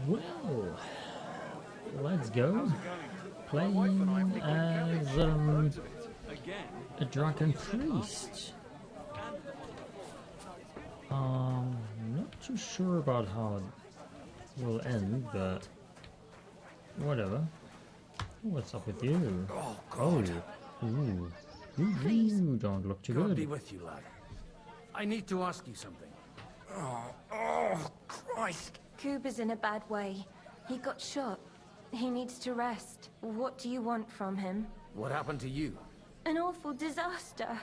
Well, let's go. Playing as a drunken priest. Not too sure about how it will end, but whatever. What's up with you? Oh, God. Ooh. You don't look too God good. be with you, lad. I need to ask you something. Oh, Christ. Kuba's in a bad way. He got shot. He needs to rest. What do you want from him? What happened to you? An awful disaster.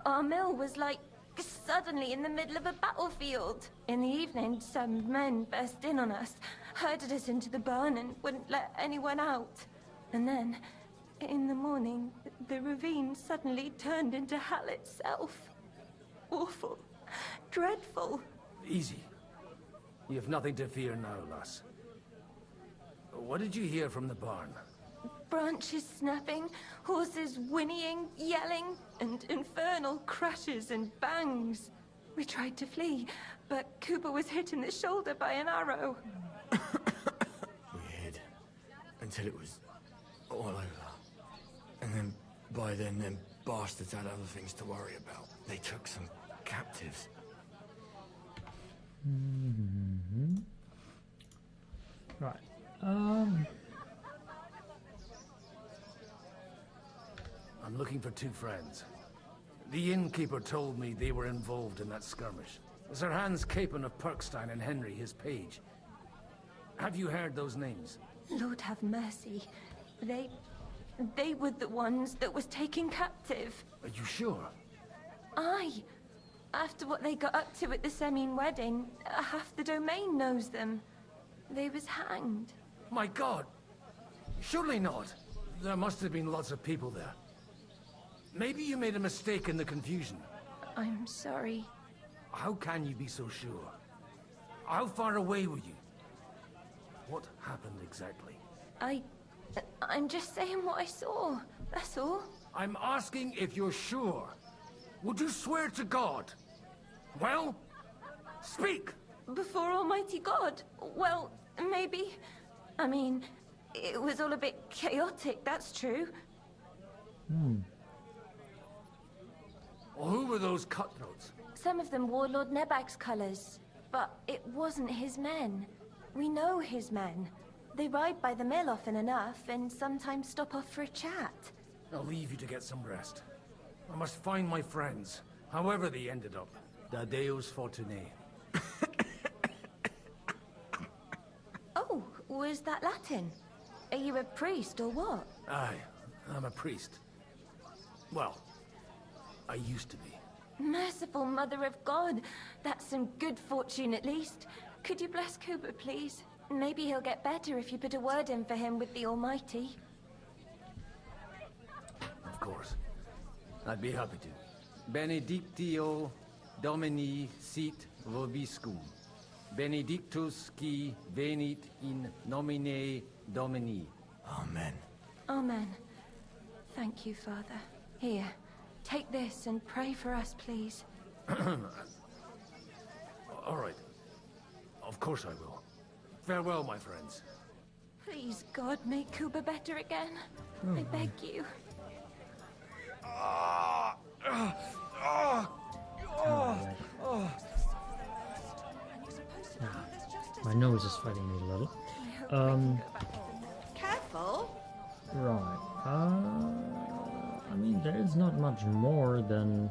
Our mill was like suddenly in the middle of a battlefield. In the evening, some men burst in on us, herded us into the barn and wouldn't let anyone out. And then, in the morning, the ravine suddenly turned into hell itself. Awful. Dreadful. Easy. You have nothing to fear now, lass. What did you hear from the barn? Branches snapping, horses whinnying, yelling, and infernal crashes and bangs. We tried to flee, but Kuba was hit in the shoulder by an arrow. We hid until it was all over. And then, by then, them bastards had other things to worry about. They took some captives. Right. I'm looking for two friends. The innkeeper told me they were involved in that skirmish. Sir Hans Capon of Perkstein and Henry, his page. Have you heard those names? Lord have mercy. They were the ones that was taken captive. Are you sure? Aye. After what they got up to at the Semine wedding, half the domain knows them. They was hanged. My God! Surely not. There must have been lots of people there. Maybe you made a mistake in the confusion. I'm sorry. How can you be so sure? How far away were you? What happened exactly? I'm just saying what I saw. That's all. I'm asking if you're sure. Would you swear to God? Well, speak! Before Almighty God? Well, maybe. I mean, it was all a bit chaotic, that's true. Well, who were those cutthroats? Some of them wore Lord Nebag's colors, but it wasn't his men. We know his men. They ride by the mill often enough, and sometimes stop off for a chat. I'll leave you to get some rest. I must find my friends, however they ended up. Da Deus Fortunae. Oh, was that Latin? Are you a priest or what? Aye, I'm a priest. Well, I used to be. Merciful Mother of God. That's some good fortune at least. Could you bless Kuba, please? Maybe he'll get better if you put a word in for him with the Almighty. Of course. I'd be happy to. Benedictio Domini sit vobiscum. Benedictus qui venit in nomine Domini. Amen. Amen. Thank you, Father. Here, take this and pray for us, please. All right. Of course I will. Farewell, my friends. Please, God, make Kuba better again. I beg you. My nose is fighting me a little. Careful. Right. I mean, there is not much more than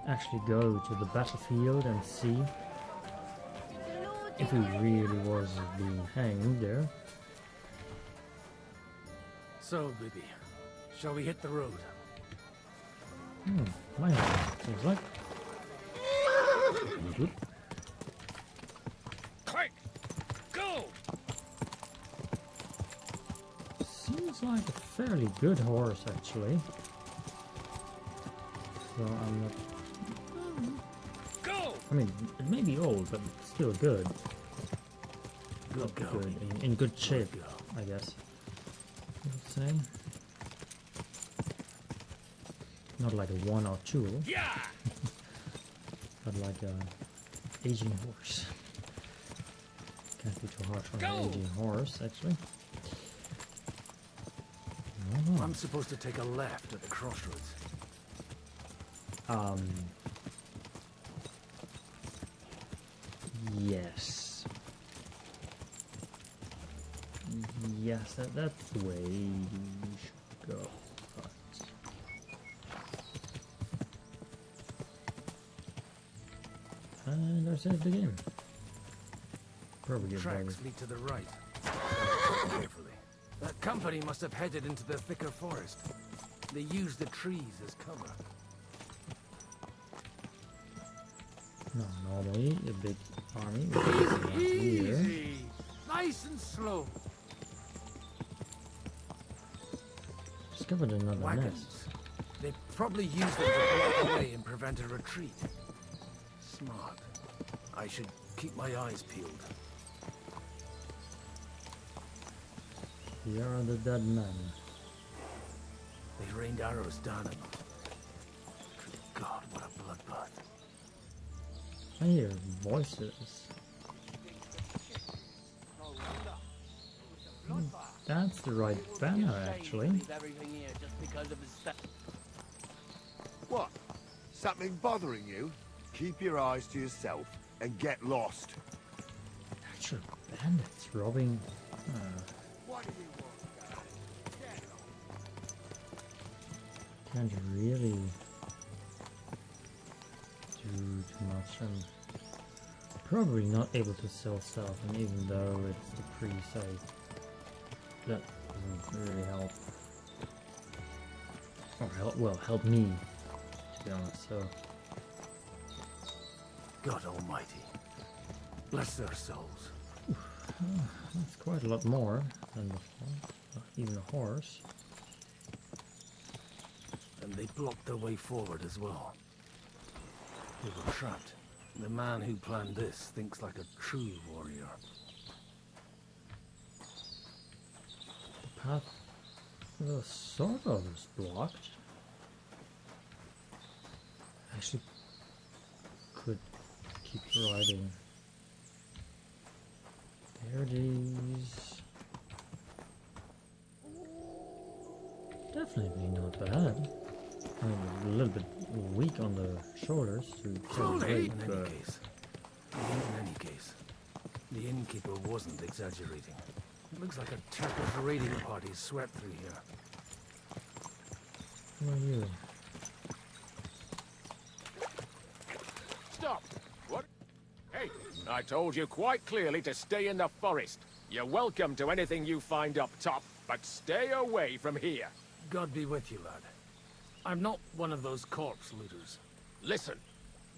actually go to the battlefield and see if he really was being hanged there. So, baby, shall we hit the road? My seems like. Good. Quick! Go! Seems like a fairly good horse, actually. So I'm not. Go! I mean, it may be old, but still good. Good girl. Good, in good shape, I guess. I would say. Not like a 1 or 2, Yeah! but like a aging horse. Can't be too harsh on an Go! aging horse, actually. I'm supposed to take a left at the crossroads. Yes. Yes, that's the way you should go. But and there's the game. Probably get bored. Tracks lead to the right. Carefully. That company must have headed into the thicker forest. They used the trees as cover. No, normally a big army would be around here. Easy! Nice and slow. Discovered another Wagons. nest. They probably used them to block the way and prevent a retreat. Smart. I should keep my eyes peeled. Here are the dead men. They rained arrows down at them. Good God, what a bloodbath. I hear voices. That's the right banner, actually. What? Something bothering you? Keep your eyes to yourself and get lost. Actual bandits robbing. Can't really do too much. I'm probably not able to sell stuff, and even though it's the pre-site, that doesn't really help. Or help me, to be honest. So God Almighty. Bless their souls. that's quite a lot more than before. Even a horse. And they blocked their way forward as well. They were trapped. The man who planned this thinks like a true warrior. The path sort of is blocked. Actually, could keep riding. There it is. Definitely not bad. I'm a little bit weak on the shoulders to carry In weight, any but case, the innkeeper wasn't exaggerating. It looks like a Turkish raiding party swept through here. who are you? Stop! What? Hey, I told you quite clearly to stay in the forest. You're welcome to anything you find up top, but stay away from here. God be with you, lad. I'm not one of those corpse looters. Listen,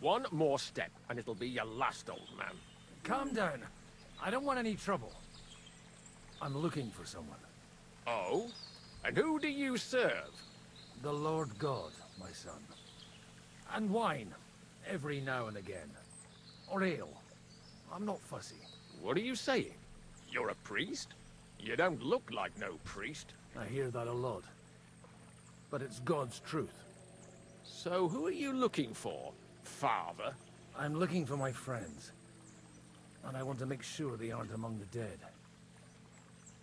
one more step and it'll be your last, old man. Calm down. I don't want any trouble. I'm looking for someone. Oh? And who do you serve? The Lord God, my son. And wine, every now and again. Or ale. I'm not fussy. What are you saying? You're a priest? You don't look like no priest. I hear that a lot. But it's God's truth. So who are you looking for, father? I'm looking for my friends. And I want to make sure they aren't among the dead.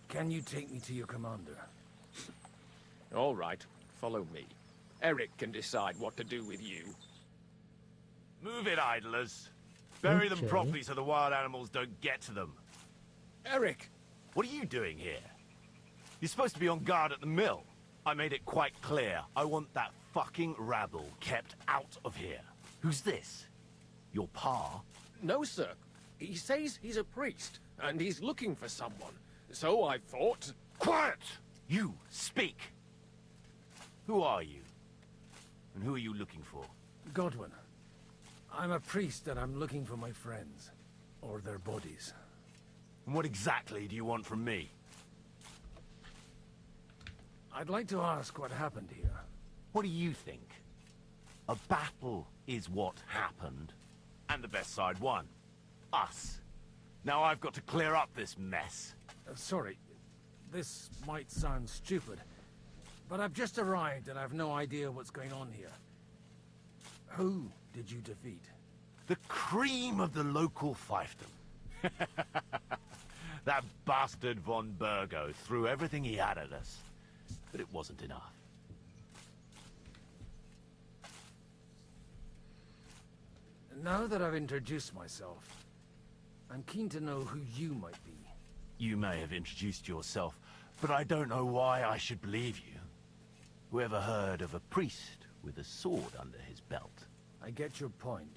Can you take me to your commander? All right, follow me. Eric can decide what to do with you. Move it, idlers. Bury them Okay. properly so the wild animals don't get to them. Eric! What are you doing here? You're supposed to be on guard at the mill. I made it quite clear. I want that fucking rabble kept out of here. Who's this? Your pa? No, sir. He says he's a priest, and he's looking for someone. So I thought... Quiet! You, speak! Who are you? And who are you looking for? Godwin. I'm a priest and I'm looking for my friends. Or their bodies. And what exactly do you want from me? I'd like to ask what happened here. What do you think? A battle is what happened, and the best side won. Us. Now I've got to clear up this mess. Sorry, this might sound stupid, But I've just arrived and I've no idea what's going on here. Who did you defeat? The cream of the local fiefdom. That bastard von Burgo threw everything he had at us, but it wasn't enough. Now that I've introduced myself, I'm keen to know who you might be. You may have introduced yourself, but I don't know why I should believe you. Whoever heard of a priest with a sword under his belt? I get your point.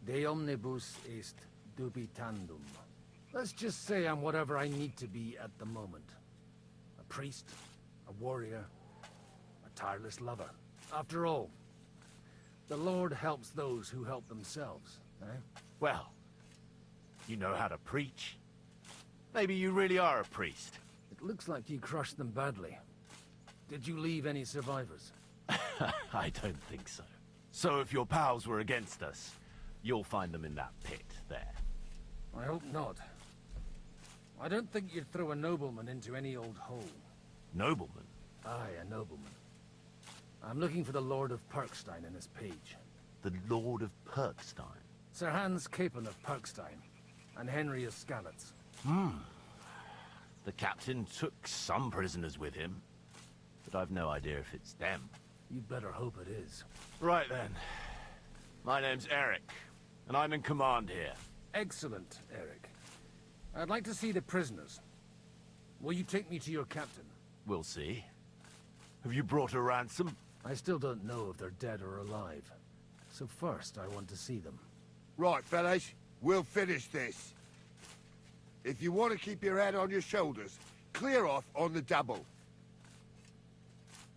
De omnibus est dubitandum. Let's just say I'm whatever I need to be at the moment. A priest, a warrior, a tireless lover. After all, the Lord helps those who help themselves, eh? Well, you know how to preach. Maybe you really are a priest. It looks like you crushed them badly. Did you leave any survivors? I don't think so. So if your pals were against us, you'll find them in that pit there. I hope not. I don't think you'd throw a nobleman into any old hole. Nobleman? Aye, a nobleman. I'm looking for the Lord of Perkstein and his page. The Lord of Perkstein? Sir Hans Capon of Perkstein, and Henry of Skalitz. The captain took some prisoners with him, but I've no idea if it's them. You'd better hope it is. Right then. My name's Eric, and I'm in command here. Excellent, Eric. I'd like to see the prisoners. Will you take me to your captain? We'll see. Have you brought a ransom? I still don't know if they're dead or alive. So first, I want to see them. Right, fellas, we'll finish this. If you want to keep your head on your shoulders, clear off on the double.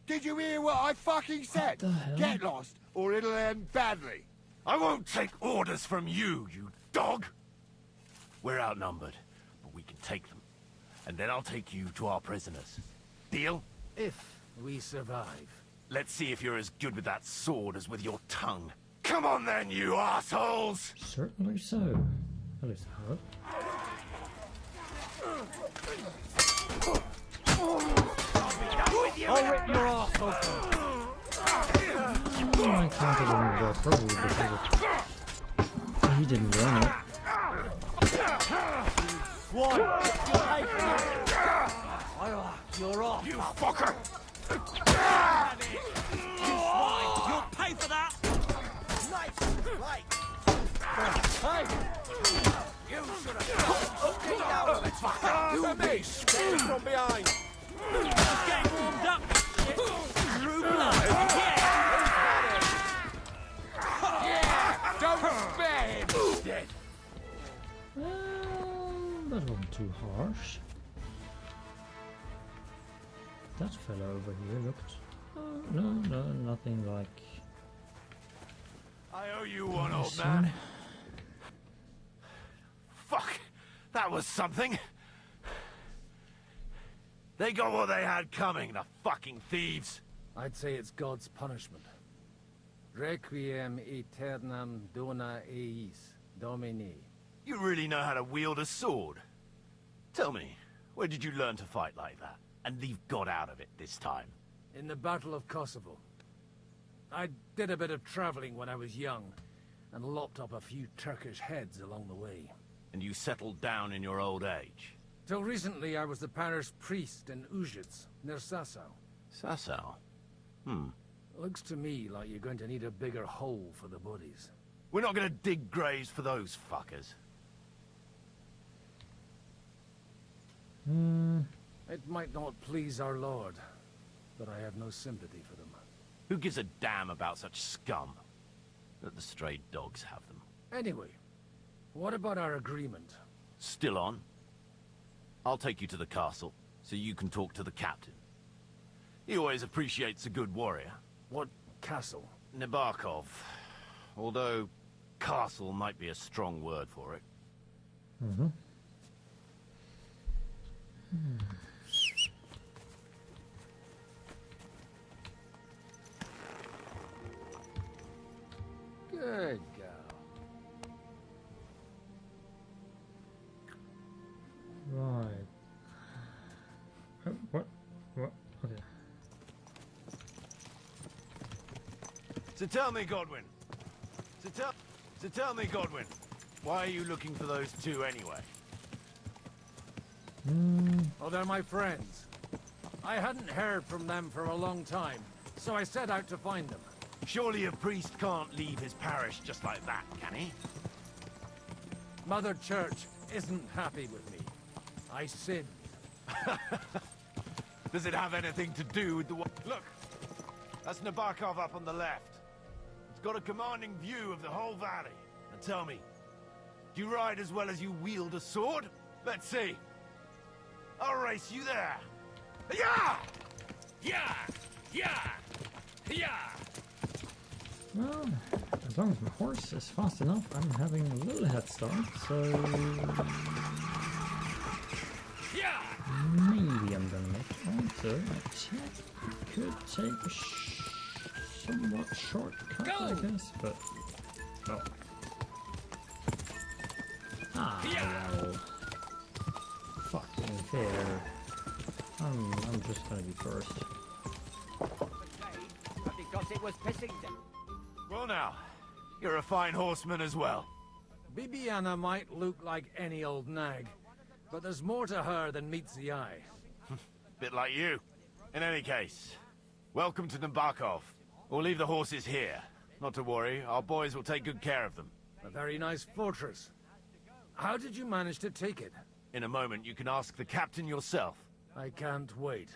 Did you hear what I fucking said? the hell? Get lost, or it'll end badly. I won't take orders from you, you dog! We're outnumbered, but we can take them. And then I'll take you to our prisoners. Deal? If we survive. Let's see if you're as good with that sword as with your tongue. Come on then, you assholes! Certainly so. At least I hope. I'll rip your ass open. I counted him as well, probably because of... He didn't run it. One, you're off. You fucker! You'll pay for that. Hey! You should have. Let's fuck you and me! Stay from behind! Just getting warmed up. True blood. Yeah! Don't spare him! Dead. That wasn't too harsh. That fellow over here looked... no, nothing like... I owe you one, old Listen. man. Fuck! That was something! They got what they had coming, the fucking thieves! I'd say it's God's punishment. Requiem aeternam dona eis, Domini. You really know how to wield a sword? Tell me, where did you learn to fight like that? And leave God out of it this time? In the Battle of Kosovo. I did a bit of traveling when I was young, and lopped up a few Turkish heads along the way. And you settled down in your old age? Till recently, I was the parish priest in Ujits, near Sasau. Sasau? Looks to me like you're going to need a bigger hole for the bodies. We're not gonna dig graves for those fuckers. It might not please our Lord, but I have no sympathy for them. Who gives a damn about such scum? Let the stray dogs have them. Anyway, what about our agreement? Still on? I'll take you to the castle, so you can talk to the captain. He always appreciates a good warrior. What castle? Nabokov. Although, castle might be a strong word for it. Good girl. Right. What? Okay. So tell me, Godwin. So tell me, Godwin. Why are you looking for those two anyway? Oh, they're my friends. I hadn't heard from them for a long time, so I set out to find them. Surely a priest can't leave his parish just like that, can he? Mother Church isn't happy with me. I sinned. Does it have anything to do with the... Look! That's Nabokov up on the left. It's got a commanding view of the whole valley. Now tell me, do you ride as well as you wield a sword? Let's see. I'll race you there. Yeah! Yeah! Yeah! Yeah! Well, as long as my horse is fast enough, I'm having a little head start, so Yeah! maybe I'm gonna make it. Also, I could take a somewhat shortcut, I guess, but well. Well. Fucking fair. I'm just gonna be first. Because it was pissing them. Well now, you're a fine horseman as well. Bibiana might look like any old nag, but there's more to her than meets the eye. Bit like you. In any case, welcome to Nabokov. We'll leave the horses here. Not to worry, our boys will take good care of them. A very nice fortress. How did you manage to take it? In a moment, you can ask the captain yourself. I can't wait.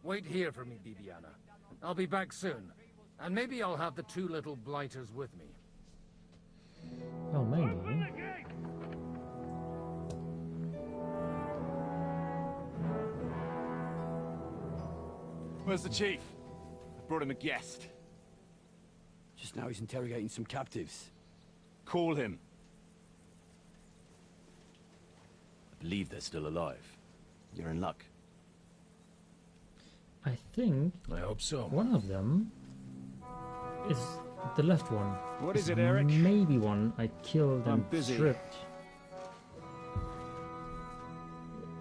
Wait here for me, Bibiana. I'll be back soon. And maybe I'll have the two little blighters with me. Well, maybe. Where's the chief? I brought him a guest. Just now he's interrogating some captives. Call him. I believe they're still alive. You're in luck. I think I hope so. one of them is the left one. What is it, Eric? Maybe one I killed I'm and busy. stripped.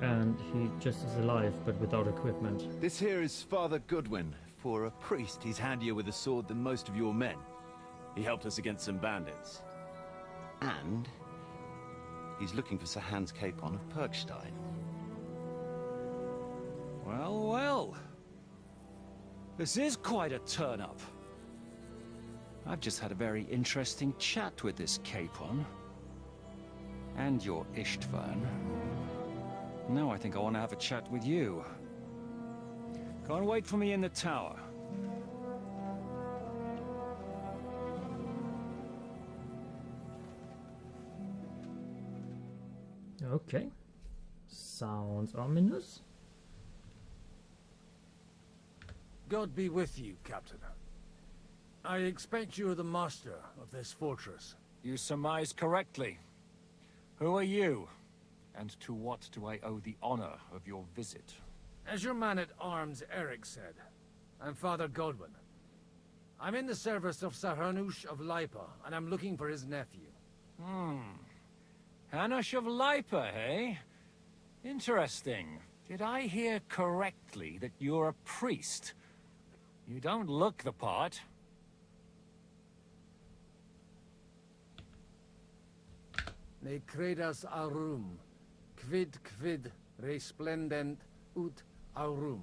And he just is alive, but without equipment. This here is Father Goodwin. For a priest, he's handier with a sword than most of your men. He helped us against some bandits. And he's looking for Sir Hans Capon of Perkstein. Well, well. This is quite a turn-up. I've just had a very interesting chat with this Capon. And your Ishtvan. Now I think I want to have a chat with you. Go and wait for me in the tower. Okay. Sounds ominous. God be with you, Captain. I expect you're the master of this fortress. You surmise correctly. Who are you? And to what do I owe the honor of your visit? As your man-at-arms Eric said, I'm Father Godwin. I'm in the service of Saranush of Lipa, and I'm looking for his nephew. Hanush of Lipa, eh? Interesting. Did I hear correctly that you're a priest? You don't look the part. Ne credas aurum, quid resplendent ut aurum.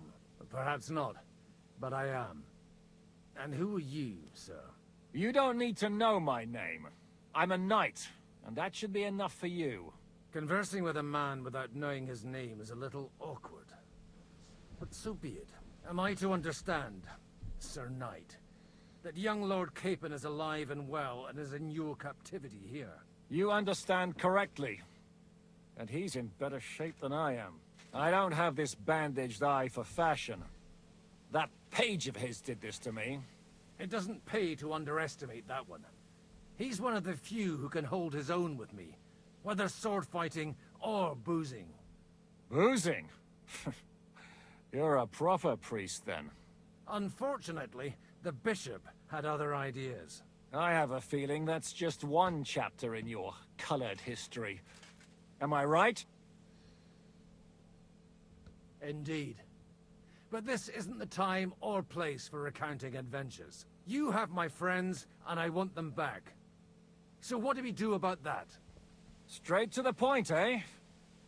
Perhaps not, but I am. And who are you, sir? You don't need to know my name. I'm a knight, and that should be enough for you. Conversing with a man without knowing his name is a little awkward. But so be it. Am I to understand, Sir Knight, that young Lord Capon is alive and well and is in your captivity here? You understand correctly. And he's in better shape than I am. I don't have this bandaged eye for fashion. That page of his did this to me. It doesn't pay to underestimate that one. He's one of the few who can hold his own with me, whether sword fighting or boozing. Boozing? You're a proper priest, then. Unfortunately, the bishop had other ideas. I have a feeling that's just one chapter in your colored history. Am I right? Indeed. but this isn't the time or place for recounting adventures. You have my friends, and I want them back. So what do we do about that? Straight to the point, eh?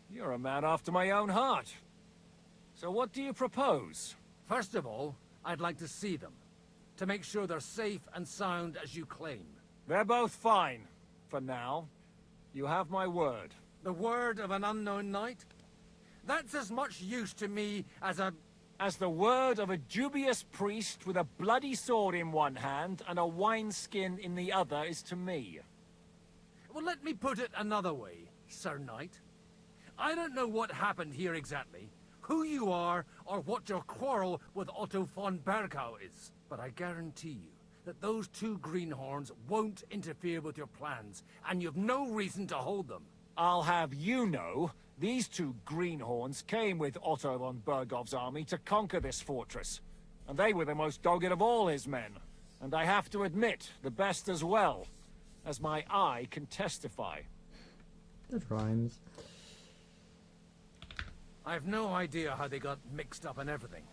You're a man after my own heart. So what do you propose? First of all, I'd like to see them, to make sure they're safe and sound as you claim. They're both fine, for now. You have my word. The word of an unknown knight? That's as much use to me as the word of a dubious priest with a bloody sword in one hand and a wineskin in the other is to me. Well, let me put it another way, Sir Knight. I don't know what happened here exactly, who you are, or what your quarrel with Otto von Bergau is. But I guarantee you that those two greenhorns won't interfere with your plans, and you've no reason to hold them. I'll have you know, these two greenhorns came with Otto von Bergau's army to conquer this fortress. And they were the most dogged of all his men. And I have to admit, the best as well, as my eye can testify. That rhymes. I've no idea how they got mixed up in everything.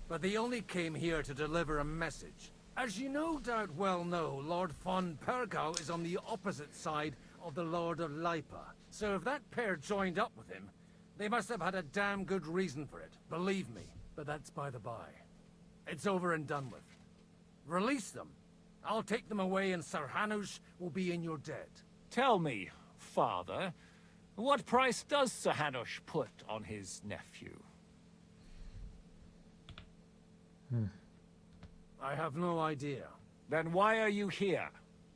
But they only came here to deliver a message. As you no doubt well know, Lord von Bergau is on the opposite side of the Lord of Lipa. So if that pair joined up with him, they must have had a damn good reason for it. Believe me. But that's by the by. It's over and done with. Release them. I'll take them away and Sir Hanush will be in your debt. Tell me, father, what price does Sir Hanush put on his nephew? I have no idea. Then why are you here?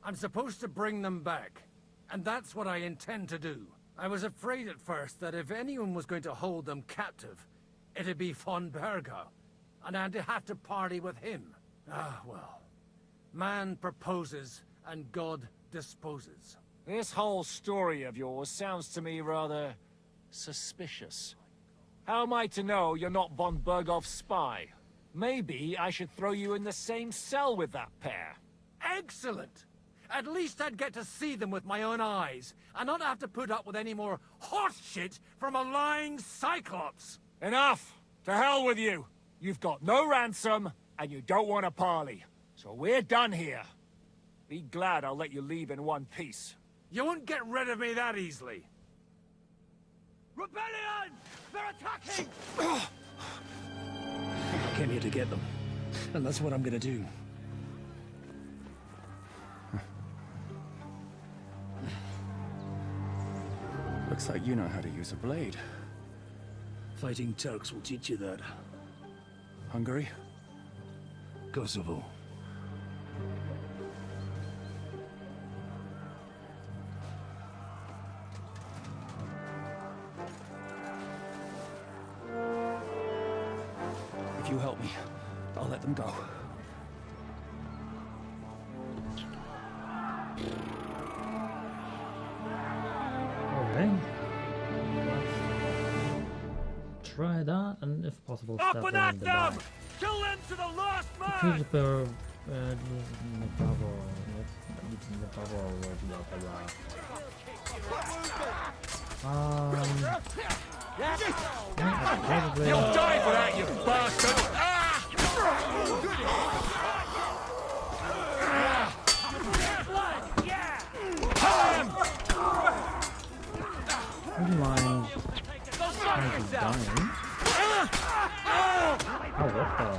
I'm supposed to bring them back. And that's what I intend to do. I was afraid at first that if anyone was going to hold them captive, it'd be von Bergau. And I'd have to party with him. Ah, well. Man proposes, and God disposes. This whole story of yours sounds to me rather suspicious. How am I to know you're not von Bergau's spy? Maybe I should throw you in the same cell with that pair. Excellent! At least I'd get to see them with my own eyes, and not have to put up with any more horse shit from a lying Cyclops! Enough! To hell with you! You've got no ransom, and you don't want a parley. So we're done here. Be glad I'll let you leave in one piece. You won't get rid of me that easily. Rebellion! They're attacking! I came here to get them, and that's what I'm gonna do. Looks like you know how to use a blade. Fighting Turks will teach you that. Hungary? Kosovo. If you help me, I'll let them go. Okay. Let's try that, and if possible, Up step and on at the them! back. Kill them to the last man! Fuse the bubble. Probably. You'll die for that, you bastard! Would you mind maybe dying? Oh, what the?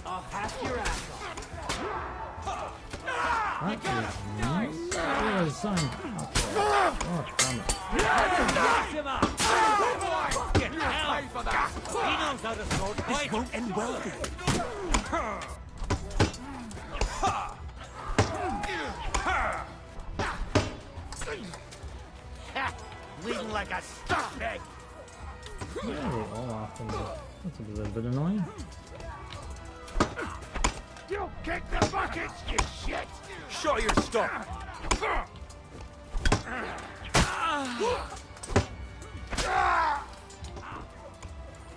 I'll hack your ass That is nice. Oh, a sign. Okay. Oh, damn it. He knows how to sword fight. This won't end well for you. Bleeding like a stuffed egg. Yeah, they all often. That's a little bit annoying. You kick the buckets, you shit! Show your stuff!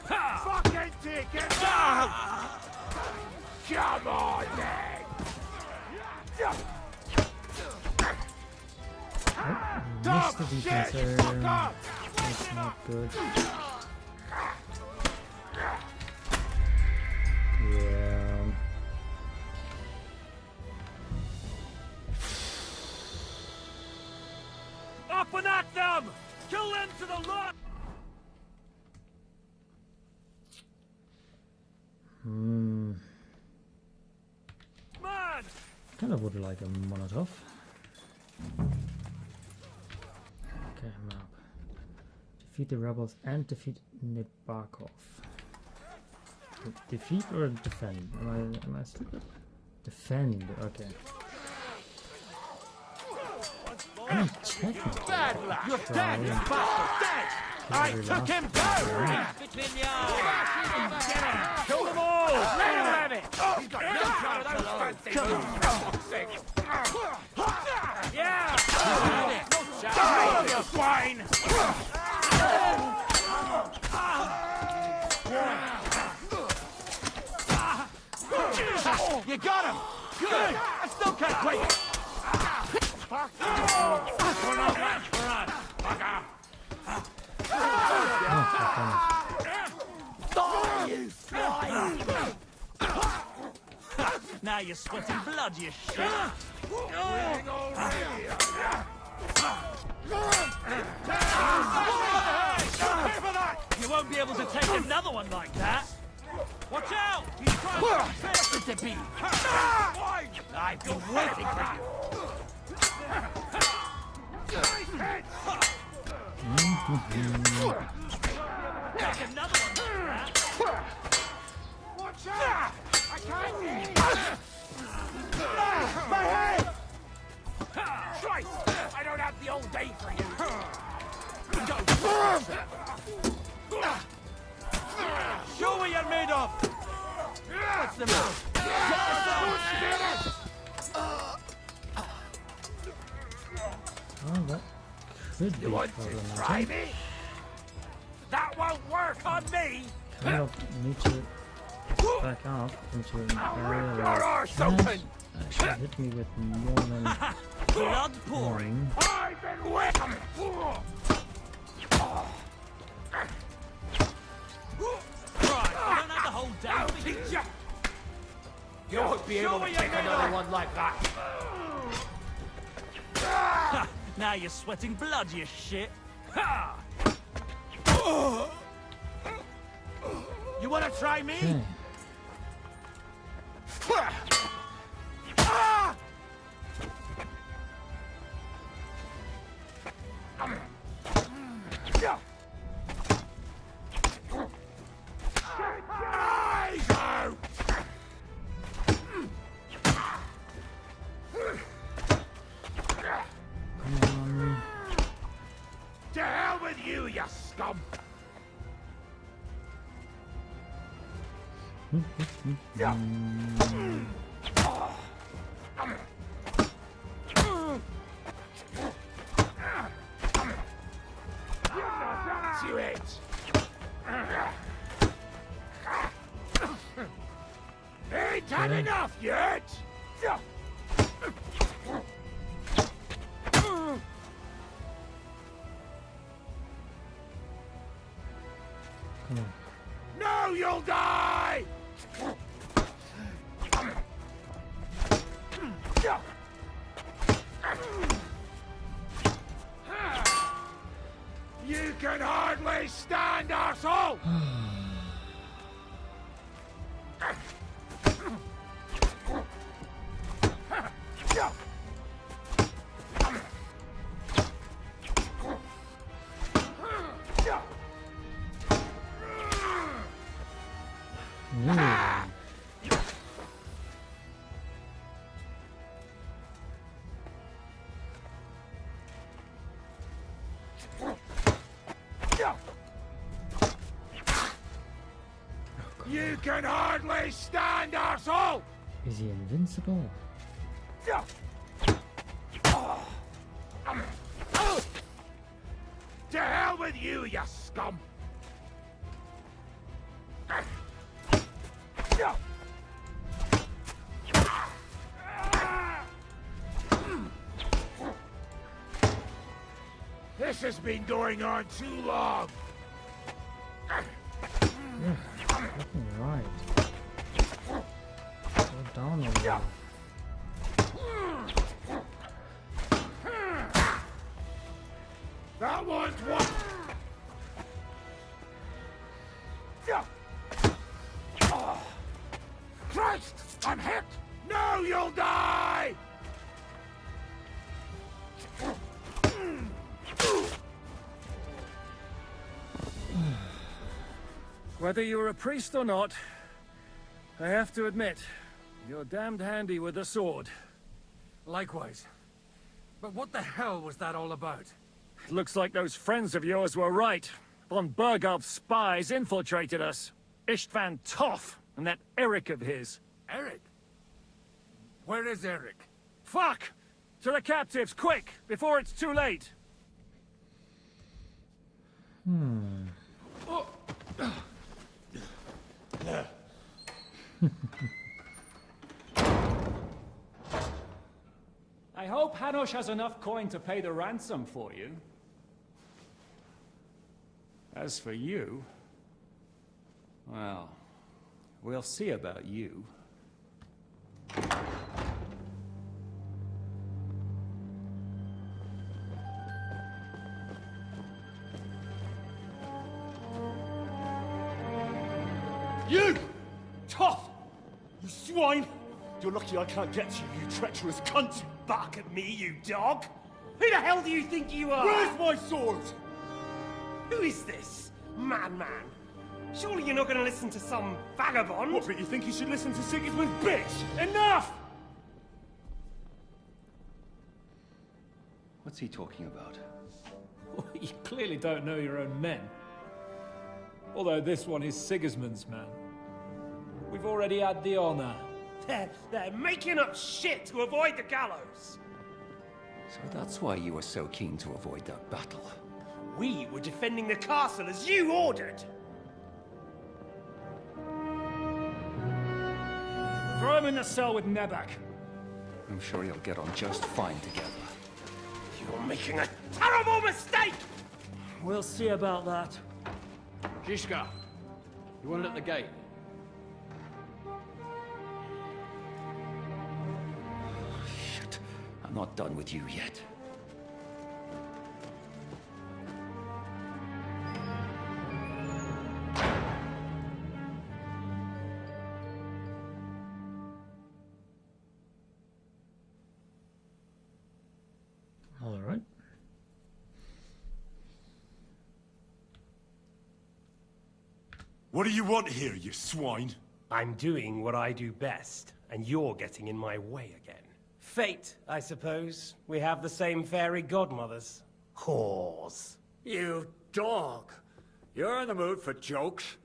Fucking take it! Come on, then! Missed the defense there. That's not good. Up and at them! Kill them to the lot! Man! Kind of would like a Molotov. Okay, map. Defeat the rebels and defeat Nabokov. Defeat or defend? Am I stupid? Defend. Okay. Technically. Bad luck! You're dead, you bastard! Dead! I took him down! Between the eyes! Get him! Kill them all! Let him have it! He's got no chance of those fancy moves! Yeah! Die, you swine! You got him! Good! I still can't wait! We're not match for us! Fucker! Die, you swine! Now you're sweating blood, you shit! You won't be able to take another one like that! Watch out! He's trying to be! I've been waiting for you! Take another one like that! Watch out! I can't see! My head! Christ! I don't have the old day for you! Go! Show what you're made of! What's the matter? Oh, that could be problematic. That won't work on me! Kind of need to back off into an area where it can't hit me with more than blood pouring. I've been waiting. Right, I don't have the whole day. I'll teach you. You won't be able to take another one like that. Now you're sweating blood, you shit. You want to try me? To hell with you, you scum! You it! Ain't had enough yet! Come on. No, you'll die! You can hardly stand, arsehole! You can hardly stand, arsehole! Is he invincible? To hell with you, you scum! This has been going on too long! Fucking right. Go down over there. That was one! Christ! I'm hit! No, you'll die! Whether you're a priest or not, I have to admit, you're damned handy with a sword. Likewise. But what the hell was that all about? Looks like those friends of yours were right. Von Bergov's spies infiltrated us. Istvan Toth and that Eric of his. Eric? Where is Eric? Fuck! To the captives, quick, before it's too late! I hope Hanush has enough coin to pay the ransom for you. As for you... well, we'll see about you. You! Tough! You swine! You're lucky I can't get to you, you treacherous cunt! Bark at me, you dog! Who the hell do you think you are? Where's my sword? Who is this? Man. Surely you're not going to listen to some vagabond? What, but you think you should listen to Sigismund's bitch? Enough! What's he talking about? You clearly don't know your own men. Although this one is Sigismund's man. We've already had the honor. They're making up shit to avoid the gallows! So that's why you were so keen to avoid that battle. We were defending the castle as you ordered! Throw him in the cell with Nebak. I'm sure you'll get on just fine together. You're making a terrible mistake! We'll see about that. Zhishka, you want it at the gate? Shit, I'm not done with you yet. All right. What do you want here, you swine? I'm doing what I do best, and you're getting in my way again. Fate, I suppose. We have the same fairy godmothers. Whores. You dog! You're in the mood for jokes?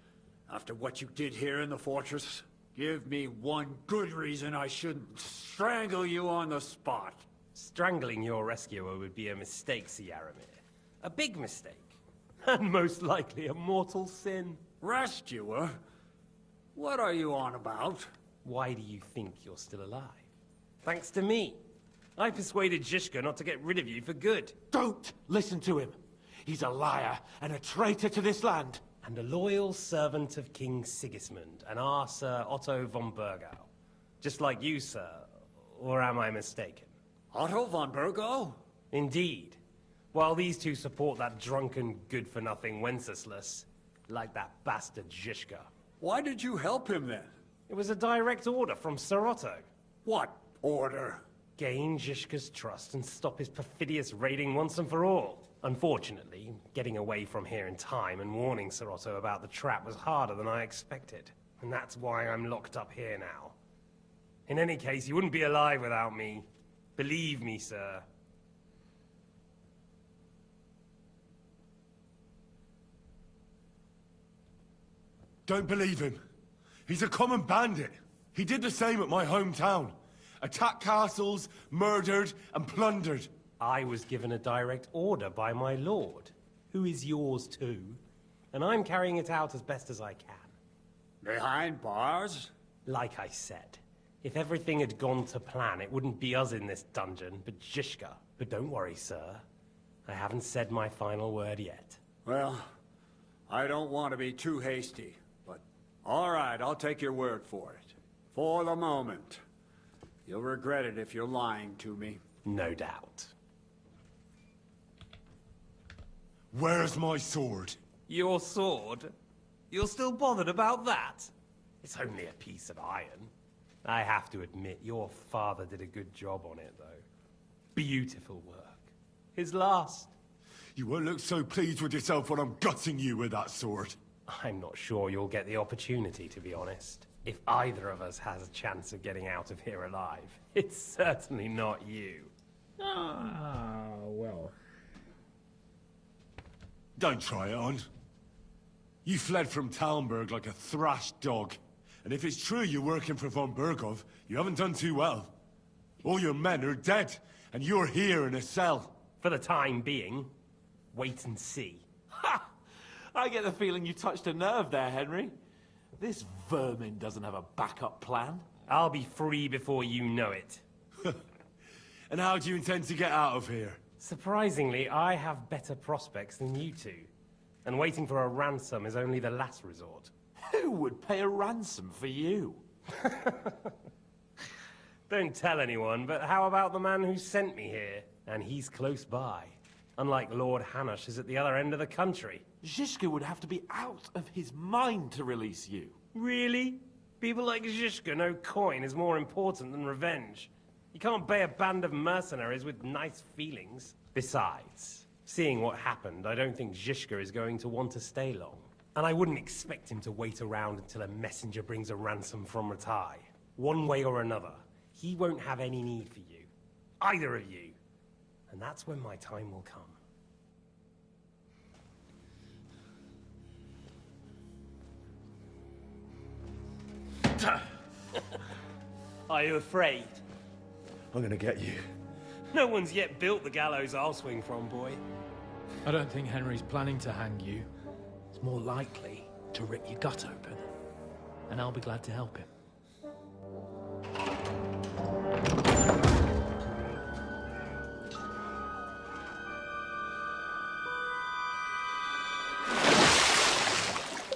After what you did here in the fortress? Give me one good reason I shouldn't strangle you on the spot. Strangling your rescuer would be a mistake, Syaramir. A big mistake. And most likely a mortal sin. Rescuer? What are you on about? Why do you think you're still alive? Thanks to me. I persuaded Zhishka not to get rid of you for good. Don't listen to him. He's a liar and a traitor to this land. And a loyal servant of King Sigismund and our Sir Otto von Bergau. Just like you, sir. Or am I mistaken? Otto von Bergau? Indeed. While these two support that drunken, good-for-nothing Wenceslas, like that bastard Zhishka. Why did you help him then? It was a direct order from Sir Otto. What order? Gain Zhishka's trust and stop his perfidious raiding once and for all. Unfortunately, getting away from here in time and warning Sir Otto about the trap was harder than I expected. And that's why I'm locked up here now. In any case, you wouldn't be alive without me. Believe me, sir. Don't believe him. He's a common bandit. He did the same at my hometown. Attacked castles, murdered, and plundered. I was given a direct order by my lord, who is yours too, and I'm carrying it out as best as I can. Behind bars? Like I said, if everything had gone to plan, it wouldn't be us in this dungeon, but Zhishka. But don't worry, sir. I haven't said my final word yet. Well, I don't want to be too hasty, but all right, I'll take your word for it. For the moment. You'll regret it if you're lying to me. No doubt. Where's my sword? Your sword? You're still bothered about that? It's only a piece of iron. I have to admit, your father did a good job on it, though. Beautiful work. His last. You won't look so pleased with yourself when I'm gutting you with that sword. I'm not sure you'll get the opportunity, to be honest. If either of us has a chance of getting out of here alive, it's certainly not you. Ah, well. Don't try it on. You fled from Talmberg like a thrashed dog. And if it's true you're working for von Bergov, you haven't done too well. All your men are dead, and you're here in a cell. For the time being, wait and see. Ha! I get the feeling you touched a nerve there, Henry. This vermin doesn't have a backup plan. I'll be free before you know it. And how do you intend to get out of here? Surprisingly, I have better prospects than you two. And waiting for a ransom is only the last resort. Who would pay a ransom for you? Don't tell anyone, but how about the man who sent me here? And he's close by. Unlike Lord Hanush is at the other end of the country. Zhishka would have to be out of his mind to release you. Really? People like Zhishka know coin is more important than revenge. You can't pay a band of mercenaries with nice feelings. Besides, seeing what happened, I don't think Zhishka is going to want to stay long. And I wouldn't expect him to wait around until a messenger brings a ransom from Rattay. One way or another, he won't have any need for you. Either of you. And that's when my time will come. Are you afraid? I'm gonna get you. No one's yet built the gallows I'll swing from, boy. I don't think Henry's planning to hang you. It's more likely to rip your gut open. And I'll be glad to help him.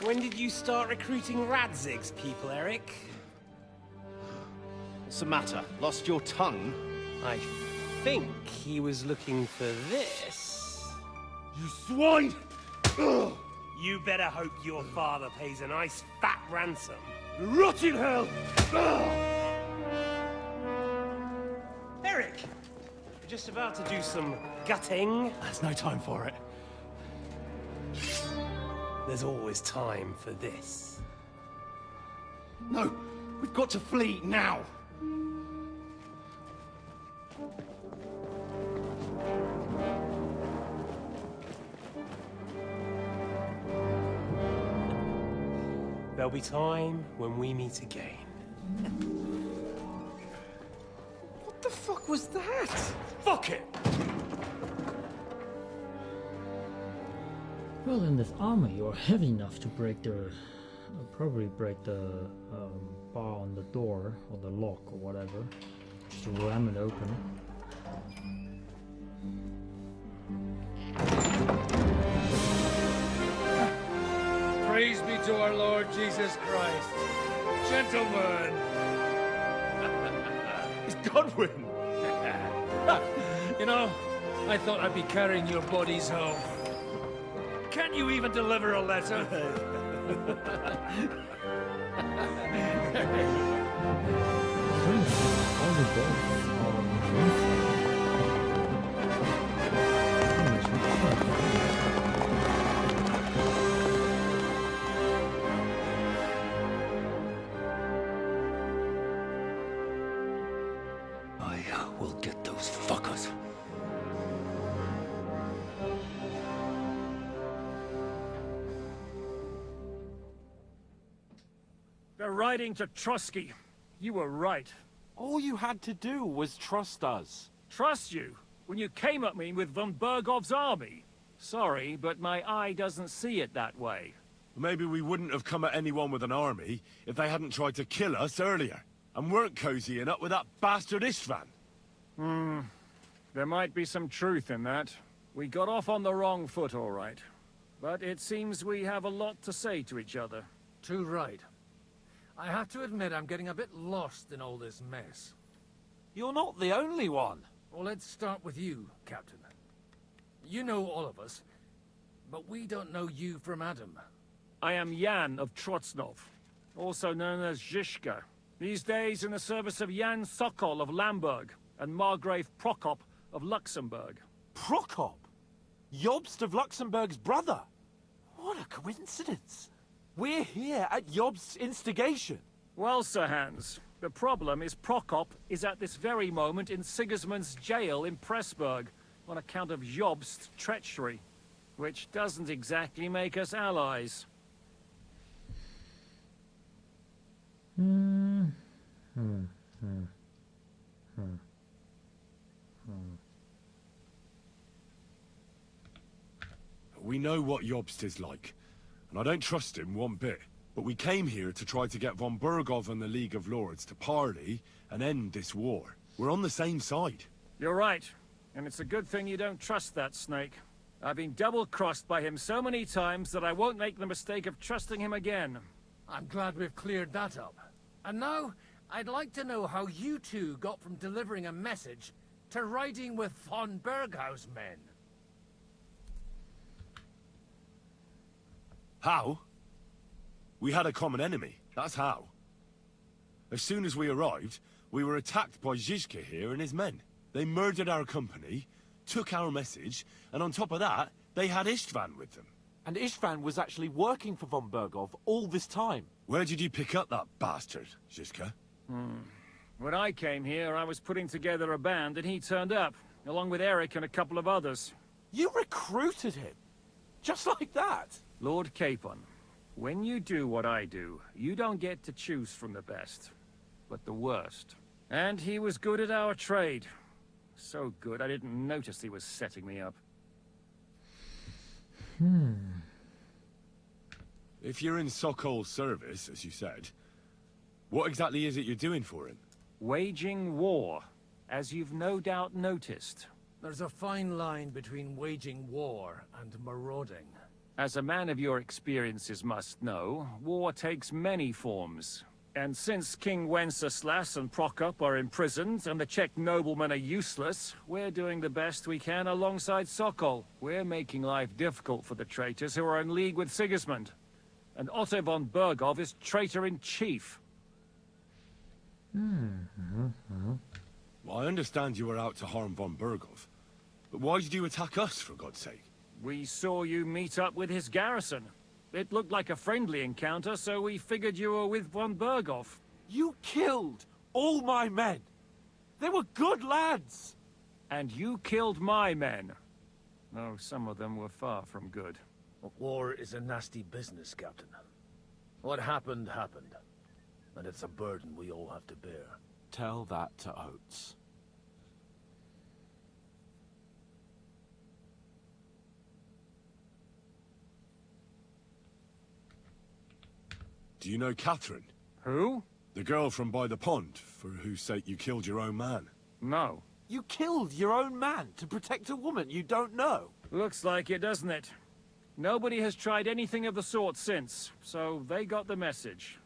When did you start recruiting Radzig's people, Eric? What's the matter? Lost your tongue? I think he was looking for this. You swine! Ugh. You better hope your father pays a nice fat ransom. Rot in hell! Eric! We're just about to do some gutting. There's no time for it. There's always time for this. No, we've got to flee now. There'll be time when we meet again. What the fuck was that? Fuck it! Well, in this armor, you're heavy enough to break the... probably break the bar on the door, or the lock, or whatever. Just to ram it open. Praise be to our Lord Jesus Christ. Gentlemen! It's Godwin! You know, I thought I'd be carrying your bodies home. Can't you even deliver a letter? All the doors are on the inside. I will get those fuckers. They're riding to Trusky. You were right. All you had to do was trust us. Trust you? When you came at me with von Bergov's army? Sorry, but my eye doesn't see it that way. Maybe we wouldn't have come at anyone with an army if they hadn't tried to kill us earlier. And weren't cozying up with that bastard Istvan. There might be some truth in that. We got off on the wrong foot, all right. But it seems we have a lot to say to each other. Too right. I have to admit I'm getting a bit lost in all this mess. You're not the only one. Well, let's start with you, Captain. You know all of us. but we don't know you from Adam. I am Jan of Trotsnov, also known as Zhishka. These days in the service of Jan Sokol of Lamberg and Margrave Prokop of Luxembourg. Prokop? Jobst of Luxembourg's brother? What a coincidence. We're here at Jobst's instigation. Well, Sir Hans, the problem is Prokop is at this very moment in Sigismund's jail in Pressburg on account of Jobst's treachery, which doesn't exactly make us allies. We know what Jobst is like, and I don't trust him one bit. But we came here to try to get von Bergov and the League of Lords to parley and end this war. We're on the same side. You're right, and it's a good thing you don't trust that snake. I've been double-crossed by him so many times that I won't make the mistake of trusting him again. I'm glad we've cleared that up. And now, I'd like to know how you two got from delivering a message to riding with von Berghaus men. How? We had a common enemy, that's how. As soon as we arrived, we were attacked by Zhizka here and his men. They murdered our company, took our message, and on top of that, they had Istvan with them. And Istvan was actually working for von Bergov all this time. Where did you pick up that bastard, Zhizka? When I came here, I was putting together a band and he turned up, along with Eric and a couple of others. You recruited him? Just like that? Lord Capon, when you do what I do, you don't get to choose from the best, but the worst. And he was good at our trade. So good, I didn't notice he was setting me up. If you're in Sokol's service, as you said, what exactly is it you're doing for him? Waging war, as you've no doubt noticed. There's a fine line between waging war and marauding. As a man of your experiences must know, war takes many forms. And since King Wenceslas and Prokop are imprisoned and the Czech noblemen are useless, we're doing the best we can alongside Sokol. We're making life difficult for the traitors who are in league with Sigismund. And Otto von Bergov is traitor-in-chief. Well, I understand you were out to harm von Bergov. But why did you attack us, for God's sake? We saw you meet up with his garrison. It looked like a friendly encounter, so we figured you were with von Bergov. You killed all my men. They were good lads. And you killed my men. Though some of them were far from good. War is a nasty business, Captain. What happened, happened. And it's a burden we all have to bear. Tell that to Oates. Do you know Catherine? Who? The girl from by the pond, for whose sake you killed your own man. No. You killed your own man to protect a woman you don't know. Looks like it, doesn't it? Nobody has tried anything of the sort since, so they got the message.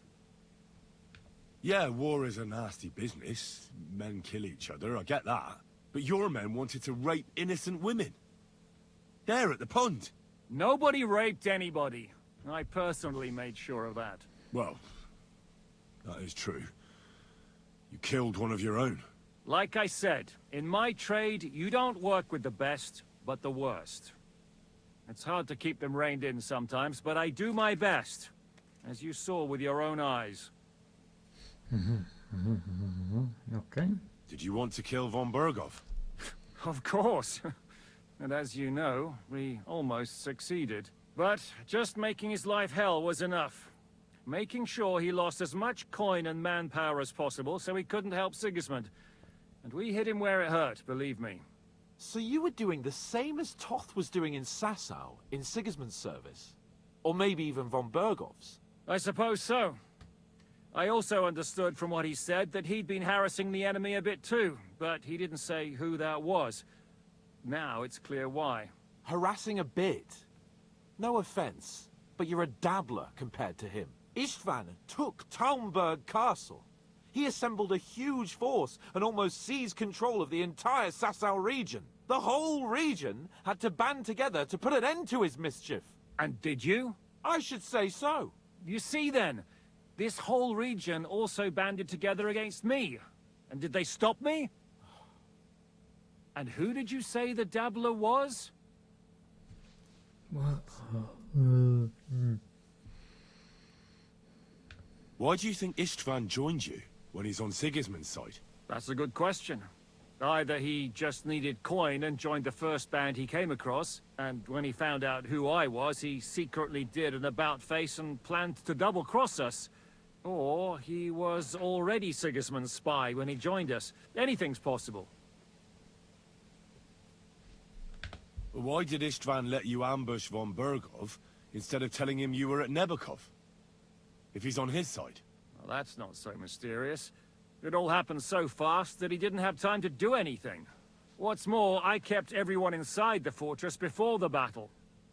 Yeah, war is a nasty business. Men kill each other, I get that. But your men wanted to rape innocent women. There at the pond. Nobody raped anybody. I personally made sure of that. Well, that is true. You killed one of your own. Like I said, in my trade, you don't work with the best, but the worst. It's hard to keep them reined in sometimes, but I do my best, as you saw with your own eyes. Okay. Did you want to kill von Bergov? Of course. And as you know, we almost succeeded. But just making his life hell was enough. Making sure he lost as much coin and manpower as possible so he couldn't help Sigismund. And we hit him where it hurt, believe me. So you were doing the same as Toth was doing in Sasau, in Sigismund's service? Or maybe even von Bergov's? I suppose so. I also understood from what he said that he'd been harassing the enemy a bit too, but he didn't say who that was. Now it's clear why. Harassing a bit? No offense, but you're a dabbler compared to him. Istvan took Talmberg Castle. He assembled a huge force and almost seized control of the entire Sasau region. The whole region had to band together to put an end to his mischief. And did you? I should say so. You see then, this whole region also banded together against me. And did they stop me? And who did you say the dabbler was? What? Why do you think Istvan joined you when he's on Sigismund's side? That's a good question. Either he just needed coin and joined the first band he came across, and when he found out who I was, he secretly did an about-face and planned to double-cross us. Or he was already Sigismund's spy when he joined us. Anything's possible. Why did Istvan let you ambush von Bergov instead of telling him you were at Nebukov? If he's on his side. Well, that's not so mysterious. It all happened so fast that he didn't have time to do anything. What's more, I kept everyone inside the fortress before the battle.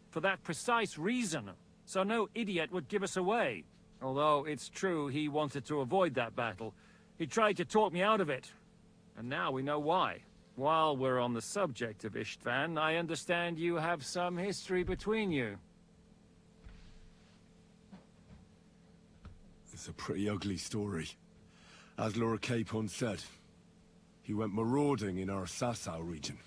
For that precise reason. So no idiot would give us away. Although it's true he wanted to avoid that battle. He tried to talk me out of it. And now we know why. While we're on the subject of Istvan, I understand you have some history between you. It's a pretty ugly story. As Lord Capon said, he went marauding in our Sasau region.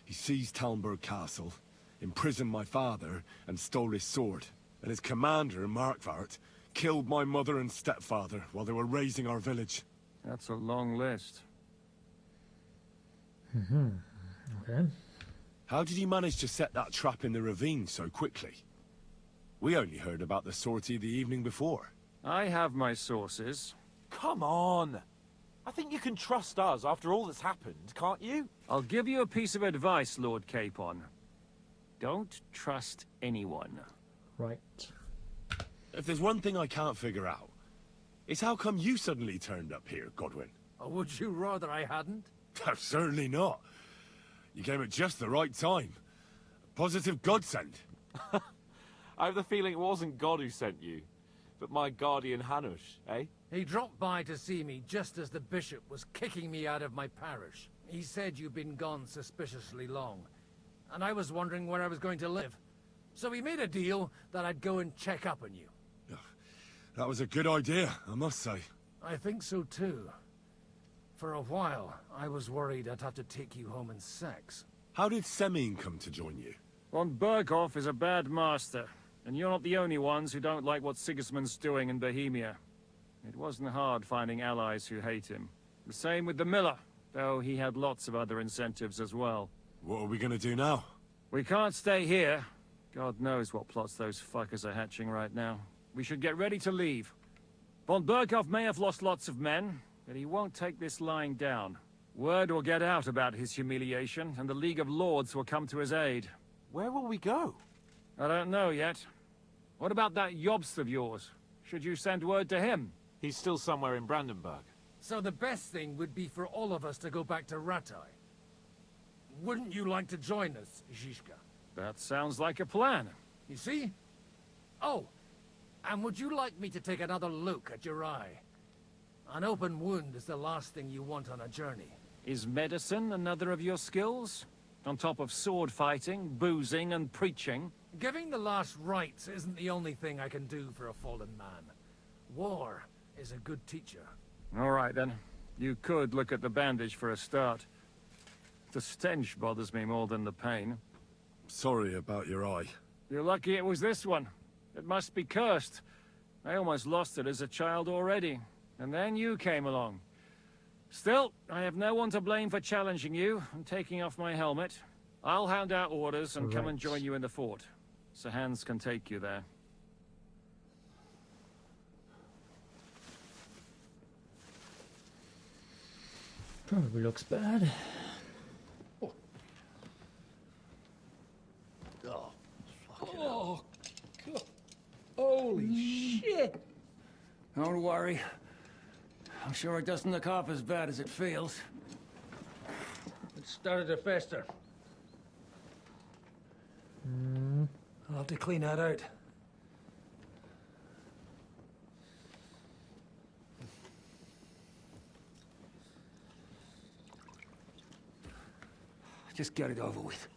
He seized Talmberg Castle, imprisoned my father, and stole his sword. And his commander, Markvart, killed my mother and stepfather while they were raising our village. That's a long list. Okay. How did he manage to set that trap in the ravine so quickly? We only heard about the sortie the evening before. I have my sources. Come on. I think you can trust us after all that's happened, can't you? I'll give you a piece of advice, Lord Capon. Don't trust anyone. Right. If there's one thing I can't figure out, it's how come you suddenly turned up here, Godwin? Or would you rather I hadn't? Certainly not. You came at just the right time. A positive godsend. I have the feeling it wasn't God who sent you, but my guardian Hanush, eh? He dropped by to see me just as the bishop was kicking me out of my parish. He said you'd been gone suspiciously long, and I was wondering where I was going to live. So we made a deal that I'd go and check up on you. That was a good idea, I must say. I think so too. For a while, I was worried I'd have to take you home in sex. How did Semyon come to join you? Von Berghoff is a bad master, and you're not the only ones who don't like what Sigismund's doing in Bohemia. It wasn't hard finding allies who hate him. The same with the miller, though he had lots of other incentives as well. What are we gonna do now? We can't stay here. God knows what plots those fuckers are hatching right now. We should get ready to leave. Von Berghoff may have lost lots of men, but he won't take this lying down. Word will get out about his humiliation, and the League of Lords will come to his aid. Where will we go? I don't know yet. What about that Jobst of yours? Should you send word to him? He's still somewhere in Brandenburg. So the best thing would be for all of us to go back to Ratai. Wouldn't you like to join us, Zizka? That sounds like a plan. You see? Oh, and would you like me to take another look at your eye? An open wound is the last thing you want on a journey. Is medicine another of your skills? On top of sword fighting, boozing, and preaching? Giving the last rites isn't the only thing I can do for a fallen man. War is a good teacher. All right, then. You could look at the bandage for a start. The stench bothers me more than the pain. Sorry about your eye. You're lucky it was this one. It must be cursed. I almost lost it as a child already. And then you came along. Still, I have no one to blame for challenging you and taking off my helmet. I'll hand out orders and come and join you in the fort. Sir Hans can take you there. Probably looks bad. Oh, God. Holy shit! Don't worry. I'm sure it doesn't look half as bad as it feels. It started to fester. I'll have to clean that out. Just get it over with.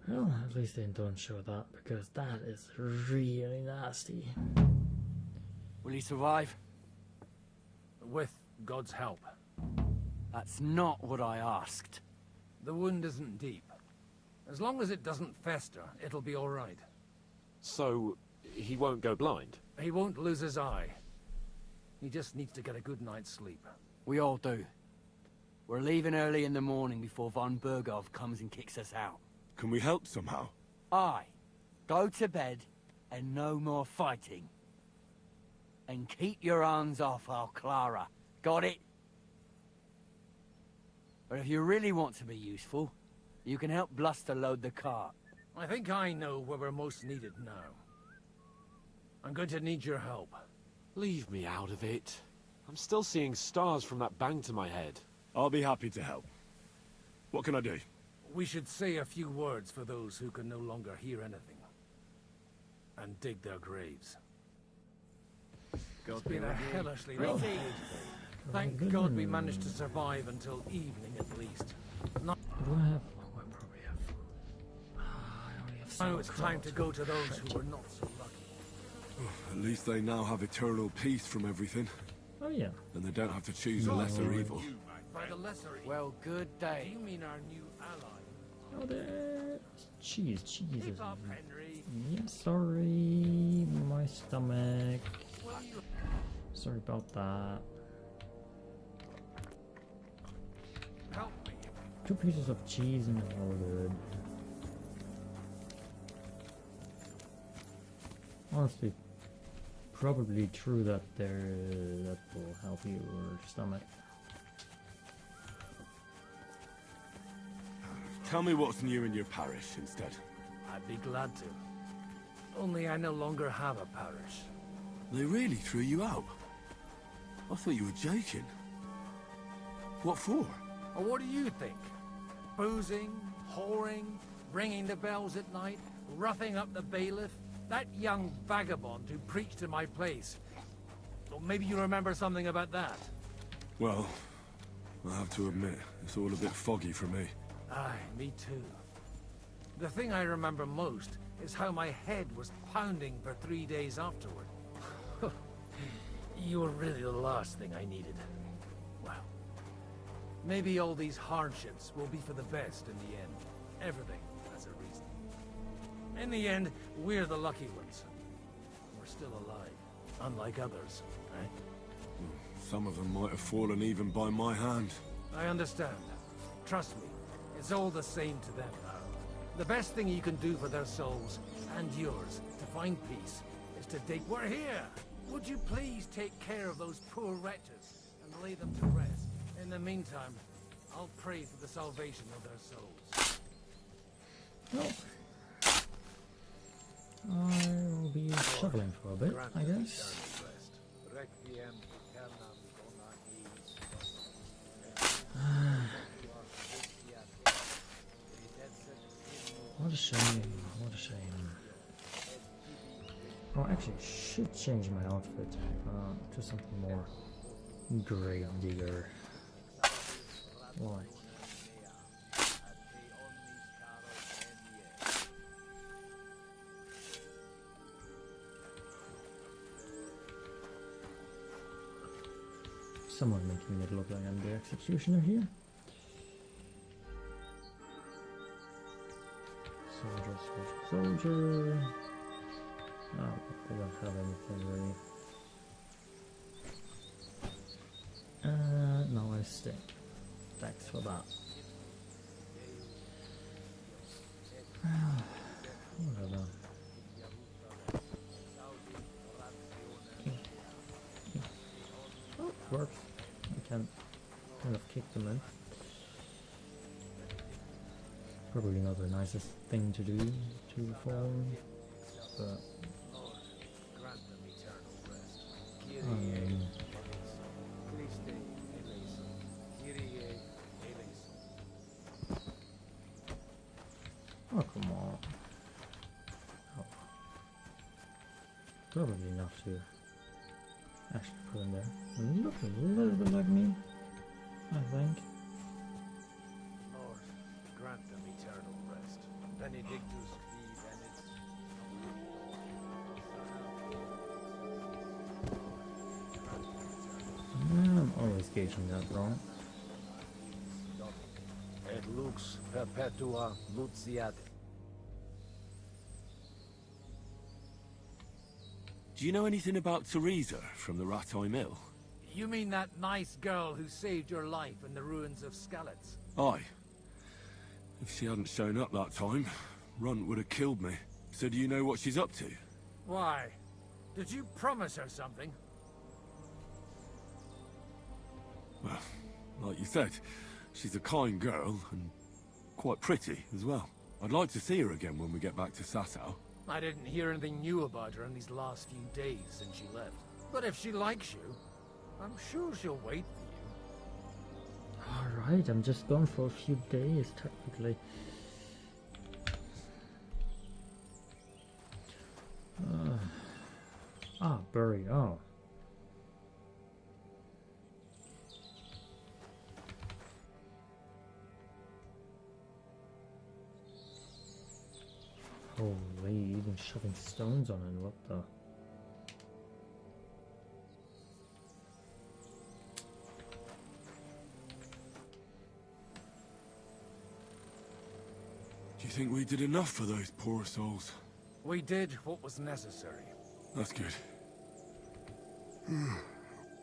Well, at least they don't show that, because that is really nasty. Will he survive? With God's help. That's not what I asked. The wound isn't deep. As long as it doesn't fester, it'll be all right. So, he won't go blind? He won't lose his eye. He just needs to get a good night's sleep. We all do. We're leaving early in the morning before von Burgov comes and kicks us out. Can we help somehow? Aye. Go to bed and no more fighting. And keep your hands off our Clara. Got it? But if you really want to be useful, you can help Bluster load the cart. I think I know where we're most needed now. I'm going to need your help. Leave me out of it. I'm still seeing stars from that bang to my head. I'll be happy to help. What can I do? We should say a few words for those who can no longer hear anything. And dig their graves. It's been a hellishly long day today. Thank God we managed to survive until evening at least. Not Do I have... Oh, I probably have... I only have now it's time to go to those who were not so lucky. At least they now have eternal peace from everything. Oh yeah. And they don't have to choose a lesser evil. By the lesser evil. Well, good day. Do you mean our new ally? Oh, there... Jesus. Keep up, Henry. Yeah, sorry. My stomach. Sorry about that. Help me. 2 pieces of cheese and all good. Honestly, probably true that that will help your stomach. Tell me what's new in your parish instead. I'd be glad to. Only I no longer have a parish. They really threw you out? I thought you were joking. What for? Or what do you think? Boozing, whoring, ringing the bells at night, roughing up the bailiff? That young vagabond who preached in my place. Well, maybe you remember something about that. Well, I have to admit, it's all a bit foggy for me. Aye, me too. The thing I remember most is how my head was pounding for 3 days afterward. You were really the last thing I needed. Well, maybe all these hardships will be for the best in the end. Everything has a reason. In the end, we're the lucky ones. We're still alive, unlike others, right? Some of them might have fallen even by my hand. I understand. Trust me, it's all the same to them now. The best thing you can do for their souls, and yours, to find peace, is to dig. We're here! Would you please take care of those poor wretches and lay them to rest? In the meantime, I'll pray for the salvation of their souls. Well, I will be shoveling for a bit, I guess. What a shame, what a shame. Oh, actually, I should change my outfit to something more grave digger. Like. Someone making it look like I'm the executioner here. Soldier. Oh, they don't have anything really. No, I stay. Thanks for that. Whatever. Oh, it works. I can kind of kick them in. Probably not the nicest thing to do to reform, but oh, come on. Oh. Probably enough to actually put in there. Look a little bit like me, I think. Lord, grant them eternal rest. Benedictus vi venit. I'm always gauging that wrong. Et lux perpetua luciat. Do you know anything about Teresa from the Rattay Mill? You mean that nice girl who saved your life in the ruins of Skalitz? Aye. If she hadn't shown up that time, Runt would have killed me. So do you know what she's up to? Why? Did you promise her something? Well, like you said, she's a kind girl, and quite pretty as well. I'd like to see her again when we get back to Sasau. I didn't hear anything new about her in these last few days since she left. But if she likes you, I'm sure she'll wait for you. Alright, I'm just gone for a few days, technically. Bury, oh. Holy, even shoving stones on it, what the? Do you think we did enough for those poor souls? We did what was necessary. That's good.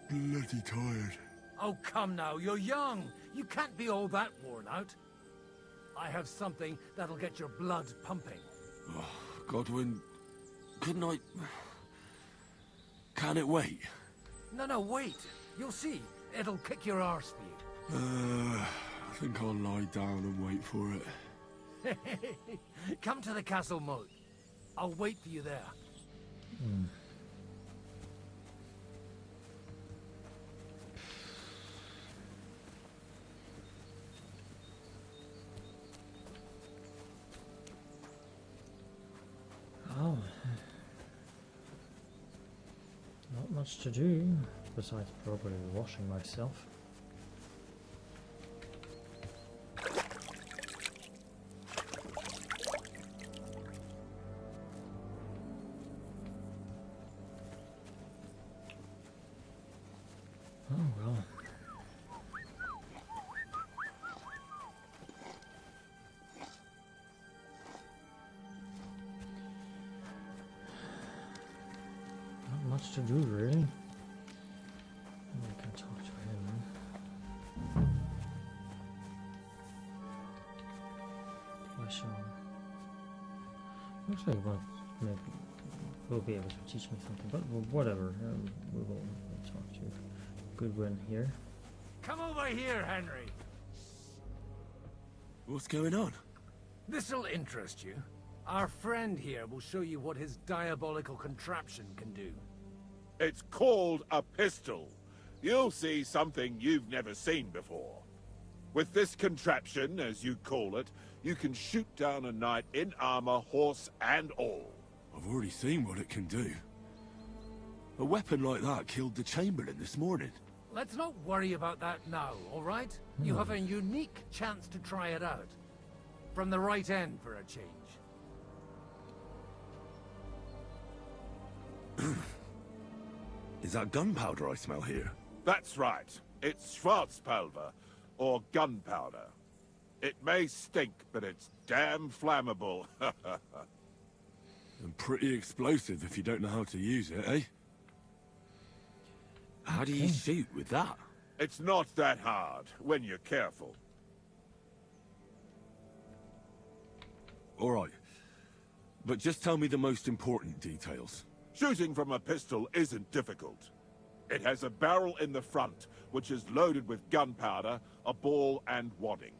Bloody tired. Oh, come now, you're young. You can't be all that worn out. I have something that'll get your blood pumping. Oh, Godwin, couldn't I... Can it wait? No, wait. You'll see. It'll kick your arse for you. I think I'll lie down and wait for it. Come to the castle moat. I'll wait for you there. Oh. Not much to do, besides probably washing myself. Oh well. Not much to do, really. I can talk to him. Flash on. Looks like maybe will be able to teach me something, but whatever. We will talk to Goodwin here. Come over here, Henry. What's going on? This'll interest you. Our friend here will show you what his diabolical contraption can do. It's called a pistol. You'll see something you've never seen before. With this contraption, as you call it, you can shoot down a knight in armor, horse and all. I've already seen what it can do. A weapon like that killed the Chamberlain this morning. Let's not worry about that now, all right? You have a unique chance to try it out. From the right end for a change. Is that gunpowder I smell here? That's right. It's Schwarzpulver, or gunpowder. It may stink, but it's damn flammable. And pretty explosive if you don't know how to use it, eh? How do you shoot with that? It's not that hard, when you're careful. Alright. But just tell me the most important details. Shooting from a pistol isn't difficult. It has a barrel in the front, which is loaded with gunpowder, a ball, and wadding.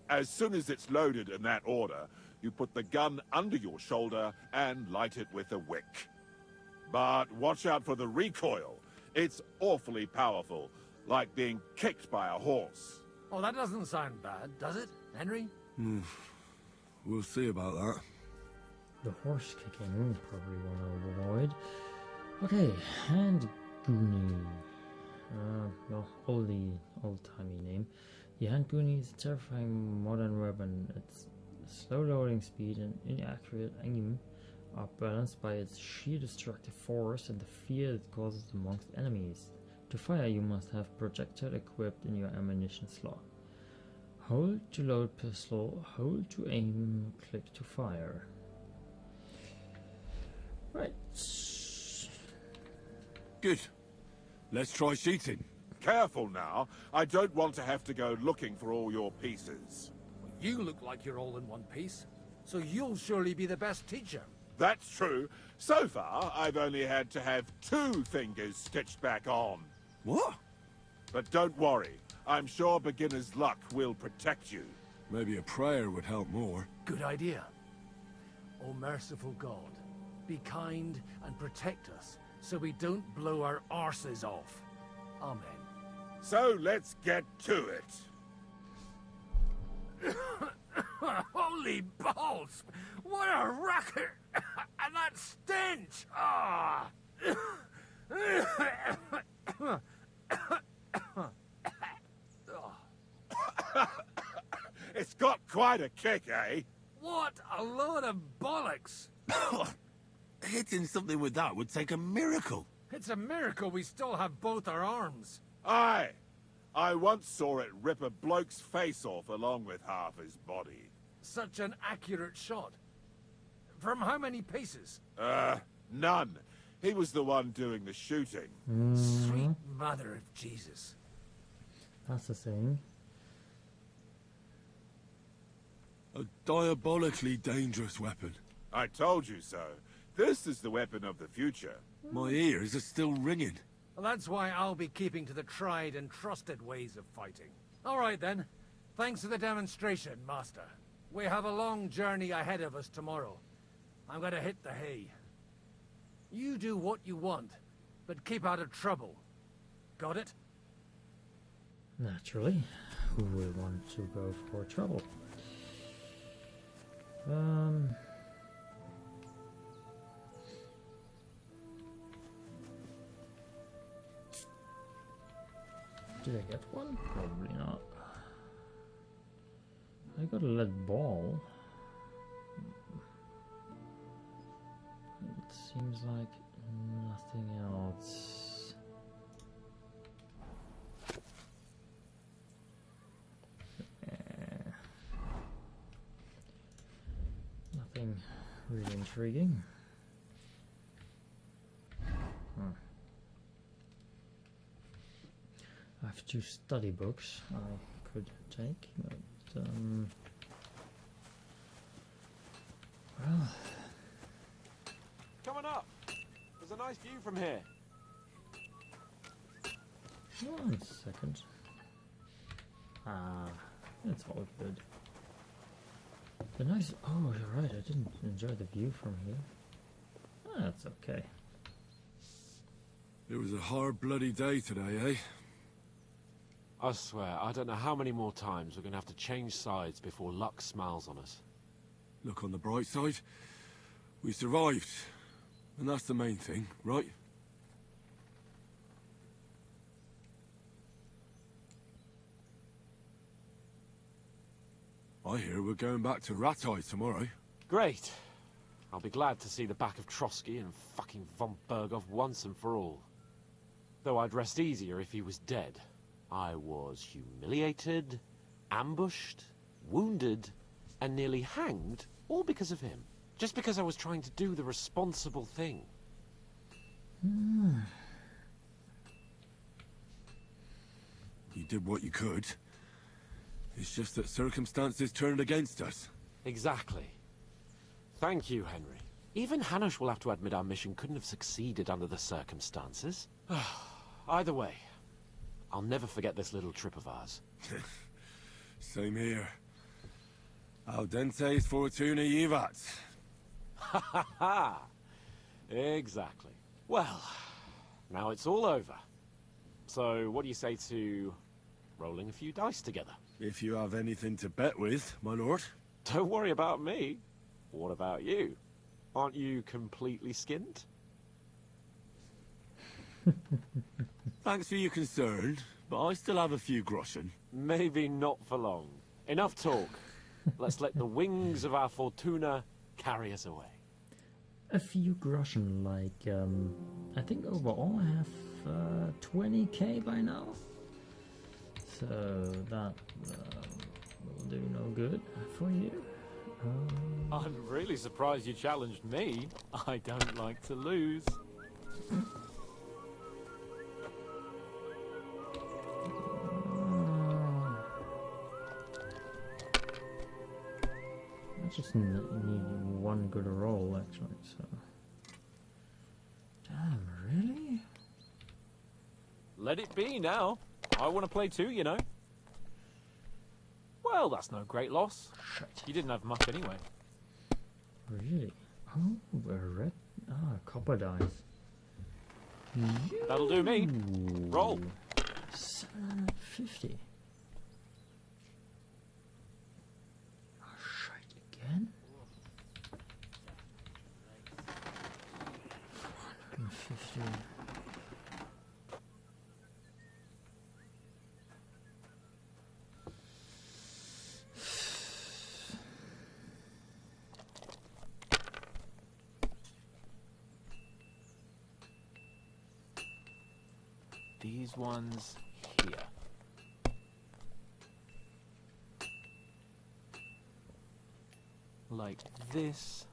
As soon as it's loaded in that order, you put the gun under your shoulder and light it with a wick. But watch out for the recoil. It's awfully powerful, like being kicked by a horse. Oh, that doesn't sound bad, does it, Henry? We'll see about that. The horse kicking, we'll probably want to avoid. Okay, hand Goonie. No, old-timey name. The hand Goonie is a terrifying modern weapon. Its slow loading speed and inaccurate aim are balanced by its sheer destructive force and the fear it causes amongst enemies. To fire, you must have projectile equipped in your ammunition slot. Hold to load pistol, hold to aim, click to fire. Right. Good. Let's try shooting. Careful now. I don't want to have to go looking for all your pieces. You look like you're all in one piece, so you'll surely be the best teacher. That's true. So far, I've only had to have 2 fingers stitched back on. What? But don't worry. I'm sure beginner's luck will protect you. Maybe a prayer would help more. Good idea. O merciful God, be kind and protect us so we don't blow our arses off. Amen. So let's get to it. Holy balls! What a racket! And that stench! Ah! It's got quite a kick, eh? What a load of bollocks! Hitting something with that would take a miracle. It's a miracle we still have both our arms. Aye. I once saw it rip a bloke's face off along with half his body. Such an accurate shot. From how many paces? None. He was the one doing the shooting. Sweet mother of Jesus. That's the thing. A diabolically dangerous weapon. I told you so. This is the weapon of the future. My ears are still ringing. Well, that's why I'll be keeping to the tried and trusted ways of fighting. All right, then. Thanks for the demonstration, Master. We have a long journey ahead of us tomorrow. I'm gonna hit the hay. You do what you want, but keep out of trouble. Got it? Naturally. Who would want to go for trouble? Did I get one? Probably not. I got a lead ball. It seems like nothing else. Nothing really intriguing. I have 2 study books I could take, but well. Coming up. There's a nice view from here. 1 second. It's all good. The nice. Oh, you're right. I didn't enjoy the view from here. That's okay. It was a hard bloody day today, eh? I swear, I don't know how many more times we're going to have to change sides before luck smiles on us. Look on the bright side. We survived. And that's the main thing, right? I hear we're going back to Rattay tomorrow. Great. I'll be glad to see the back of Trotsky and fucking von Berghoff once and for all. Though I'd rest easier if he was dead. I was humiliated, ambushed, wounded, and nearly hanged, all because of him. Just because I was trying to do the responsible thing. You did what you could. It's just that circumstances turned against us. Exactly. Thank you, Henry. Even Hanush will have to admit our mission couldn't have succeeded under the circumstances. Either way, I'll never forget this little trip of ours. Same here. Audentes fortuna jivat. Ha ha ha! Exactly. Well, now it's all over. So, what do you say to rolling a few dice together? If you have anything to bet with, my lord. Don't worry about me. What about you? Aren't you completely skinned? Thanks for your concern, but I still have a few groschen. Maybe not for long. Enough talk. Let's let the wings of our Fortuna carry us away. A few groschen, like, I think overall I have 20k by now. So that will do no good for you. I'm really surprised you challenged me. I don't like to lose. I just need one good roll, actually, so... Damn, really? Let it be now. I want to play too, you know. Well, that's no great loss. You didn't have much anyway. Really? Oh, a red... Ah, copper dice. That'll do me. Roll. 750. Oh, shite, again? 450. These ones here. Like this.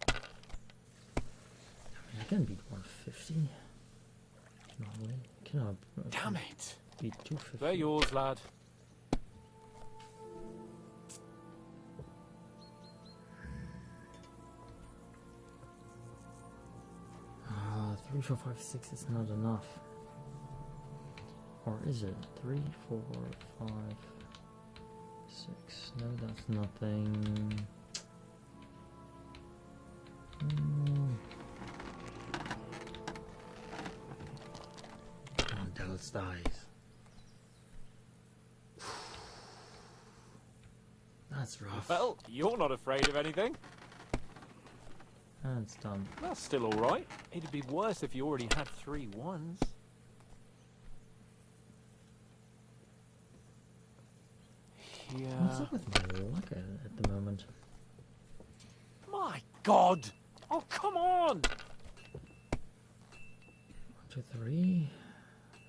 I can beat 150. No way. Can I? Damn it! Beat 250. They're yours, lad. 3, 4, 5, 6 is not enough. Or is it? 3, 4, 5, 6. No, that's nothing. Come on, Devil's dies. That's rough. Well, you're not afraid of anything. And it's done. That's still alright. It'd be worse if you already had 3 ones. What's up with my luck at the moment? My God! Oh, come on! 1, 2, 3.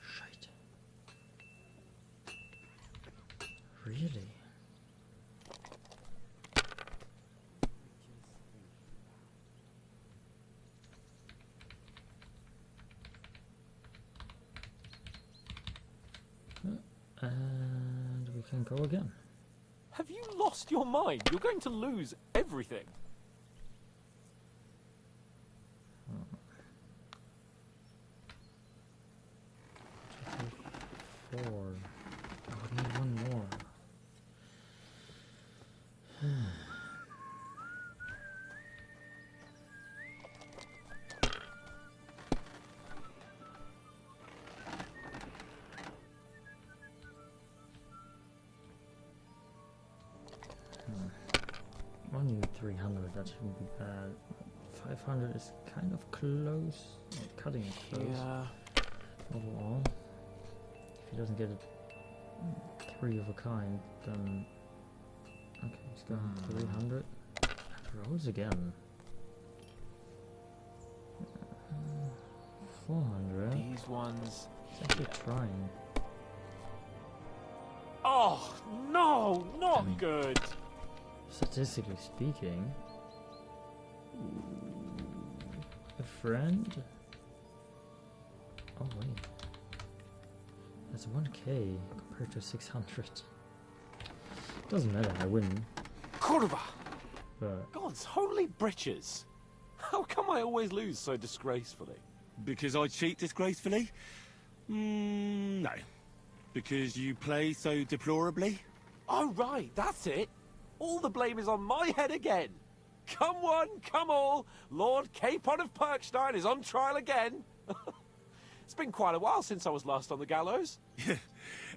Shite. Really? And we can go again. Have you lost your mind? You're going to lose everything. Four. I would need one more. Only 300, that shouldn't be bad. 500 is kind of close, cutting it close. Yeah. Overall, if he doesn't get it 3 of a kind, then okay, he's going 300. And rolls again. 400. These ones. He's actually trying. Oh no, not good. Statistically speaking, a friend. Oh wait, that's 1k compared to 600. Doesn't matter, I win. Cordova! But God's holy britches! How come I always lose so disgracefully? Because I cheat disgracefully? No. Because you play so deplorably? Oh right, that's it. All the blame is on my head again. Come one, come all, Lord Capon of Perkstein is on trial again. It's been quite a while since I was last on the gallows.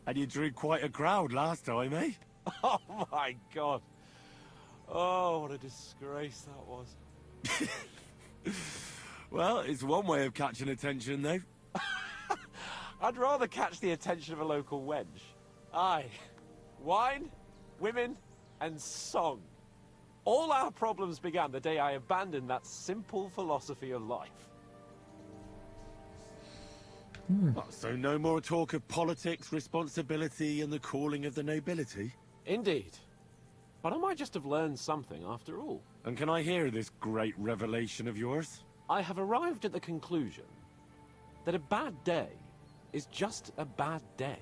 And you drew quite a crowd last time, eh? Oh my god. Oh, what a disgrace that was. Well, it's one way of catching attention, though. I'd rather catch the attention of a local wench. Aye. Wine, women, and song. All our problems began the day I abandoned that simple philosophy of life. So no more talk of politics, responsibility, and the calling of the nobility? Indeed. But I might just have learned something after all. And can I hear this great revelation of yours? I have arrived at the conclusion that a bad day is just a bad day.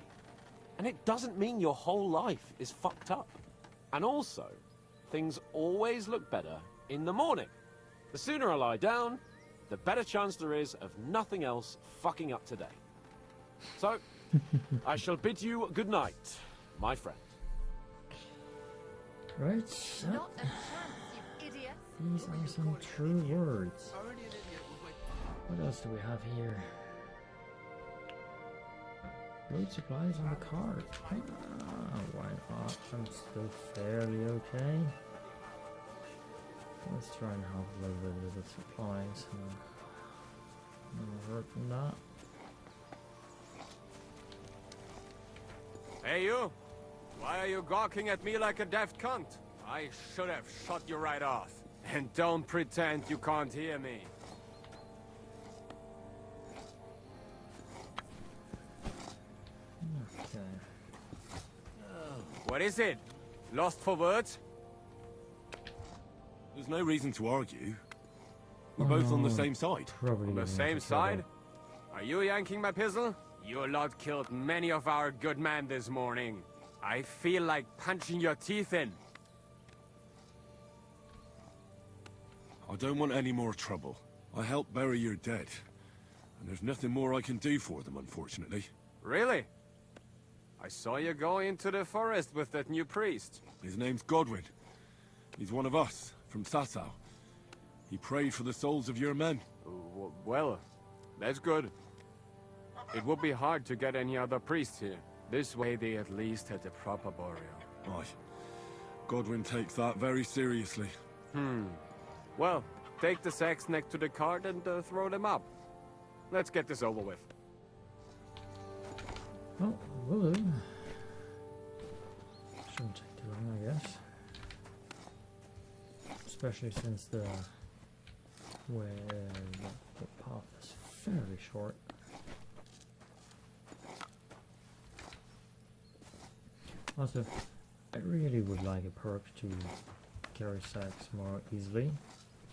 And it doesn't mean your whole life is fucked up. And also, things always look better in the morning. The sooner I lie down, the better chance there is of nothing else fucking up today. So, I shall bid you good night, my friend. Right. These are some true words. What else do we have here? Road supplies on the cart. Why not? I'm still fairly okay. Let's try and have a little bit of the supplies. No hurt in that. Hey you! Why are you gawking at me like a daft cunt? I should have shot you right off. And don't pretend you can't hear me. Okay. What is it? Lost for words? There's no reason to argue. We're both on the same side. Probably On the same side? Are you yanking my pistol? Your lot killed many of our good men this morning. I feel like punching your teeth in. I don't want any more trouble. I helped bury your dead. And there's nothing more I can do for them, unfortunately. Really? I saw you go into the forest with that new priest. His name's Godwin. He's one of us, from Sasau. He prayed for the souls of your men. Well, that's good. It would be hard to get any other priests here. This way they at least had a proper burial. Aye. Godwin takes that very seriously. Well, take the sacks next to the cart and throw them up. Let's get this over with. Oh, will do. Shouldn't take too long, I guess. Especially since the path is fairly short. Also, I really would like a perk to carry sacks more easily,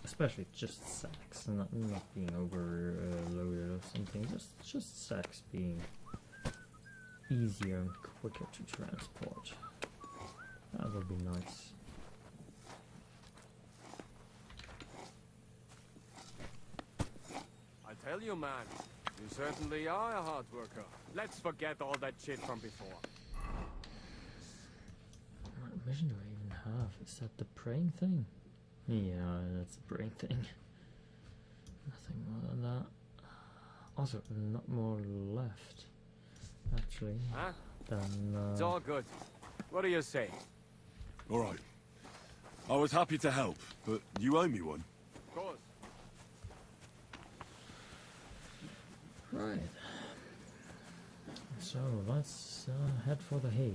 especially just sacks, not being overloaded or something. Just sacks being easier and quicker to transport. That would be nice. I tell you, man, you certainly are a hard worker. Let's forget all that shit from before. What mission do I even have? Is that the praying thing? Yeah, that's the praying thing. Nothing more than that. Also, not more left, actually. Huh? Than, It's all good. What do you say? All right. I was happy to help, but you owe me one. Of course. Right. So, let's head for the hay.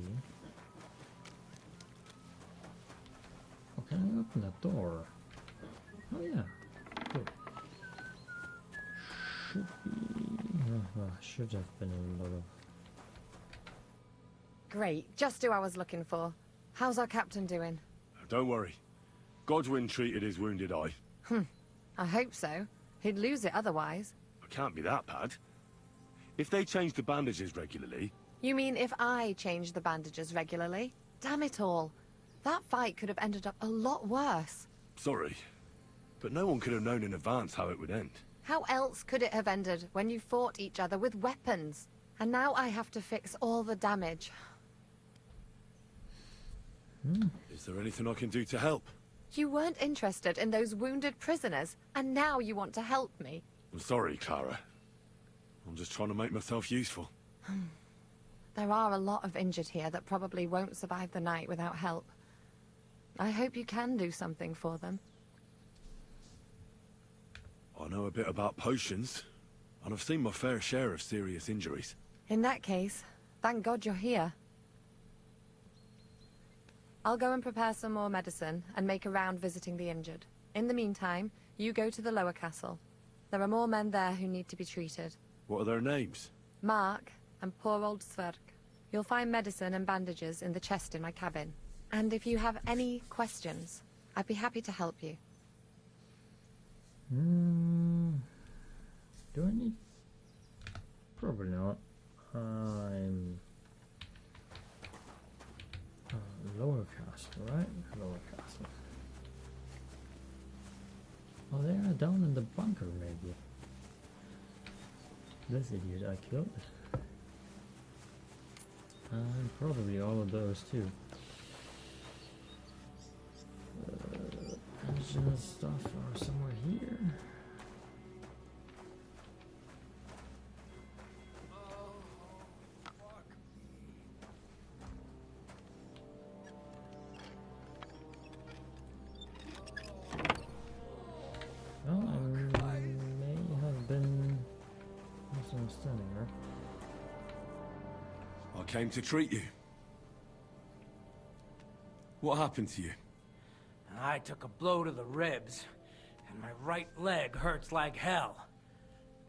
Oh, can I open that door? Oh yeah. Good. Should be... should have been a lot of... Great, just who I was looking for. How's our captain doing? Don't worry. Godwin treated his wounded eye. I hope so. He'd lose it otherwise. It can't be that bad. If they change the bandages regularly... You mean if I change the bandages regularly? Damn it all. That fight could have ended up a lot worse. Sorry, but no one could have known in advance how it would end. How else could it have ended when you fought each other with weapons? And now I have to fix all the damage. Is there anything I can do to help? You weren't interested in those wounded prisoners, and now you want to help me. I'm sorry, Clara. I'm just trying to make myself useful. There are a lot of injured here that probably won't survive the night without help. I hope you can do something for them. I know a bit about potions, and I've seen my fair share of serious injuries. In that case, thank God you're here. I'll go and prepare some more medicine and make a round visiting the injured. In the meantime, you go to the lower castle. There are more men there who need to be treated. What are their names? Mark and poor old Sverk. You'll find medicine and bandages in the chest in my cabin. And if you have any questions, I'd be happy to help you. Do I need... Probably not. I'm... lower castle, right? Lower castle. Oh, they are down in the bunker, maybe. This idiot I killed. And probably all of those too. Engine stuff are somewhere here. Well, I may have been misunderstanding her. I came to treat you. What happened to you? I took a blow to the ribs, and my right leg hurts like hell.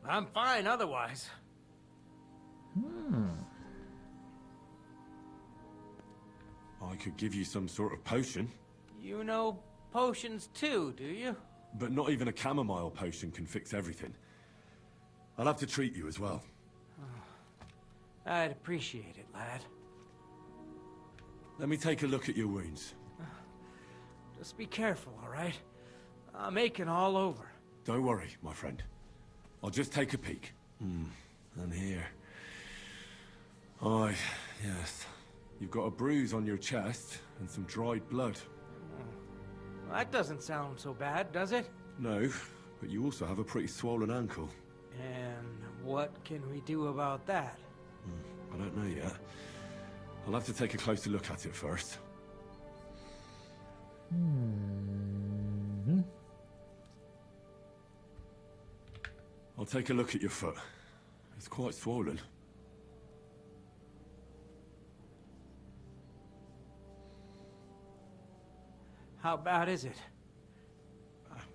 I'm fine otherwise. I could give you some sort of potion. You know potions too, do you? But not even a chamomile potion can fix everything. I'll have to treat you as well. I'd appreciate it, lad. Let me take a look at your wounds. Just be careful, all right? I'm aching all over. Don't worry, my friend. I'll just take a peek. And here. Aye, yes. You've got a bruise on your chest and some dried blood. That doesn't sound so bad, does it? No, but you also have a pretty swollen ankle. And what can we do about that? I don't know yet. I'll have to take a closer look at it first. I'll take a look at your foot. It's quite swollen. How bad is it?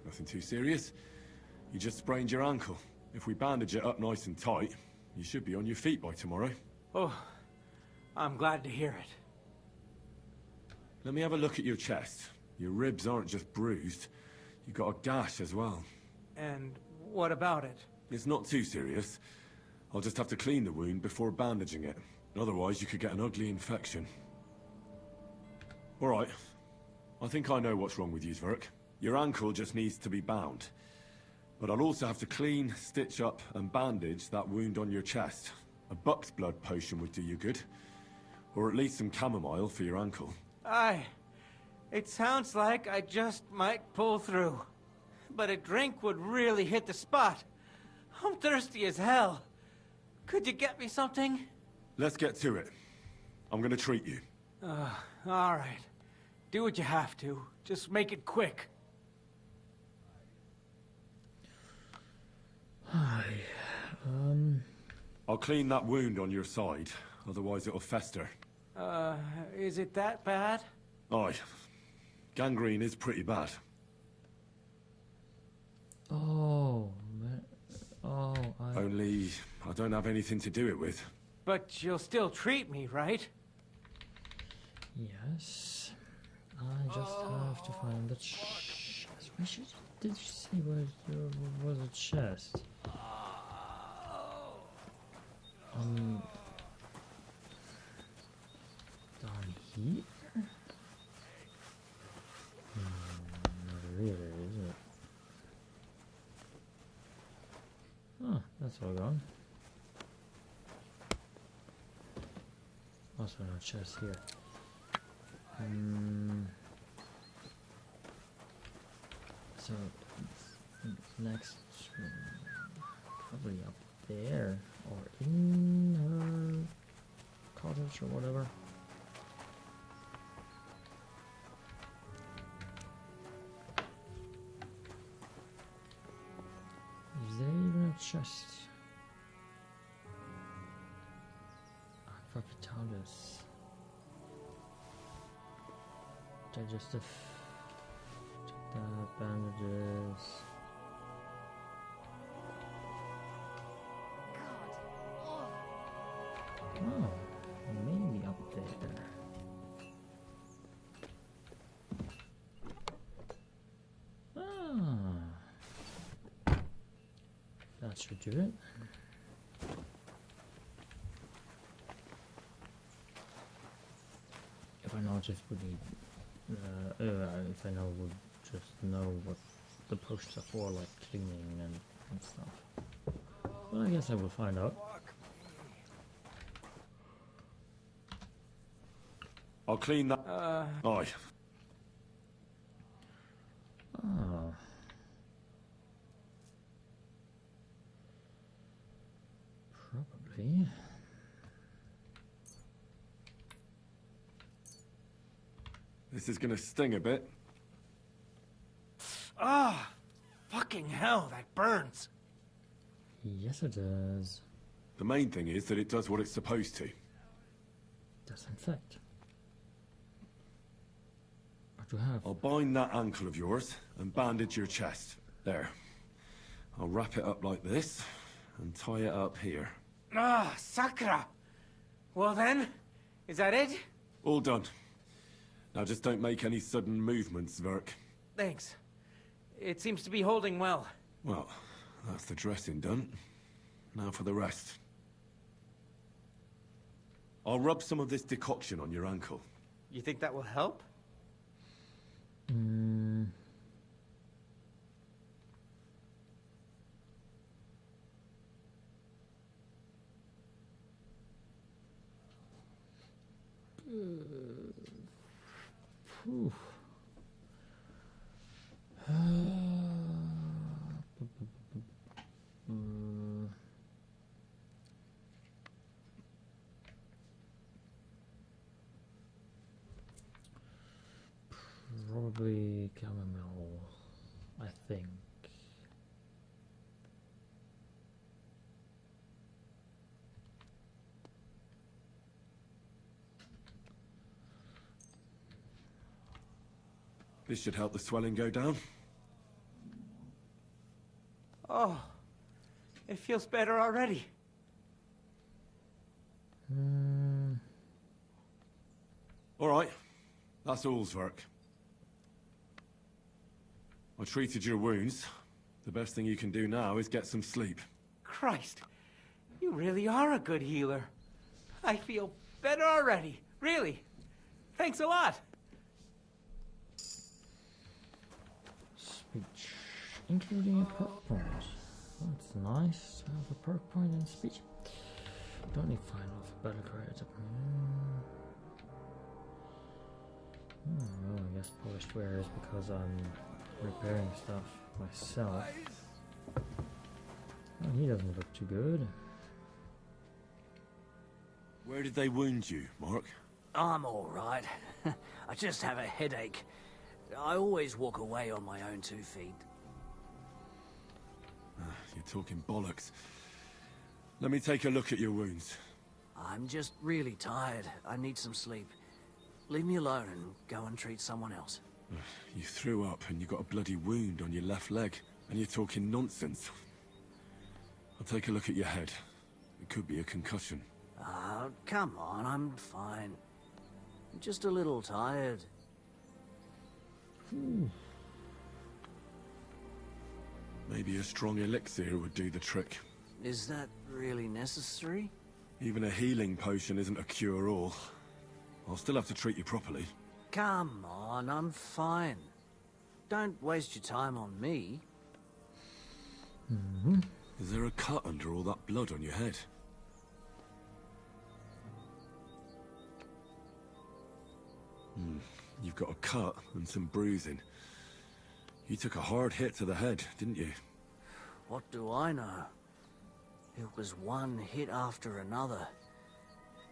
Nothing too serious. You just sprained your ankle. If we bandage it up nice and tight, you should be on your feet by tomorrow. Oh, I'm glad to hear it. Let me have a look at your chest. Your ribs aren't just bruised. You've got a gash as well. And what about it? It's not too serious. I'll just have to clean the wound before bandaging it. Otherwise, you could get an ugly infection. All right. I think I know what's wrong with you, Zverk. Your ankle just needs to be bound. But I'll also have to clean, stitch up, and bandage that wound on your chest. A buck's blood potion would do you good. Or at least some chamomile for your ankle. Aye. It sounds like I just might pull through. But a drink would really hit the spot. I'm thirsty as hell. Could you get me something? Let's get to it. I'm gonna treat you. All right. Do what you have to. Just make it quick. Hi. I'll clean that wound on your side, otherwise it'll fester. Is it that bad? Aye. Gangrene is pretty bad. Oh, man. Oh, Only, I don't have anything to do it with. But you'll still treat me, right? Yes. I just have to find the chest. Did you see where there was a chest? Down here? Not really, is it? Oh, that's all gone. Also no chest here. So next, probably up there or in her cottage or whatever. Is there even a chest? Vitalis. Digestive. Check that. Bandages. Oh, maybe up there. Ah, that should do it. If I know just would need, if I know would just know what the potions are for, like cleaning and stuff. Well, I guess I will find out. I'll clean that. Aye. Oh. Probably. This is gonna sting a bit. Ah! Fucking hell, that burns! Yes, it does. The main thing is that it does what it's supposed to. Disinfect. What do you have? I'll bind that ankle of yours and bandage your chest. There. I'll wrap it up like this and tie it up here. Ah, Sakra! Well then, is that it? All done. Now just don't make any sudden movements, Verk. Thanks. It seems to be holding well. Well, that's the dressing done. Now for the rest. I'll rub some of this decoction on your ankle. You think that will help? Phew. Probably chamomile, I think. This should help the swelling go down. Oh, it feels better already. All right. That's all's work. I treated your wounds. The best thing you can do now is get some sleep. Christ, you really are a good healer. I feel better already, really. Thanks a lot. Speech, including a perk point. That's nice to have a perk point in speech. Don't need final alphabetical credits. Well, I guess polished wear is because I'm repairing stuff myself. Oh, he doesn't look too good. Where did they wound you, Mark? I'm all right. I just have a headache. I always walk away on my own 2 feet. You're talking bollocks. Let me take a look at your wounds. I'm just really tired. I need some sleep. Leave me alone and go and treat someone else. You threw up and you got a bloody wound on your left leg, and you're talking nonsense. I'll take a look at your head. It could be a concussion. Oh, come on, I'm fine. I'm just a little tired. Maybe a strong elixir would do the trick. Is that really necessary? Even a healing potion isn't a cure-all. I'll still have to treat you properly. Come on, I'm fine. Don't waste your time on me. Is there a cut under all that blood on your head? You've got a cut and some bruising. You took a hard hit to the head, didn't you? What do I know? It was one hit after another.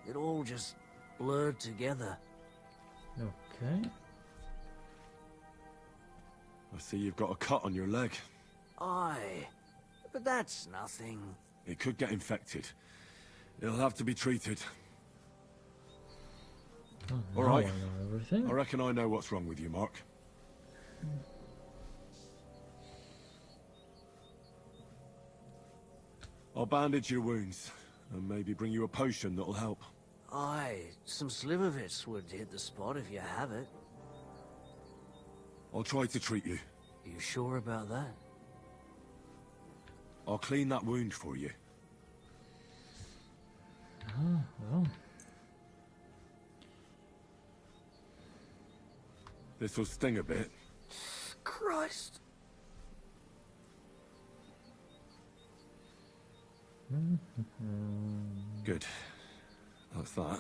It all just blurred together. Okay. I see you've got a cut on your leg. Aye, but that's nothing. It could get infected. It'll have to be treated. Oh, All right. now I know everything. I reckon I know what's wrong with you, Mark. I'll bandage your wounds, and maybe bring you a potion that'll help. Aye, some Slivovitz would hit the spot if you have it. I'll try to treat you. You sure about that? I'll clean that wound for you. Oh, well. This'll sting a bit. Christ. Good. That's that.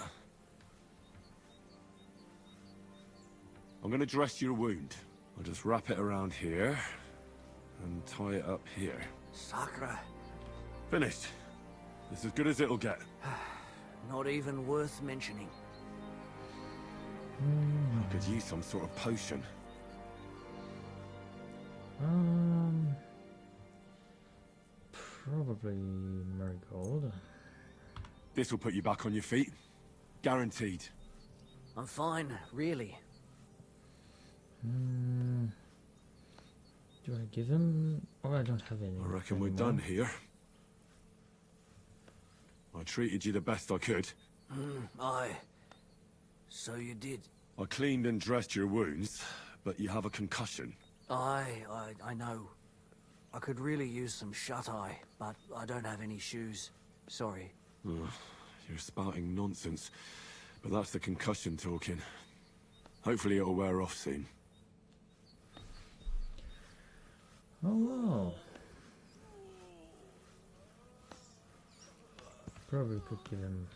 I'm gonna dress your wound. I'll just wrap it around here and tie it up here. Sakra. Finished. It's as good as it'll get. Not even worth mentioning. I could use some sort of potion. Probably marigold. This'll put you back on your feet. Guaranteed. I'm fine, really. Do I give him? Oh, I don't have any. I reckon we're done here. I treated you the best I could. Aye. So you did. I cleaned and dressed your wounds, but you have a concussion. Aye, I know. I could really use some shut-eye, but I don't have any shoes. Sorry. You're spouting nonsense, but that's the concussion talking. Hopefully it'll wear off soon. Oh wow. Probably could give him.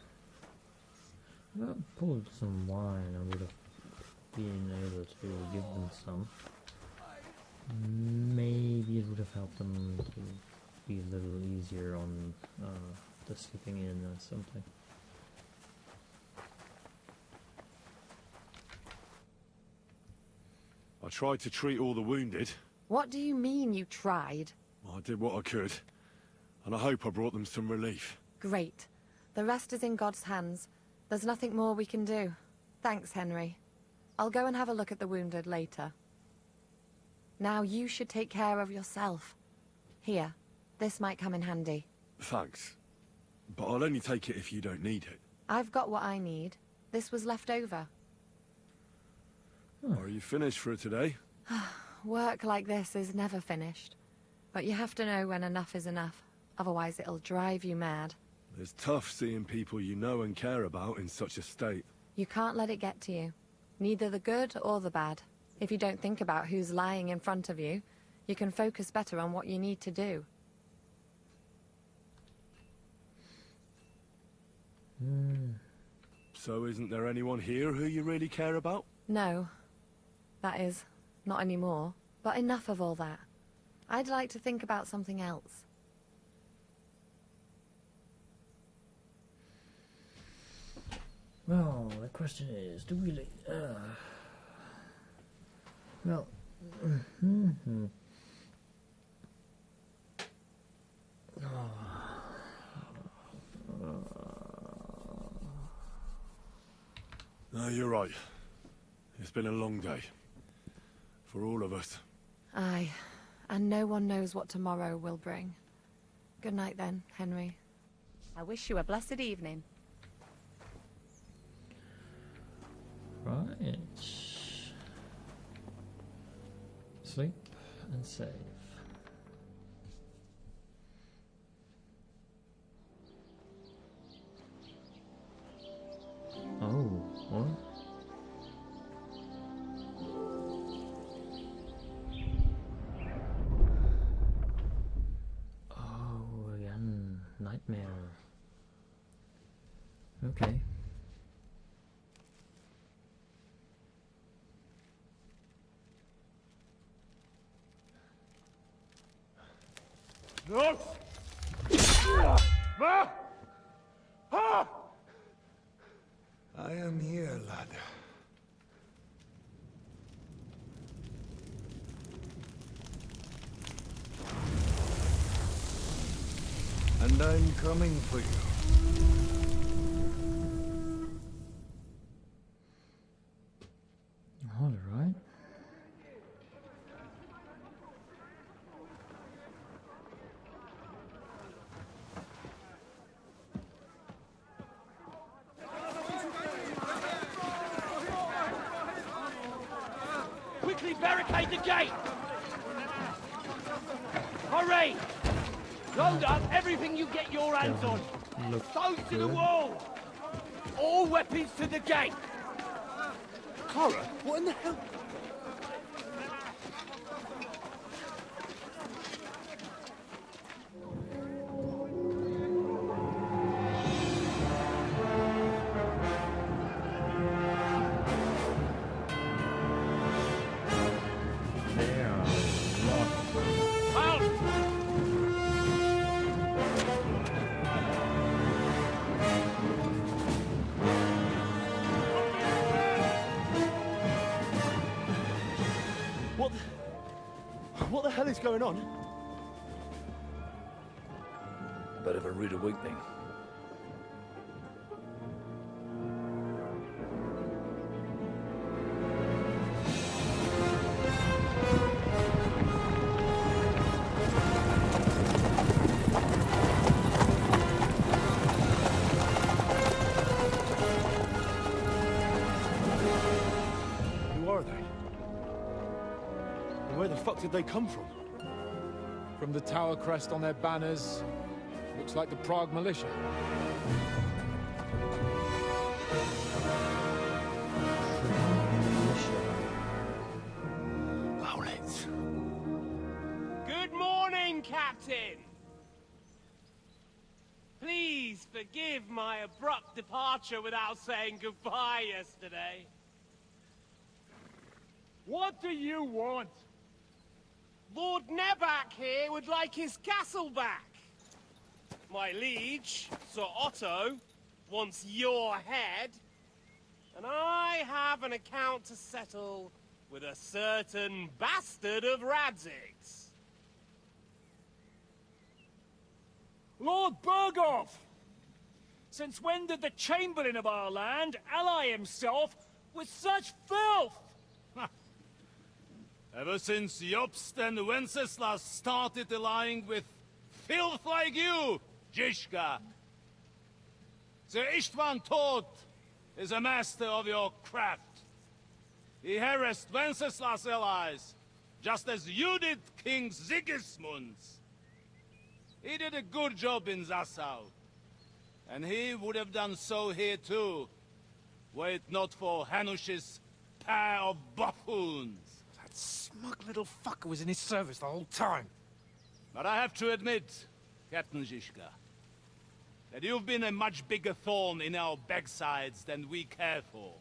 If I pulled some wine, I would have been able to give them some. Maybe it would have helped them to be a little easier on the slipping in or something. I tried to treat all the wounded. What do you mean you tried? I did what I could, and I hope I brought them some relief. Great. The rest is in God's hands. There's nothing more we can do. Thanks, Henry. I'll go and have a look at the wounded later. Now you should take care of yourself. Here, this might come in handy. Thanks. But I'll only take it if you don't need it. I've got what I need. This was left over. Are you finished for today? Work like this is never finished. But you have to know when enough is enough. Otherwise it'll drive you mad. It's tough seeing people you know and care about in such a state. You can't let it get to you. Neither the good or the bad. If you don't think about who's lying in front of you, you can focus better on what you need to do. So isn't there anyone here who you really care about? No. That is, not anymore. But enough of all that. I'd like to think about something else. Well, the question is, do we... Well... No, you're right. It's been a long day. For all of us. Aye. And no one knows what tomorrow will bring. Good night then, Henry. I wish you a blessed evening. Right. Sleep and save. Oh, what? Oh, again, nightmare. Okay. No! I am here, lad. And I'm coming for you. All right. Quickly barricade the gate! Hurry! Load up everything you get your hands on. Close to the wall! All weapons to the gate! Clara, what in the hell? What the hell is going on? Bit of a rude awakening. Who are they? And where the fuck did they come from? From the tower crest on their banners, looks like the Prague militia. Owlets. Good morning, Captain! Please forgive my abrupt departure without saying goodbye yesterday. What do you want? Lord Nebak here would like his castle back. My liege, Sir Otto, wants your head. And I have an account to settle with a certain bastard of Radzig's. Lord Burgov! Since when did the Chamberlain of our land ally himself with such filth? Ever since Jobst and Wenceslas started allying with filth like you, Zizka. Sir Istvan Tod is a master of your craft. He harassed Wenceslas' allies, just as you did King Sigismund's. He did a good job in Zassau, and he would have done so here too, were it not for Hanush's pair of buffoons. That smug little fucker was in his service the whole time. But I have to admit, Captain Zizka, that you've been a much bigger thorn in our backsides than we care for.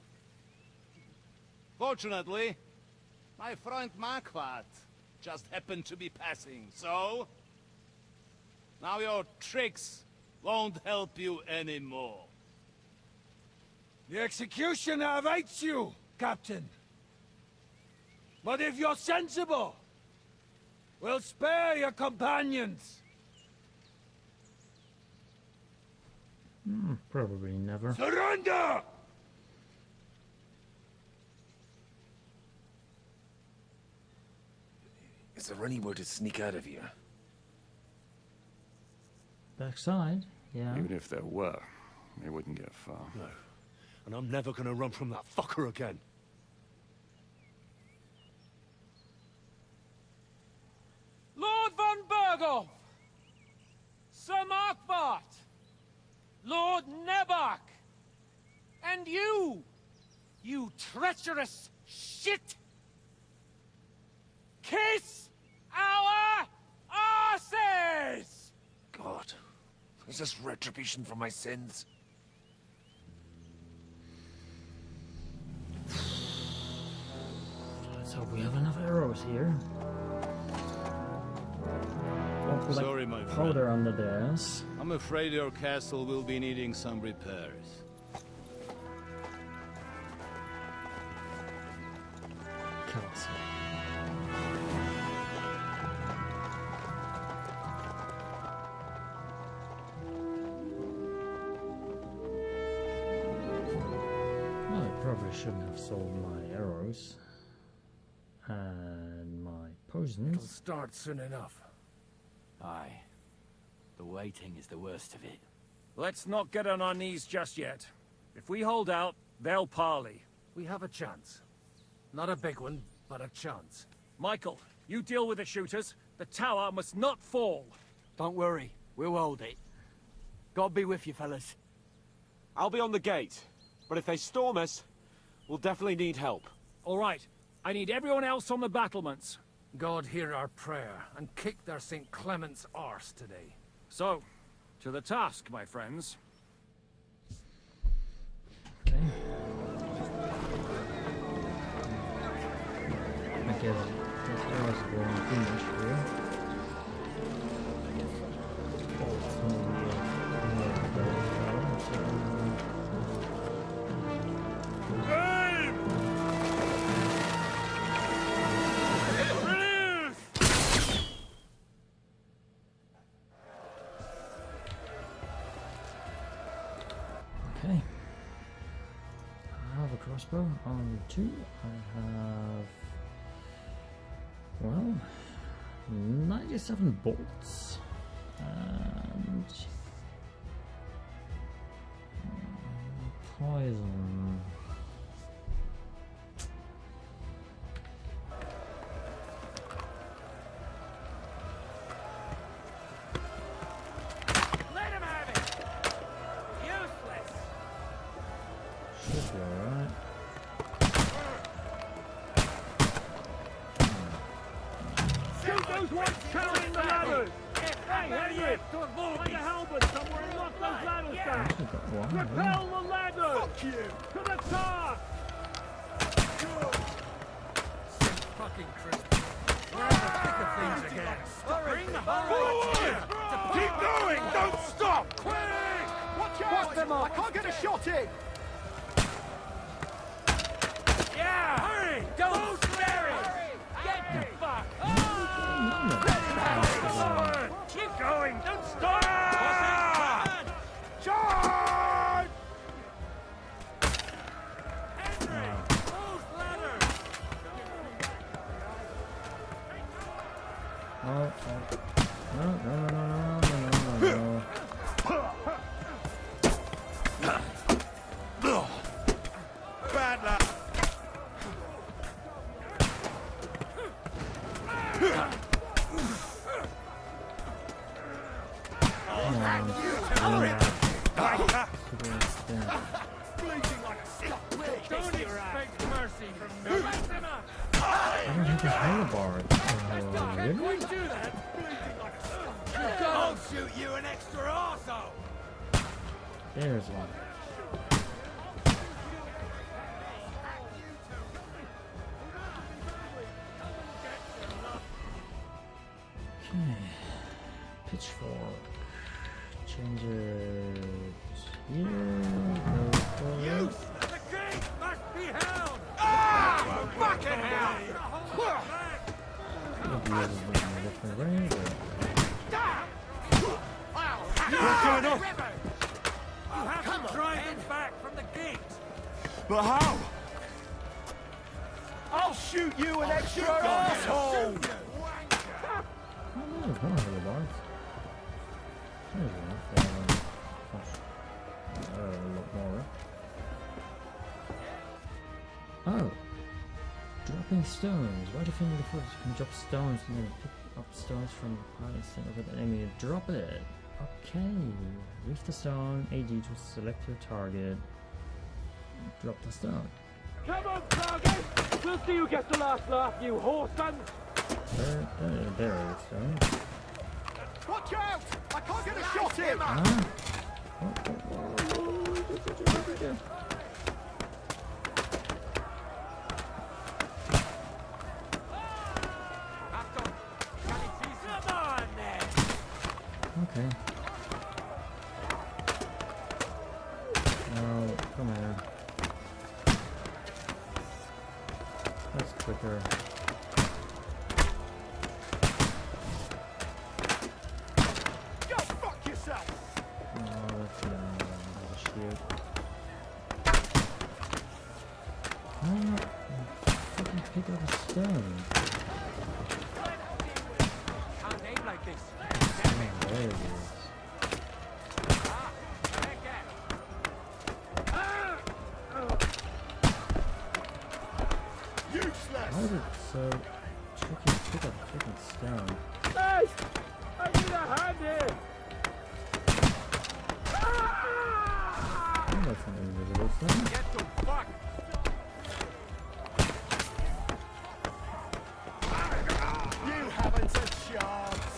Fortunately, my friend Marquardt just happened to be passing, so... now your tricks won't help you anymore. The executioner awaits you, Captain. But if you're sensible, we'll spare your companions. Probably never. Surrender! Is there anywhere to sneak out of here? Backside, yeah. Even if there were, they wouldn't get far. No. And I'm never gonna run from that fucker again. Lord von Burgov! Sir Marquardt! Lord Nebak! And you! You treacherous shit! Kiss our asses! God, is this retribution for my sins? Let's hope we have enough arrows here. Oh. black Sorry, my powder friend. under theirs. I'm afraid your castle will be needing some repairs. Castle. Well, I probably shouldn't have sold my arrows and my It'll poisons. start soon enough. Aye. The waiting is the worst of it. Let's not get on our knees just yet. If we hold out, they'll parley. We have a chance. Not a big one, but a chance. Michael, you deal with the shooters. The tower must not fall. Don't worry. We'll hold it. God be with you, fellas. I'll be on the gate, but if they storm us, we'll definitely need help. All right. I need everyone else on the battlements. God hear our prayer, and kick their St. Clement's arse today. So, to the task, my friends. Okay. I guess that was going to finish here. Okay. I have a crossbow on 2. I have, well, 97 bolts and poison. Let him have it! Useless! Should be alright. Shoot those ones carrying the ladders! Hey, Henry! Find a halberd somewhere and knock those ladders down! Actually got one. Repel the ladders! Fuck you! To the task! Fucking Christmas. We're in the thick of things again. Bring the Forward! Keep going! Don't stop! Quick! Watch out! Them up. I can't get a shot in! Yeah! Hurry! Don't spare it! Get the fuck! Forward! Keep going! Don't stop! Charge! Henry! Those ladders! Oh, no. Bad luck! Don't expect mercy from me! I don't have a halberd. Really? We do that! I'll shoot you an extra arsehole! There's one. Okay. Pitchfork. Change it here. Go for it. The king must be held! Ah! Fucking hell! Maybe use it in a different way, but... What's going on? You have to drive them back from the gate! But how? I'll shoot you an extra asshole! Oh, there's more halberds. There's one. A lot more. Oh! Dropping stones. Right if you need the foot, you can drop stones and then pick up stones from the pile and send over the enemy and drop it. Okay. Reach the stone, AD to select your target. Drop the stone. Come on, target! We'll see who gets the last laugh, you whoreson! There is stone. Watch out! I can't get a shot in! Ah! Come on, then! quicker. Go fuck yourself! Oh, that's another shield. Why not fucking pick up a stone? Can't aim like this. Oh, there it is. Why is it so tricky to pick up a freaking stone? Hey! I need a hand here! Oh, that's an invisible stone. Get the fuck! You haven't a chance!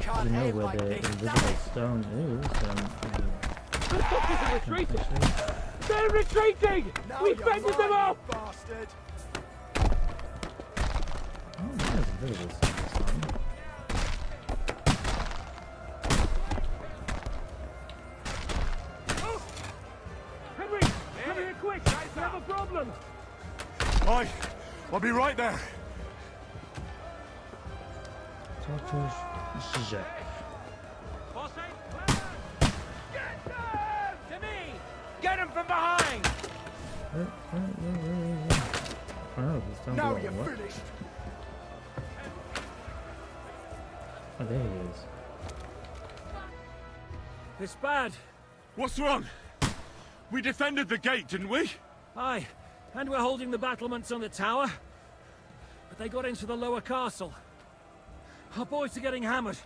If you know where the invisible stone is, then The fuckers are retreating! They're retreating! We've fended them off! Bastard! oh, there's invisible stone. Henry! Come here quick! We have a problem! Aye, I'll be right there. Talk to Zizek. To me! Get him from behind! Where? Oh, he's down Now below. you're What? finished! Oh, there he is. It's bad. What's wrong? We defended the gate, didn't we? Aye, and we're holding the battlements on the tower. But they got into the lower castle. Our boys are getting hammered.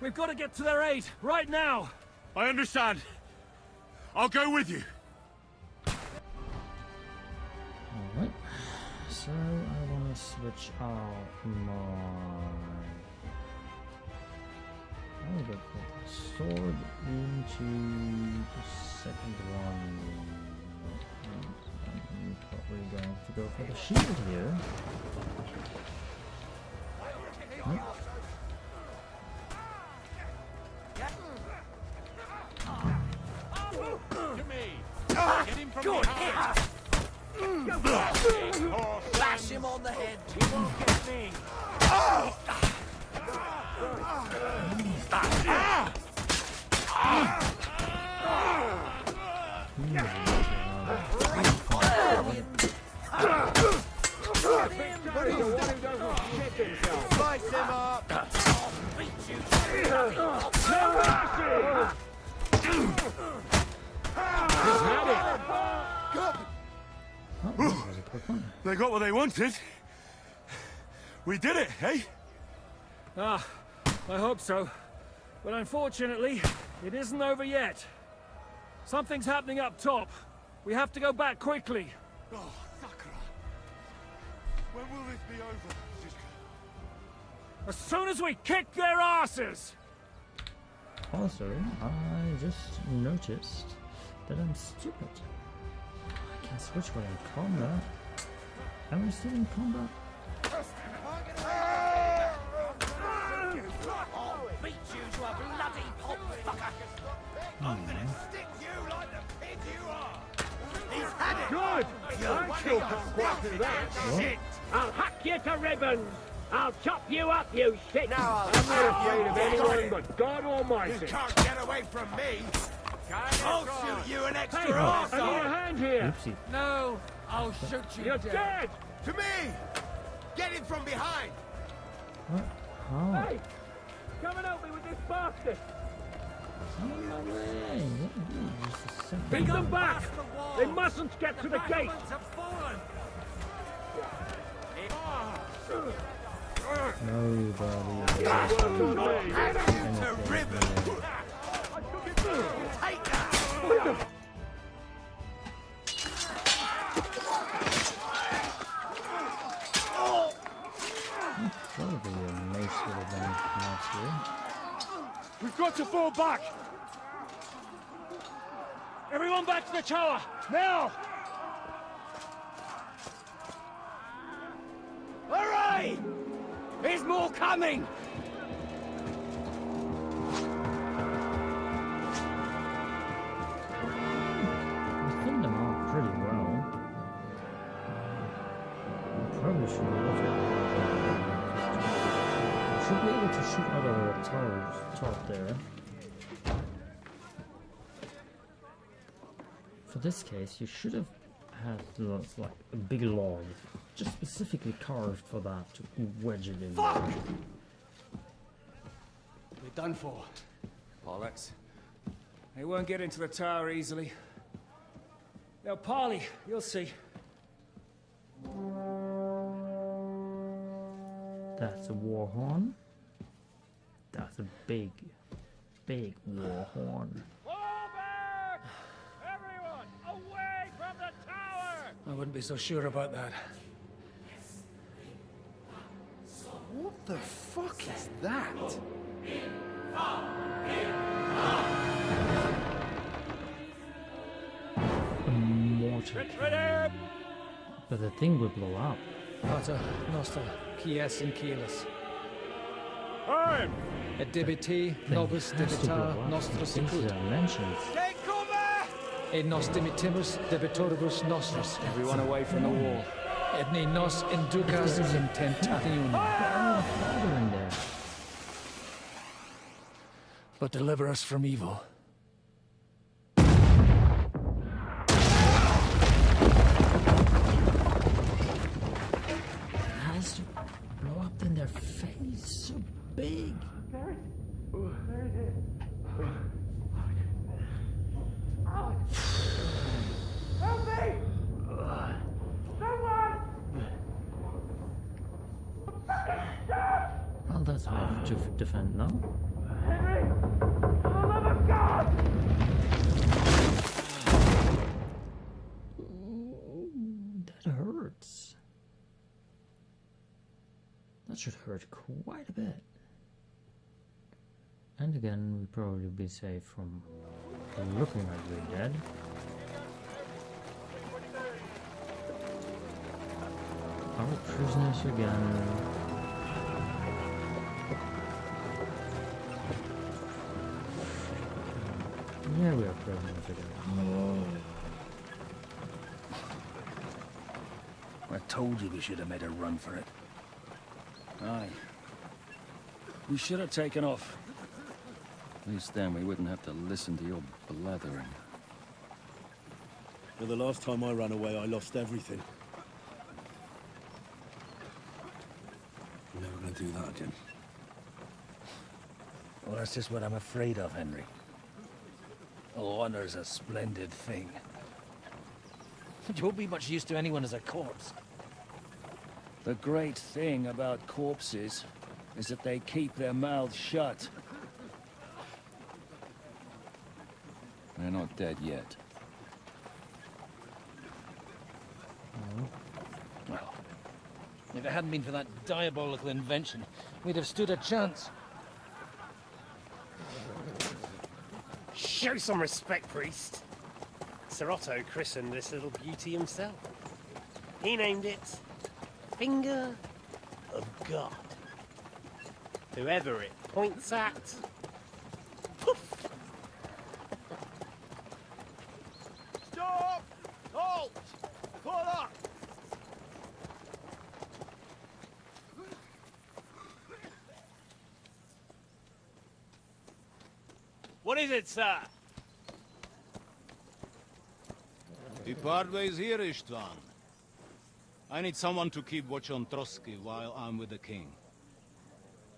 We've got to get to their aid, right now! I understand. I'll go with you. Alright. So, I want to switch out my... I'll go for the sword into the second one. I'm probably going to go for the shield here. Nope. To me! Get him from behind! Bash him on the head. He won't get me. Slice him up! Oh, that was a quick one. They got what they wanted. We did it, eh? Ah, I hope so. But unfortunately, it isn't over yet. Something's happening up top. We have to go back quickly. Oh, Sakura. When will this be over, Zizka? As soon as we kick their asses! Also, I just noticed that I'm stupid. I can switch when in combat. Am I still in combat? I'll beat you to a bloody pulp, fucker. I'm gonna stick you like the pig you are! He's had it! Good! I still can't quite do that. Shit! I'll hack you to ribbons! I'll chop you up, you shit! Now I'm not afraid of anyone you. but God Almighty! You can't get away from me! I'll shoot you an extra Hey, I need a arsehole! hand here! Oopsie. No! I'll shoot you You're dead. dead! To me! Get him from behind! What? How? Hey! Come and help me with this bastard! I'm on my way. What? Just a second. Beat them back! They mustn't get to the gate! Nobody is To ribbon! Take that! probably a nice little band from out here. We've got to fall back! Everyone back to the tower! Now! Hooray! There's more coming! should be able to shoot out of the towers top there. For this case, you should have had like a big log, just specifically carved for that to wedge it in. Fuck! We're done for. Bollocks. They won't get into the tower easily. Now, Parley, you'll see. That's a war horn. That's a big, big war horn. I wouldn't be so sure about that. What the fuck is that? A mortar cannon. But the thing would blow up. Pater Noster, Quies in Keyless. Time! Et debiti nobis debitar nostra sicut. Take cover! Et nos dimitimus debitoribus nostris. Everyone away from the wall. Et ne nos inducas in tentationem. But deliver us from evil. Has to blow up in their face, so big. Help me! Someone! Well, that's hard to defend now. Henry! For the love of God! That hurts. That should hurt quite a bit. And again, we'd probably be safe from looking like we're dead. Our prisoners again. Yeah, we are prisoners again. I told you we should have made a run for it. Aye. We should have taken off. At least then we wouldn't have to listen to your blathering. Well, the last time I ran away, I lost everything. I'm never gonna do that again. Well, that's just what I'm afraid of, Henry. Honor's a splendid thing. You won't be much use to anyone as a corpse. The great thing about corpses is that they keep their mouths shut. They're not dead yet. Well, if it hadn't been for that diabolical invention, we'd have stood a chance. Show some respect, priest. Sir Otto christened this little beauty himself. He named it Finger of God. Whoever it points at, poof! Stop! Halt! Pull up! What is it, sir? The Parways here, Istvan. I need someone to keep watch on Trotsky while I'm with the king.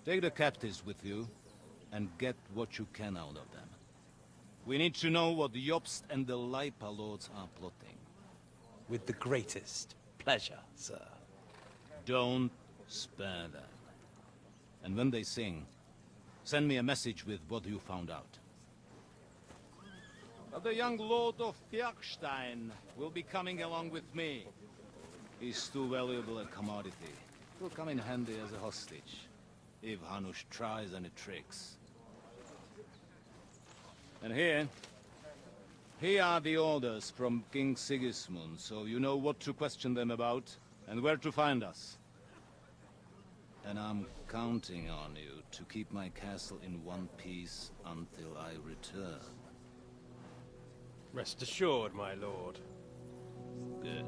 Take the captives with you, and get what you can out of them. We need to know what the Jobst and the Leipa lords are plotting. With the greatest pleasure, sir. Don't spare them. And when they sing, send me a message with what you found out. But the young Lord of Fjarkstein will be coming along with me. He's too valuable a commodity. Will come in handy as a hostage, if Hanush tries any tricks. And here are the orders from King Sigismund, so you know what to question them about, and where to find us. And I'm counting on you to keep my castle in one piece until I return. Rest assured, my lord. Good.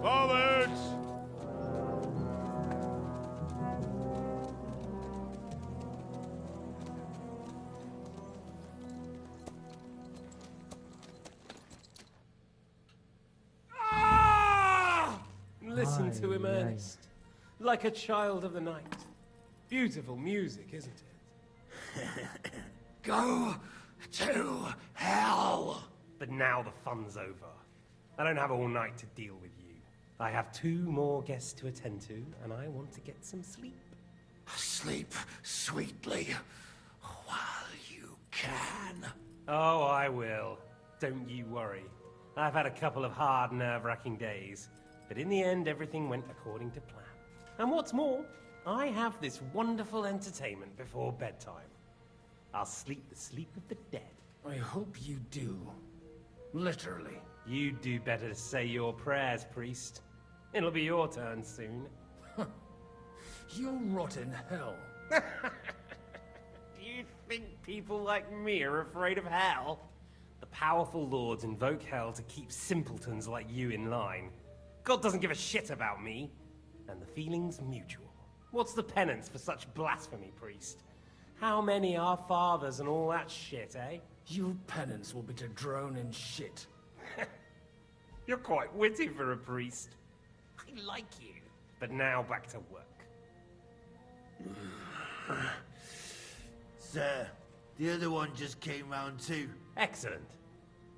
Forwards! listen to him, Aye, aye. Ernest. Like a child of the night. Beautiful music, isn't it? Go to hell! But now the fun's over. I don't have all night to deal with you. I have 2 more guests to attend to, and I want to get some sleep. Sleep sweetly while you can. Oh, I will. Don't you worry. I've had a couple of hard, nerve-wracking days, but in the end, everything went according to plan. And what's more, I have this wonderful entertainment before bedtime. I'll sleep the sleep of the dead. I hope you do. Literally. You'd do better to say your prayers, priest. It'll be your turn soon. You'll rot in hell. You think people like me are afraid of hell? The powerful lords invoke hell to keep simpletons like you in line. God doesn't give a shit about me, and the feeling's mutual. What's the penance for such blasphemy, priest? How many are fathers and all that shit, eh? Your penance will be to drown in shit. You're quite witty for a priest. I like you. But now back to work. Sir, the other one just came round too. Excellent.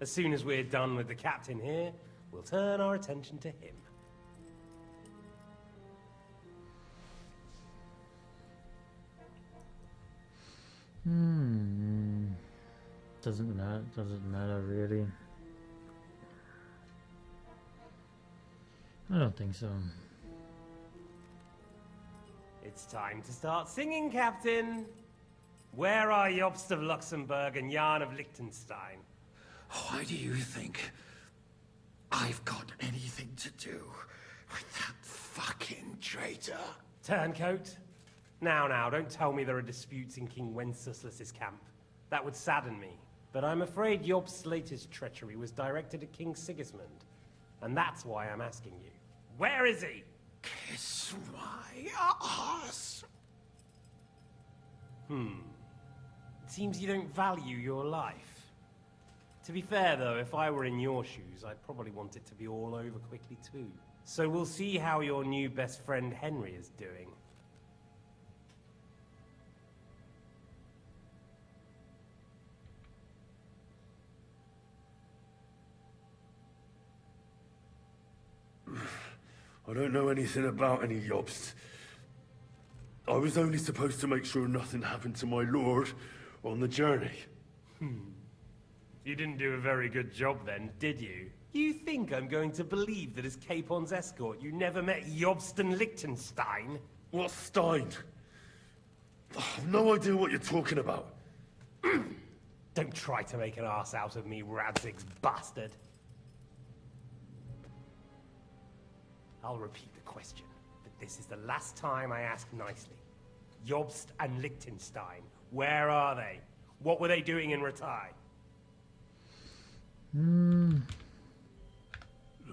As soon as we're done with the captain here, we'll turn our attention to him. Doesn't matter really. I don't think so. It's time to start singing, Captain. Where are Jobst of Luxembourg and Jan of Liechtenstein? Why do you think I've got anything to do with that fucking traitor? Turncoat? Now, don't tell me there are disputes in King Wenceslas's camp. That would sadden me. But I'm afraid Jobst's latest treachery was directed at King Sigismund. And that's why I'm asking you. Where is he? Kiss my ass. It seems you don't value your life. To be fair, though, if I were in your shoes, I'd probably want it to be all over quickly, too. So we'll see how your new best friend Henry is doing. I don't know anything about any Jobst. I was only supposed to make sure nothing happened to my lord on the journey. You didn't do a very good job then, did you? You think I'm going to believe that as Capon's escort you never met Jobst and Liechtenstein? What Stein? I've no idea what you're talking about. Don't try to make an ass out of me, Radzig's bastard. I'll repeat the question, but this is the last time I ask nicely. Jobst and Liechtenstein, where are they? What were they doing in Rattay?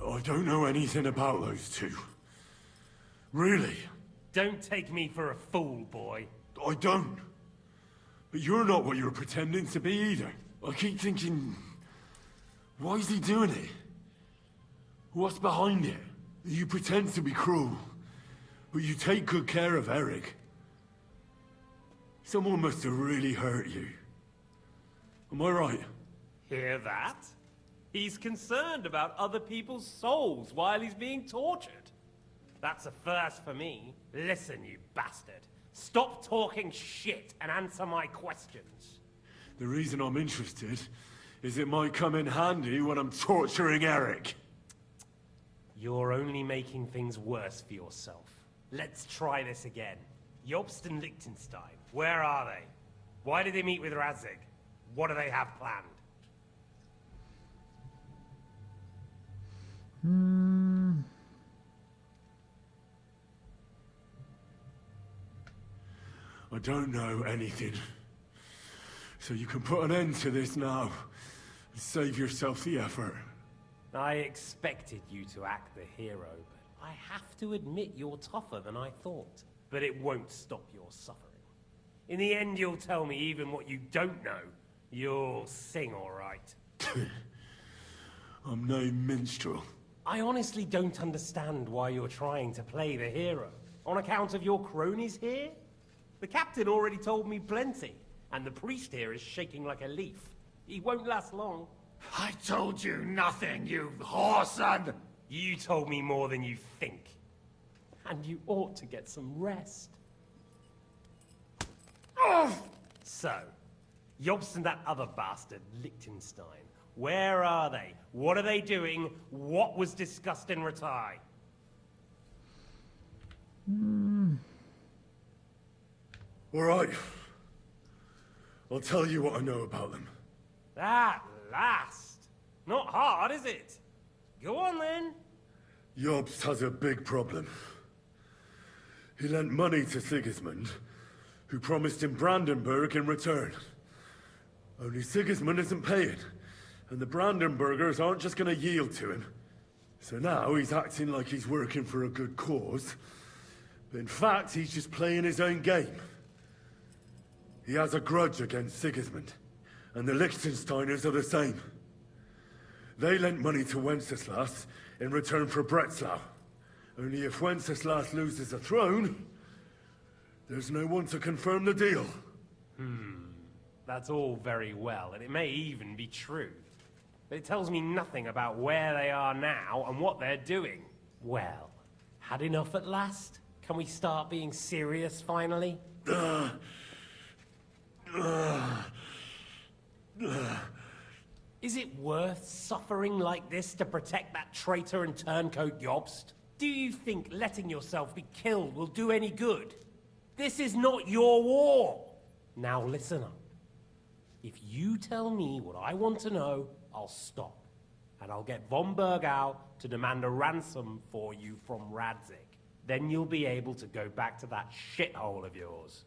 I don't know anything about those two. Really? Don't take me for a fool, boy. I don't. But you're not what you're pretending to be either. I keep thinking, why is he doing it? What's behind it? You pretend to be cruel, but you take good care of Eric. Someone must have really hurt you. Am I right? Hear that? He's concerned about other people's souls while he's being tortured. That's a first for me. Listen, you bastard. Stop talking shit and answer my questions. The reason I'm interested is it might come in handy when I'm torturing Eric. You're only making things worse for yourself. Let's try this again. Jobst and Liechtenstein, where are they? Why did they meet with Radzig? What do they have planned? I don't know anything. So you can put an end to this now and save yourself the effort. I expected you to act the hero, but I have to admit you're tougher than I thought. But it won't stop your suffering. In the end, you'll tell me even what you don't know. You'll sing all right. I'm no minstrel. I honestly don't understand why you're trying to play the hero. On account of your cronies here? The captain already told me plenty, and the priest here is shaking like a leaf. He won't last long. I told you nothing, you whoreson! You told me more than you think. And you ought to get some rest. So, Jobst and that other bastard, Liechtenstein. Where are they? What are they doing? What was discussed in Rattay? All right. I'll tell you what I know about them. At last! Not hard, is it? Go on, then. Jobst has a big problem. He lent money to Sigismund, who promised him Brandenburg in return. Only Sigismund isn't paying, and the Brandenburgers aren't just gonna yield to him. So now he's acting like he's working for a good cause, but in fact he's just playing his own game. He has a grudge against Sigismund, and the Liechtensteiners are the same. They lent money to Wenceslas in return for Breslau. Only if Wenceslas loses the throne, there's no one to confirm the deal. That's all very well, and it may even be true. But it tells me nothing about where they are now and what they're doing. Well, had enough at last? Can we start being serious finally? Is it worth suffering like this to protect that traitor and turncoat Jobst? Do you think letting yourself be killed will do any good? This is not your war! Now listen up. If you tell me what I want to know, I'll stop. And I'll get von Bergau to demand a ransom for you from Radzig. Then you'll be able to go back to that shithole of yours.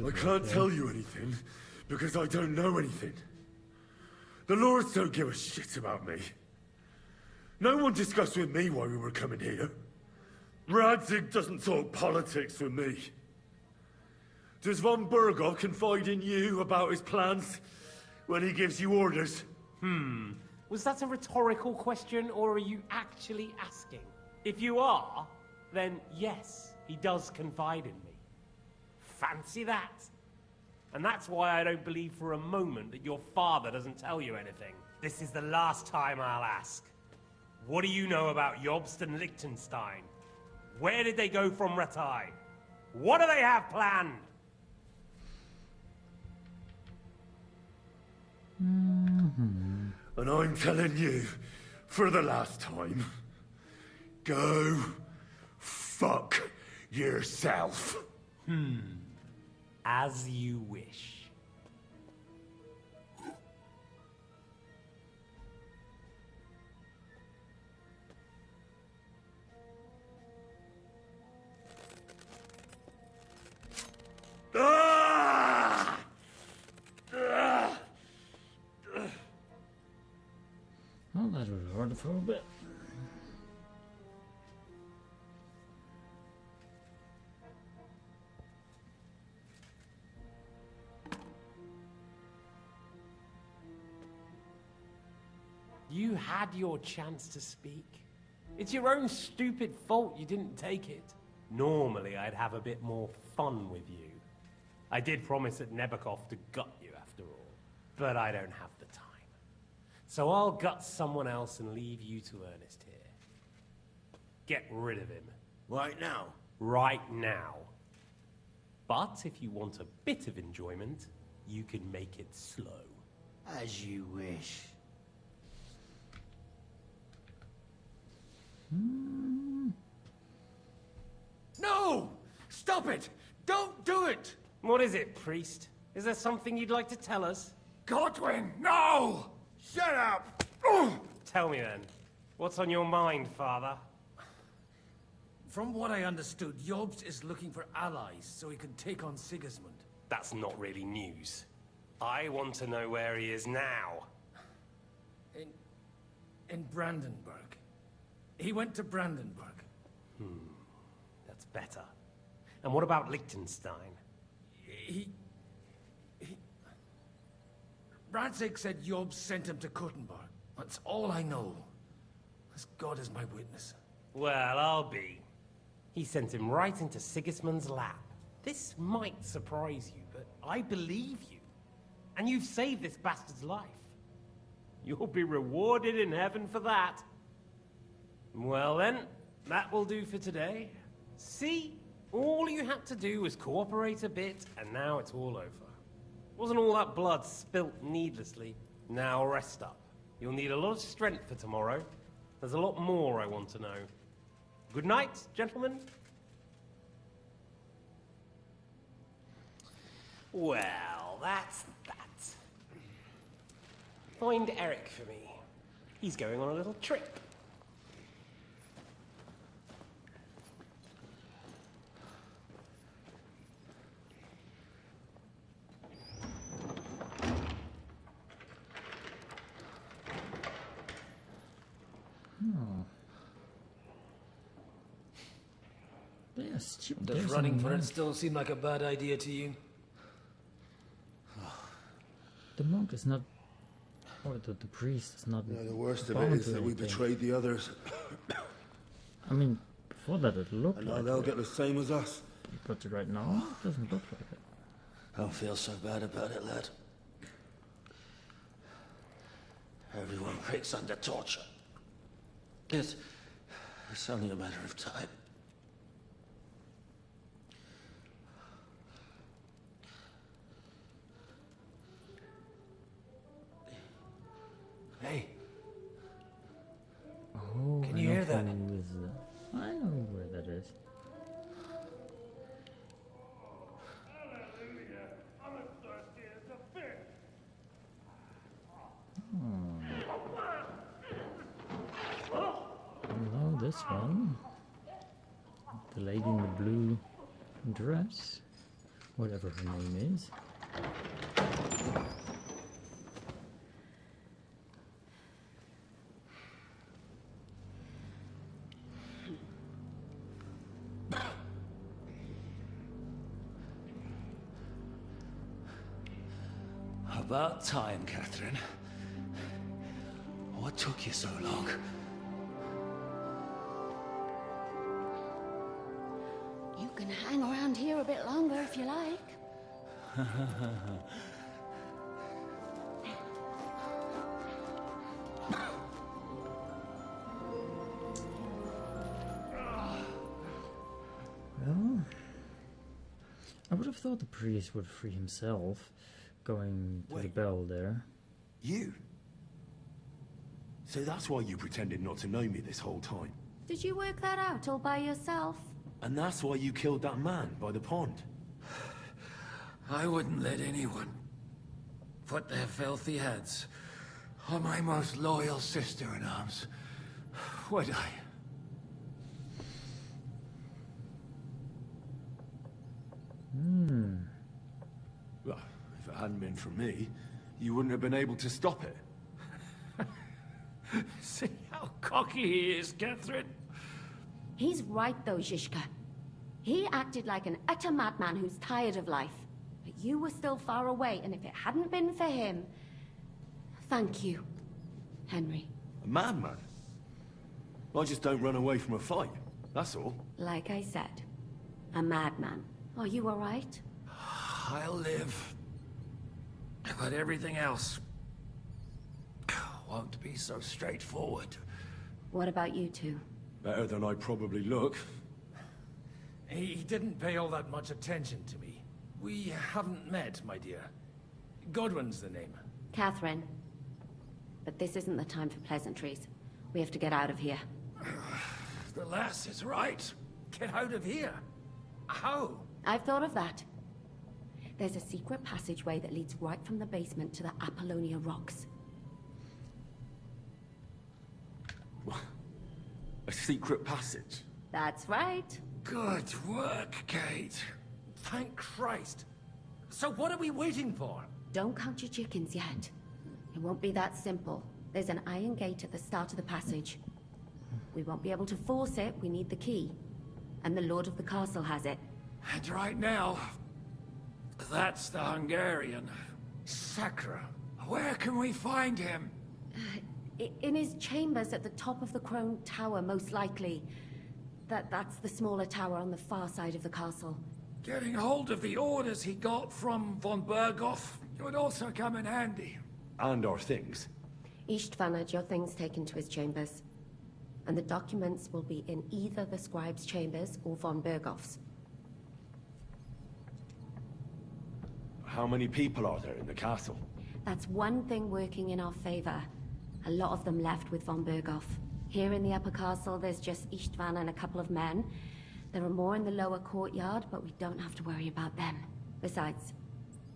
I can't tell you anything, because I don't know anything. The Lords don't give a shit about me. No one discussed with me why we were coming here. Radzig doesn't talk politics with me. Does von Bergov confide in you about his plans when he gives you orders? Was that a rhetorical question, or are you actually asking? If you are, then yes, he does confide in me. Fancy that. And that's why I don't believe for a moment that your father doesn't tell you anything. This is the last time I'll ask. What do you know about Jobst and Liechtenstein? Where did they go from Rattay? What do they have planned? And I'm telling you, for the last time, go fuck yourself. As you wish. Well, that was hard for a bit. You had your chance to speak. It's your own stupid fault you didn't take it. Normally, I'd have a bit more fun with you. I did promise at Nebakov to gut you after all, but I don't have the time. So I'll gut someone else and leave you to Ernest here. Get rid of him. Right now? Right now. But if you want a bit of enjoyment, you can make it slow. As you wish. No! Stop it! Don't do it! What is it, priest? Is there something you'd like to tell us? Godwin, no! Shut up! Tell me then. What's on your mind, father? From what I understood, Jobst is looking for allies so he can take on Sigismund. That's not really news. I want to know where he is now. In Brandenburg. He went to Brandenburg. That's better. And what about Liechtenstein? Radzig said Yob sent him to Kuttenberg. That's all I know. As God is my witness. Well, I'll be. He sent him right into Sigismund's lap. This might surprise you, but I believe you. And you've saved this bastard's life. You'll be rewarded in heaven for that. Well then, that will do for today. See? All you had to do was cooperate a bit, and now it's all over. Wasn't all that blood spilt needlessly. Now rest up. You'll need a lot of strength for tomorrow. There's a lot more I want to know. Good night, gentlemen. Well, that's that. Find Eric for me. He's going on a little trip. Does running for it still seem like a bad idea to you? The monk is not, or the priest is not. No, the worst of it is that we betrayed the others. I mean, before that it looked and like now they'll it. get the same as us. But right now, it doesn't look like it. Don't feel so bad about it, lad. Everyone breaks under torture. It's only a matter of time. Hey. Oh, Can you hear that? I know where that is. Hello, this one. The lady in the blue dress. Whatever her name is. About time, Catherine. What took you so long? You can hang around here a bit longer if you like. Well, I would have thought the priest would free himself, going to the bell there. You? So that's why you pretended not to know me this whole time? Did you work that out all by yourself? And that's why you killed that man by the pond? I wouldn't let anyone put their filthy heads on my most loyal sister-in-arms, would I? Well, if it hadn't been for me, you wouldn't have been able to stop it. See how cocky he is, Catherine? He's right though, Zizka. He acted like an utter madman who's tired of life. But you were still far away, and if it hadn't been for him... Thank you, Henry. A madman? I just don't run away from a fight, that's all. Like I said, a madman. Are you all right? I'll live. But everything else won't be so straightforward. What about you two? Better than I probably look. He didn't pay all that much attention to me. We haven't met, my dear. Godwin's the name. Catherine. But this isn't the time for pleasantries. We have to get out of here. The lass is right. Get out of here. How? I've thought of that. There's a secret passageway that leads right from the basement to the Apollonia Rocks. A secret passage? That's right. Good work, Kate. Thank Christ. So what are we waiting for? Don't count your chickens yet. It won't be that simple. There's an iron gate at the start of the passage. We won't be able to force it. We need the key. And the Lord of the Castle has it. And right now, That's the Hungarian. Sakra. Where can we find him? In his chambers at the top of the Crone Tower, most likely. That's the smaller tower on the far side of the castle. Getting hold of the orders he got from von Berghoff would also come in handy. And our things. Istvan had your things taken to his chambers. And the documents will be in either the scribe's chambers or von Berghoff's. How many people are there in the castle? That's one thing working in our favor. A lot of them left with von Berghoff. Here in the upper castle, there's just Istvan and a couple of men. There are more in the lower courtyard, but we don't have to worry about them. Besides,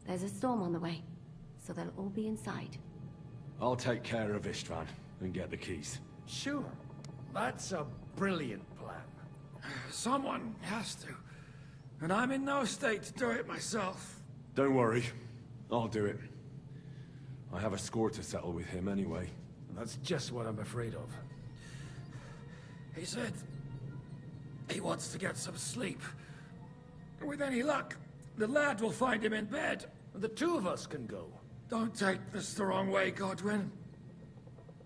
there's a storm on the way, so they'll all be inside. I'll take care of Istvan and get the keys. Sure. That's a brilliant plan. Someone has to. And I'm in no state to do it myself. Don't worry. I'll do it. I have a score to settle with him anyway. That's just what I'm afraid of. He said he wants to get some sleep. With any luck, the lad will find him in bed. The two of us can go. Don't take this the wrong way, Godwin.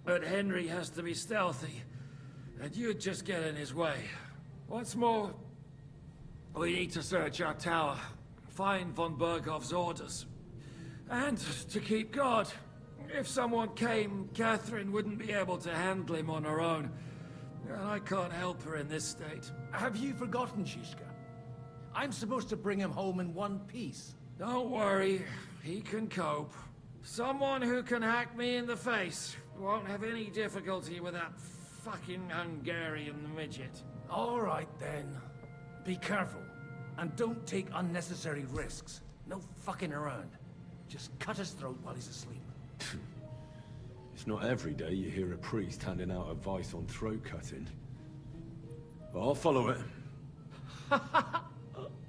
But Henry has to be stealthy, and you'd just get in his way. What's more, we need to search our tower, find von Berghoff's orders. And to keep guard. If someone came, Catherine wouldn't be able to handle him on her own. And I can't help her in this state. Have you forgotten, Shishka? I'm supposed to bring him home in one piece. Don't worry, he can cope. Someone who can hack me in the face won't have any difficulty with that fucking Hungarian midget. All right, then. Be careful. And don't take unnecessary risks. No fucking around. Just cut his throat while he's asleep. It's not every day you hear a priest handing out advice on throat cutting. But I'll follow it.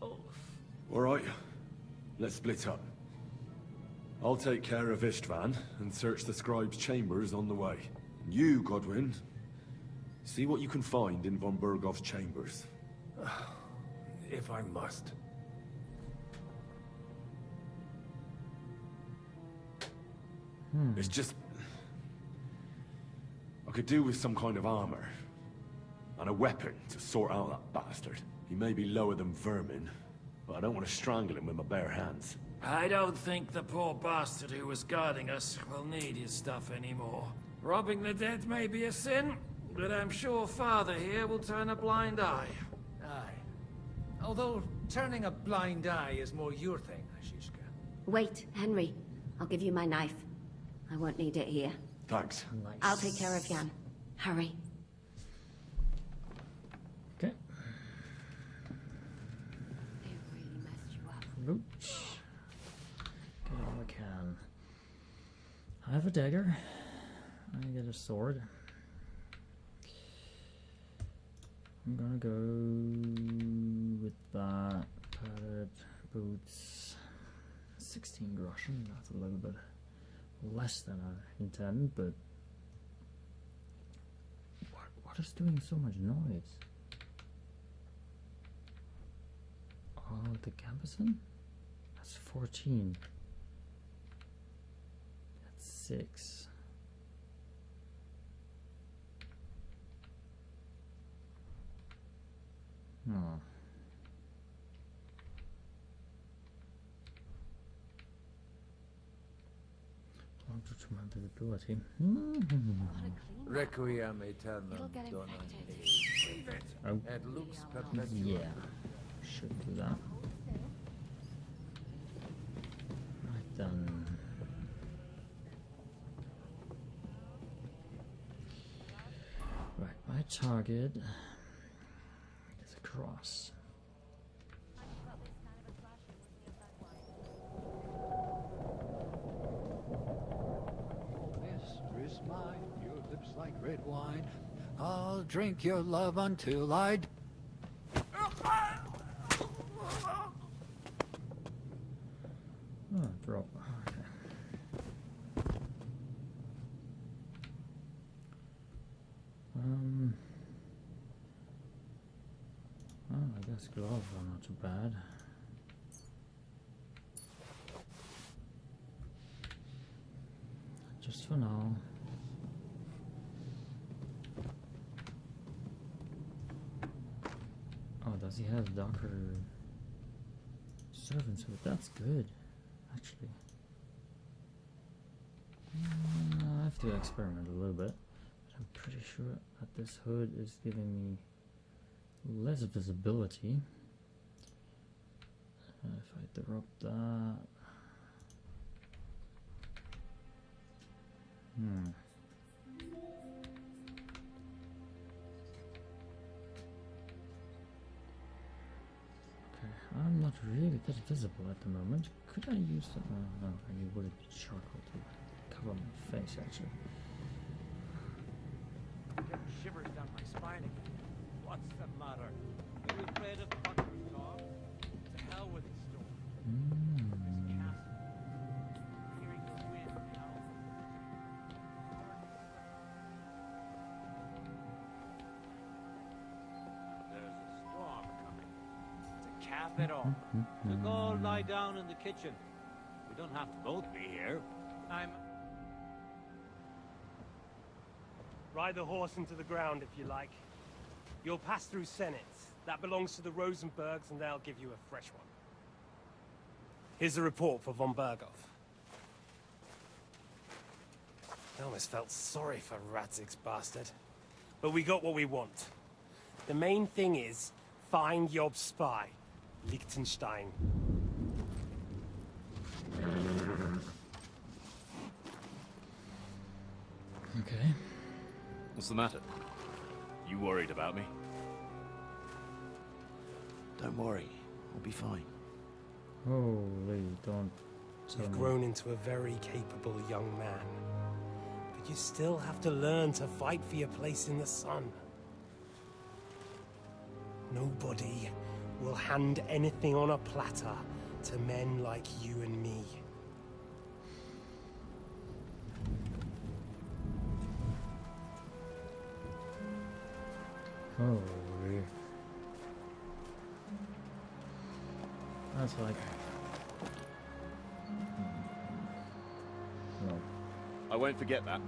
All right, let's split up. I'll take care of Istvan and search the scribe's chambers on the way. You, Godwin, see what you can find in von Berghoff's chambers. If I must. It's just... I could do with some kind of armor. And a weapon to sort out that bastard. He may be lower than vermin, but I don't want to strangle him with my bare hands. I don't think the poor bastard who was guarding us will need his stuff anymore. Robbing the dead may be a sin, but I'm sure Father here will turn a blind eye. Aye. Although, turning a blind eye is more your thing, Shishka. Wait, Henry. I'll give you my knife. I won't need it here. Thanks. Nice. I'll take care of Jan. Hurry. Okay. They really messed you up. Roach. Okay, all I can. I have a dagger. I get a sword. I'm gonna go with that. Padded boots. 16 groschen. That's a little bit less than I intended, but what is doing so much noise? Oh, the Gambeson? That's 14. That's 6. Oh. Traumatic ability. Requiem aeternam dona Oh. et lux perpetua. Yeah. Should do that. Right then. Right, my target is a cross. Mistress mine, your lips like red wine. I'll drink your love until I... Oh, drop. Okay. Oh, I guess gloves are not too bad. just for now. Oh, does he have darker servants hood? That's good, actually. I have to experiment a little bit, but I'm pretty sure that this hood is giving me less visibility. If I drop that, Okay, I'm not really that visible at the moment. Could I use that? No, I need wooded charcoal to cover my face, actually. Getting shivers down my spine again. What's the matter? Are you afraid of thunderstorm? To hell with the storm. Hearing the wind howl. There's a storm coming. To cap it off, we'll go lie down in the kitchen. We don't have to both be here. Ride the horse into the ground if you like. You'll pass through Senate. That belongs to the Rosenbergs, and they'll give you a fresh one. Here's a report for von Berghoff. I almost felt sorry for Radzig's bastard. But we got what we want. The main thing is, find Job's spy, Liechtenstein. Okay. What's the matter? You worried about me? Don't worry, we'll be fine. Holy, don't tell You've me. grown into a very capable young man. But you still have to learn to fight for your place in the sun. Nobody will hand anything on a platter to men like you and me. Holy. That's like... No. I won't forget that.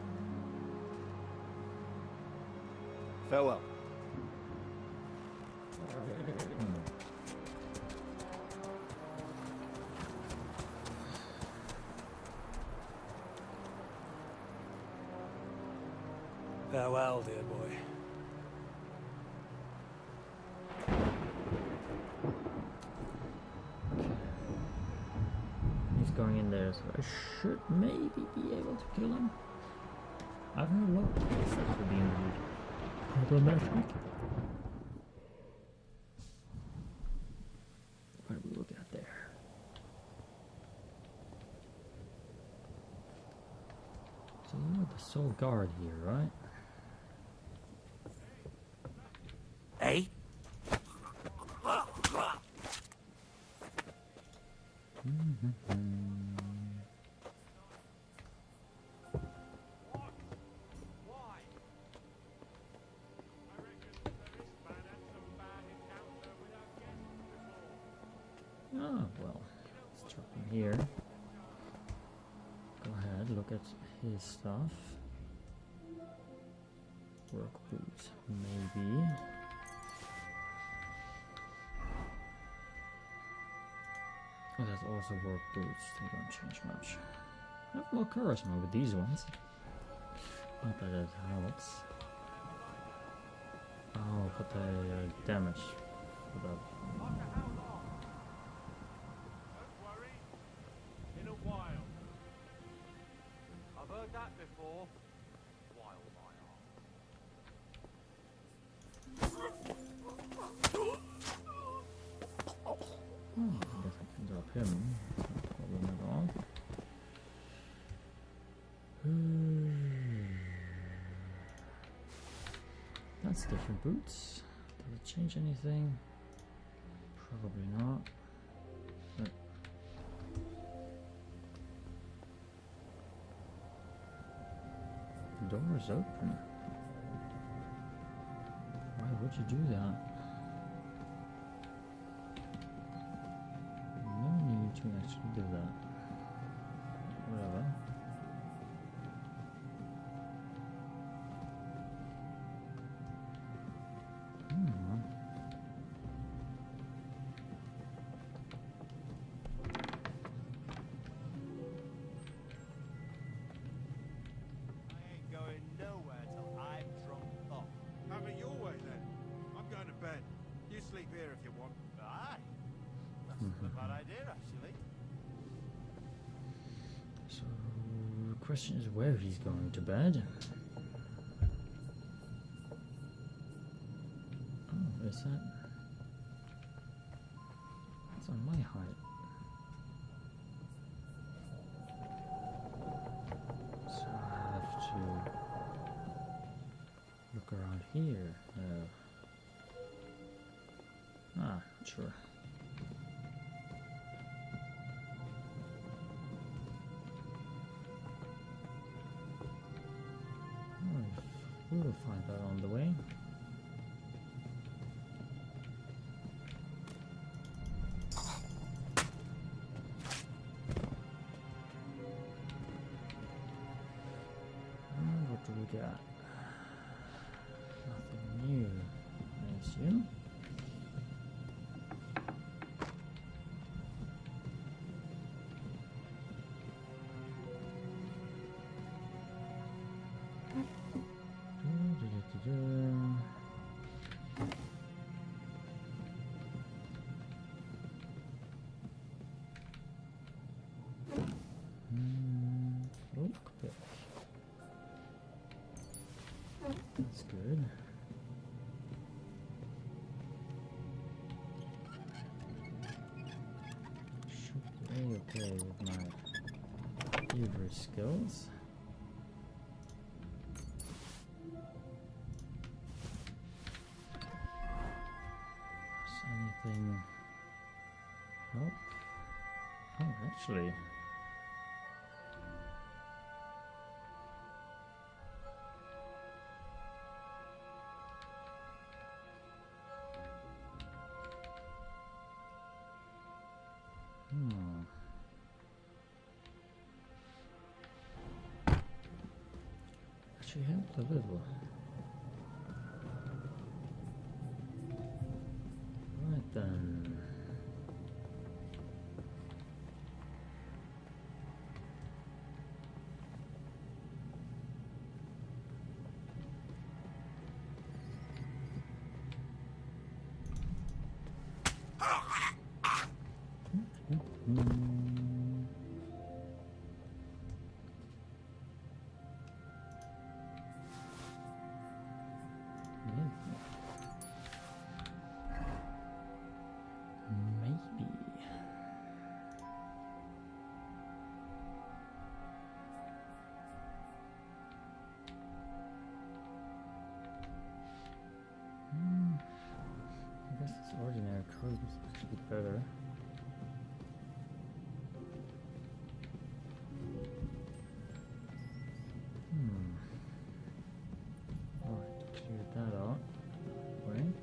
Farewell. Farewell, dear boy. He's going in there, so I should maybe be able to kill him. I've heard a lot of stuff for being problematic. What do we look at there? So you're the sole guard here, right? Hey? Oh, well, let's drop him here. Go ahead, look at his stuff. Work boots, maybe. Oh, that's also work boots. They don't change much. I have more charisma with these ones. Not that it helps. Oh, but the damage for the... In a while. I've heard that before. Oh, I guess I can drop him. No problem at all. That's different boots. Does it change anything? Probably not. But the door is open. Why would you do that? No need to actually do that. Whatever. idea, actually. So, the question is where he's going to bed. Oh, is that? That's on my height. So I have to look around here. Ah, sure. We'll find out on the way. What do we got? Nothing new, I assume. Lockpick. That's good. Should be okay with my thievery skills. Anything help? Oh, actually. Actually helped a little. Right then. Maybe. I guess this ordinary code is supposed to be better. Alright, clear that out. Right.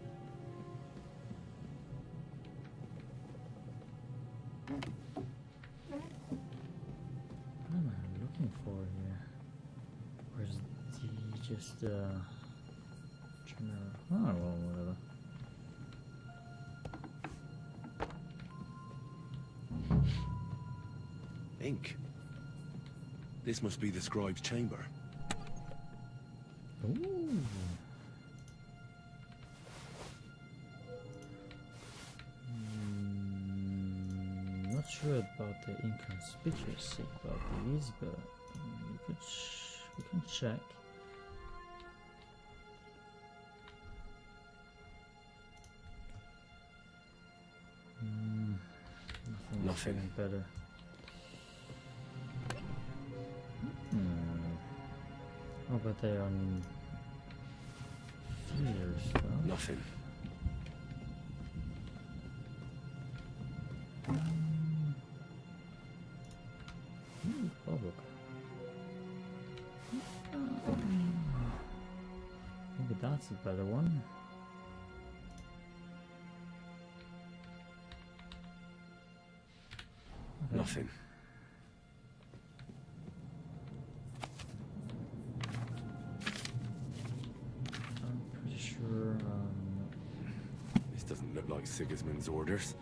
What am I looking for here? Or is he just general? Oh well, whatever. Ink. This must be the scribe's chamber. Ooh. Not sure about the inconspicuousy about these, but we can check. Nothing better. Oh, but they're on fears, though. Nothing. Bubble. Maybe that's a better one. Okay. Nothing. I'm pretty sure. This doesn't look like Sigismund's orders.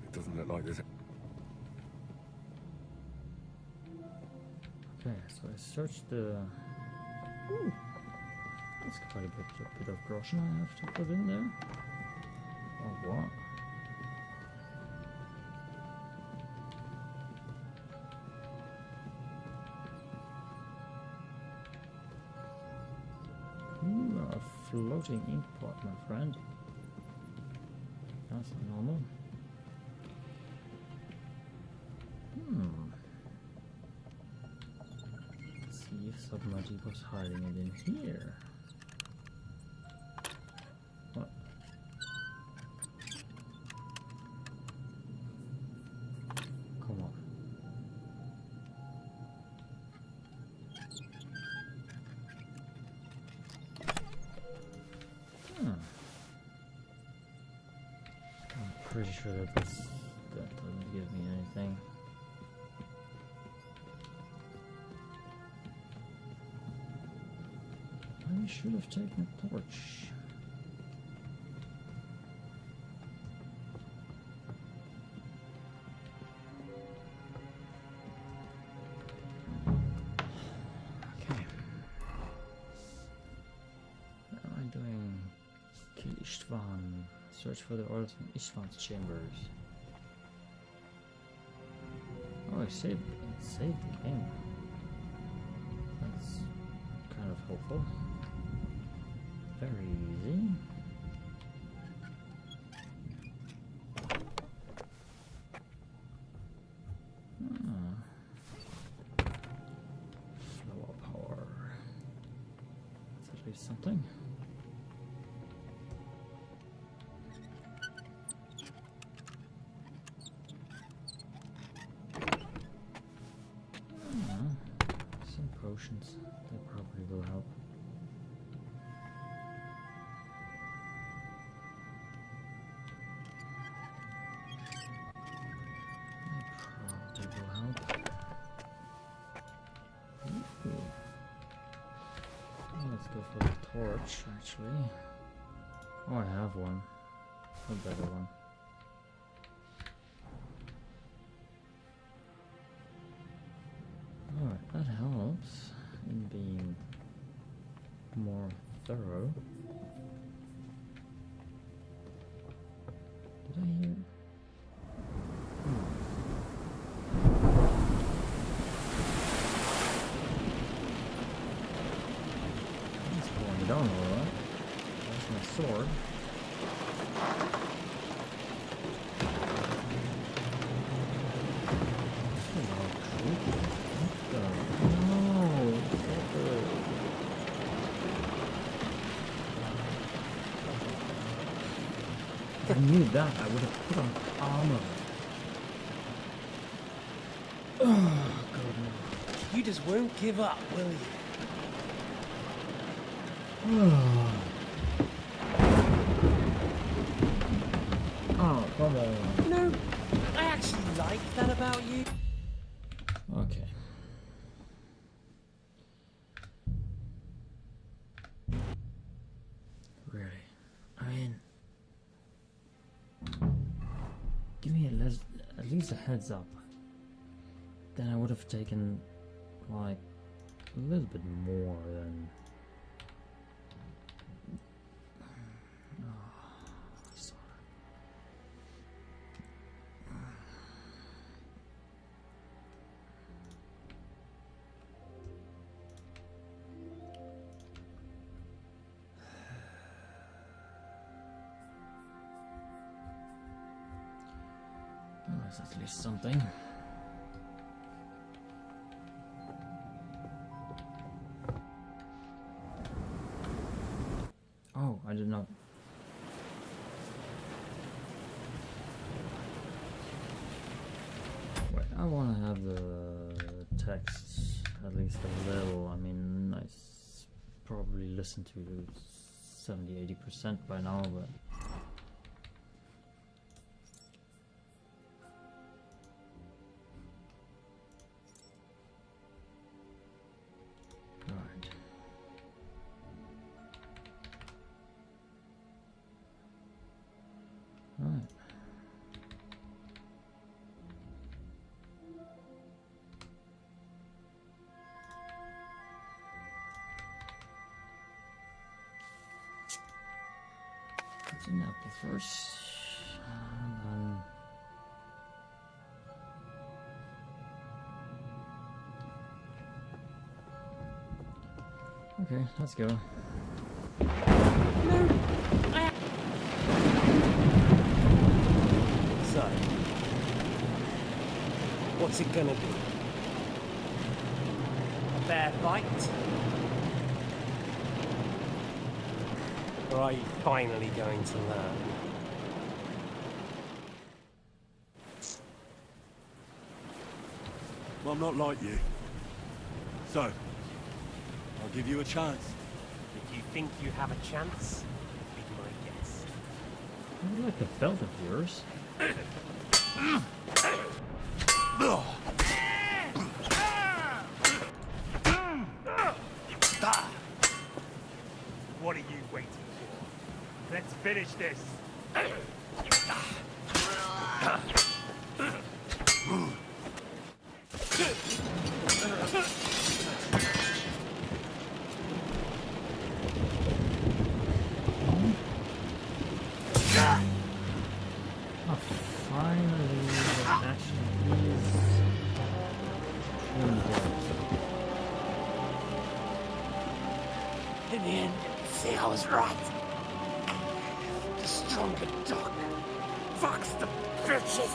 It doesn't look like this. Okay, so I searched the. Ooh. That's quite a bit of groschen I have to put in there. Oh, what? Ooh, a floating ink pot, my friend. That's normal. Let's see if Submergy was hiding it in here. What? Come on. I'm pretty sure that that doesn't give me anything. I should have taken a torch. Okay. What am I doing? Kill Istvan. Search for the oils in Istvan's chambers. Oh, I saved the game. That's kind of helpful. Very easy. Flower power. That's at least something. Some potions. That probably will help. Let's go for the torch, actually. Oh, I have one. A better one. Alright, that helps in being more thorough. Did I hear? Down alright. That's my sword. If I knew that, I would have put on armor. Oh, God, no. You just won't give up, will you? Oh, come on. No, I actually like that about you. Okay. Really? I mean, give me at least a heads up. Then I would have taken, like, a little bit more than... That's at least something. Oh, I did not. Wait, I want to have the text at least a little. I mean, I probably listened to 70-80% by now, but. It's an apple first. Okay, let's go. So, what's it gonna be? A fair fight? Or are you finally going to learn? Well, I'm not like you. So, I'll give you a chance. If you think you have a chance, be my guest. I would like the belt of yours. What are you waiting for? Let's finish this. Oh, finally, the action is really good. In the end, see, I was right. The stronger dog fucks the bitches.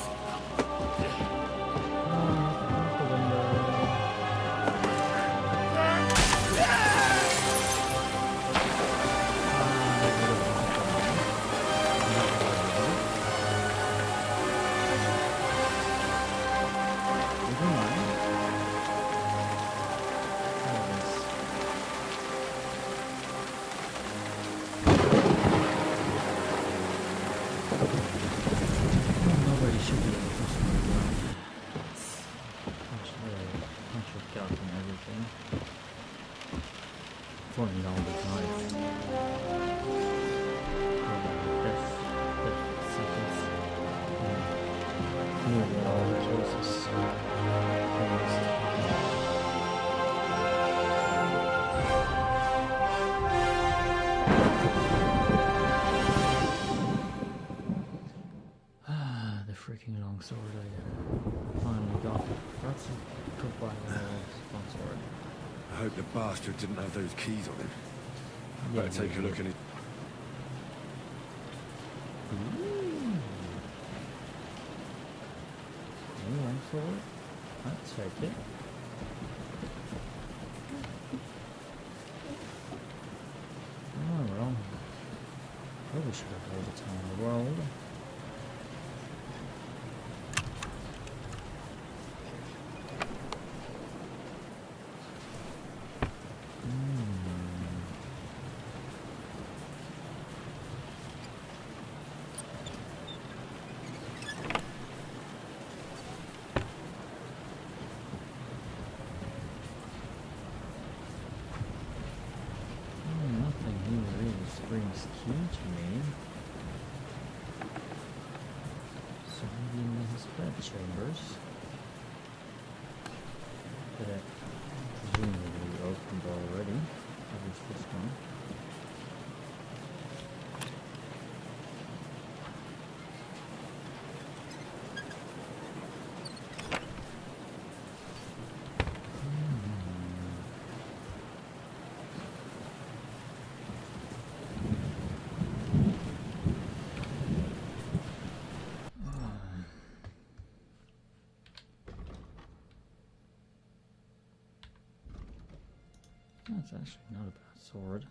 Nobody should be able to push me around. Punch your gut and everything. Falling down the knife. Death seconds. Nearly all the choices. The freaking long sword I finally got. That's a goodbye long sword. I hope the bastard didn't have those keys on him. Yeah, Better take a look at it. Long sword. I'll take it. Oh well. Probably should have all the time in the world. Nothing here really screams key to me. So maybe in his bed chambers. That I presumably opened already. At least this one. That's actually not a bad sword.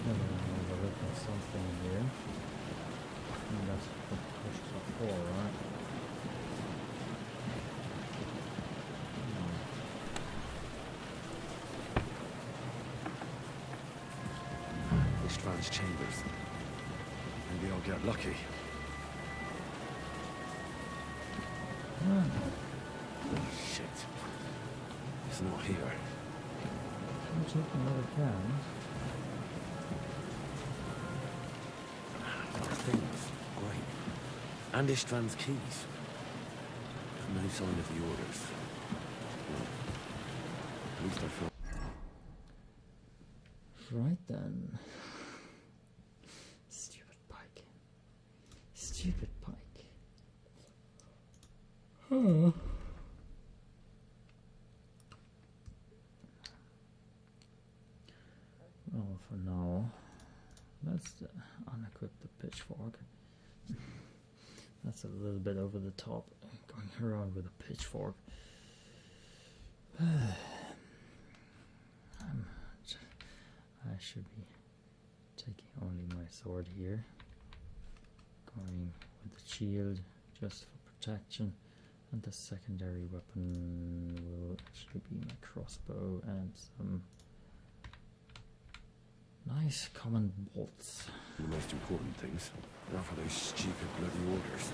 Overlooking something here. I think that's what pushes up for, right? Istvan's chambers. Maybe I'll get lucky. Shit. It's not here. I'll take another can. Things. Great. And Istvan's keys. No sign of the orders. At least I feel... Right then. Stupid pike. Stupid pike. Huh. Well, for now, let's unequip the pitchfork. That's a little bit over the top, going around with a pitchfork. I should be taking only my sword here, going with the shield just for protection, and the secondary weapon will actually be my crossbow and some nice common bolts. The most important things, not for those stupid bloody orders.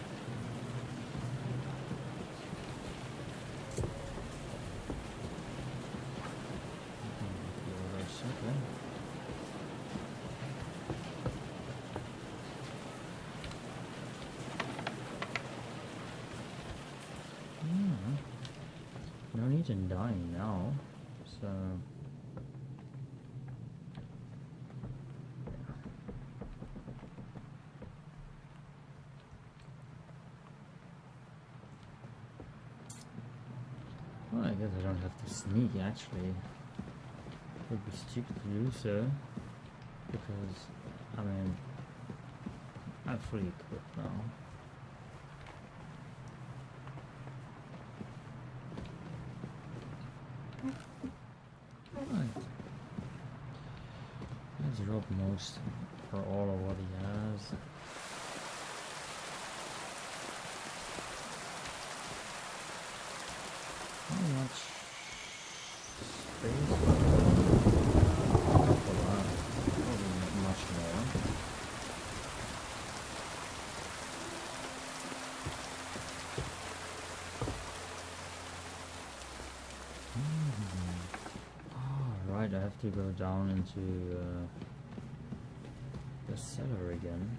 No need in dying now, so well, I guess I don't have to sneak actually. It would be stupid to do so, because I mean I'm fully equipped now. Right. Let's drop most or all of what he has. How much space? Probably not much more. Right, I have to go down into the cellar again.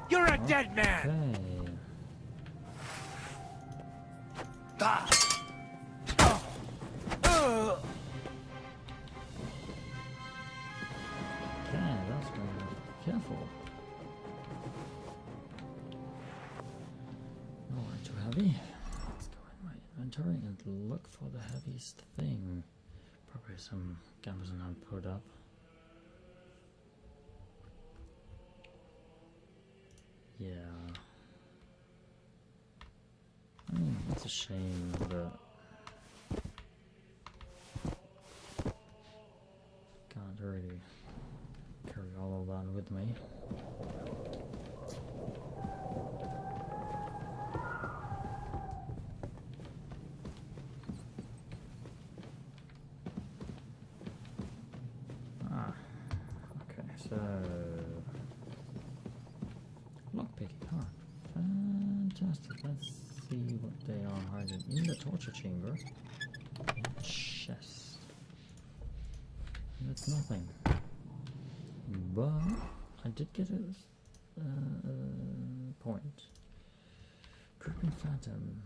You're a dead man! Okay. Okay, that's why I have to be careful. No, too heavy. Let's go in my inventory and look for the heaviest thing. Probably some gambeson I put up. Yeah. I mean, it's a shame, but can't really carry all of that with me. Okay, so lockpicking, huh? Fantastic. Let's see what they are hiding in the torture chamber. Chest. That's nothing. But I did get a point. Creeping phantom.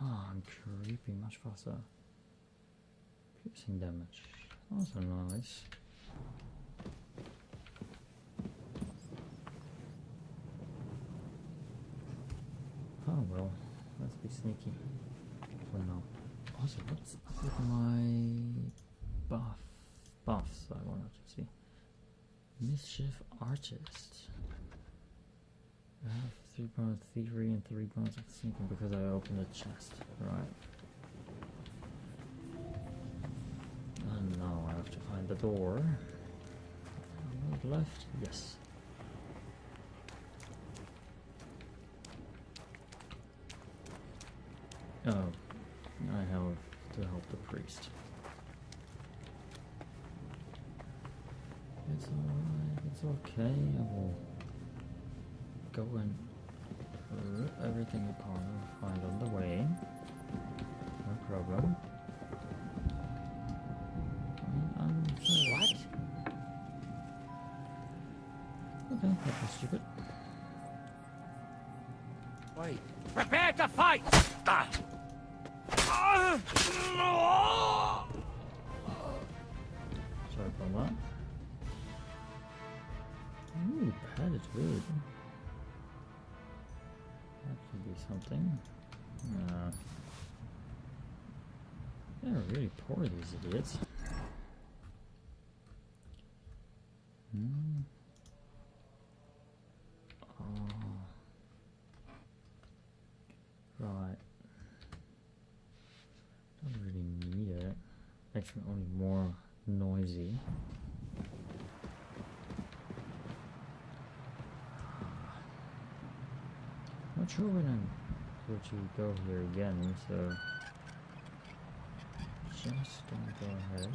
I'm creeping much faster. Piercing damage. Also nice. Oh well, let's be sneaky for now. Also, what's up with my buffs I wanted to see? Mischief Artist. I have 3 points of thievery and 3 points of sneaking because I opened a chest, right? And now I have to find the door. Left? Yes. Oh, I have to help the priest. It's alright, it's okay. I will go and rip everything apart and find on the way. No problem. What? Okay, that was stupid. Wait. Prepare to fight! Sorry about that. Ooh, padded wood. That could be something. They're really poor, these idiots. Oh. Right. Don't really need it. Makes me only more noisy. Not sure when I'm going to go here again, so just gonna go ahead.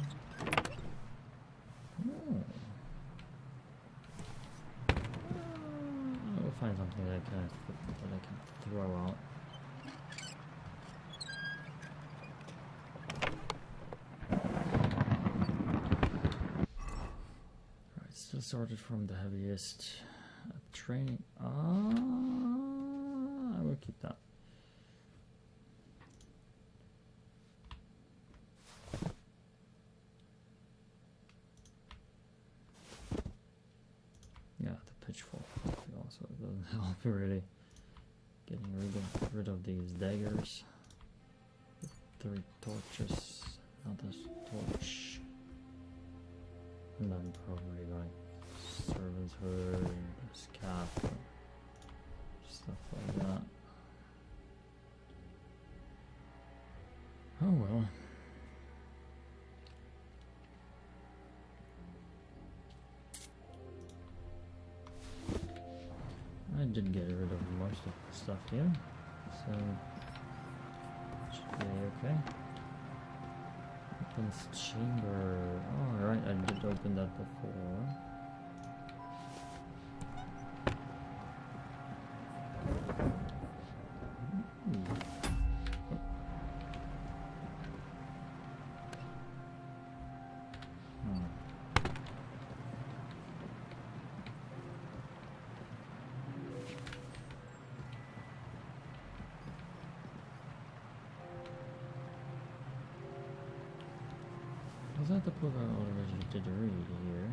I'll find something that I can throw out. Right, still started from the heaviest training. I will keep that. Yeah, the pitchfork also doesn't help really. Getting rid of these daggers. 3 torches, another torch, and then probably like servant's hood and scaff, stuff like that. Oh well. I did get rid of most of the stuff here, so should be okay. Opens chamber. Oh, alright, I did open that before. Was that the book I already did read here?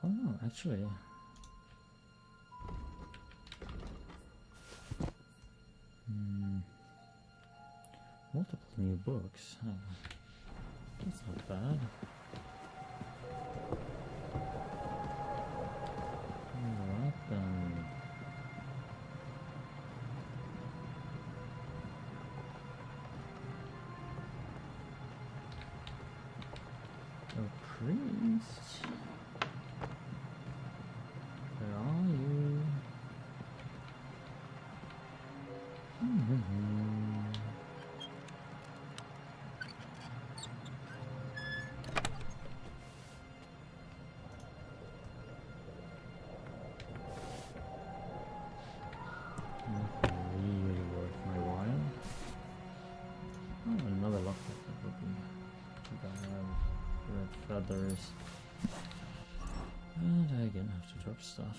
Oh no, actually. Multiple new books. That's not bad. Weapon. A priest? Where are you? Really worth my while. Oh, another lockpick that would be too bad. Red feathers. And I again have to drop stuff.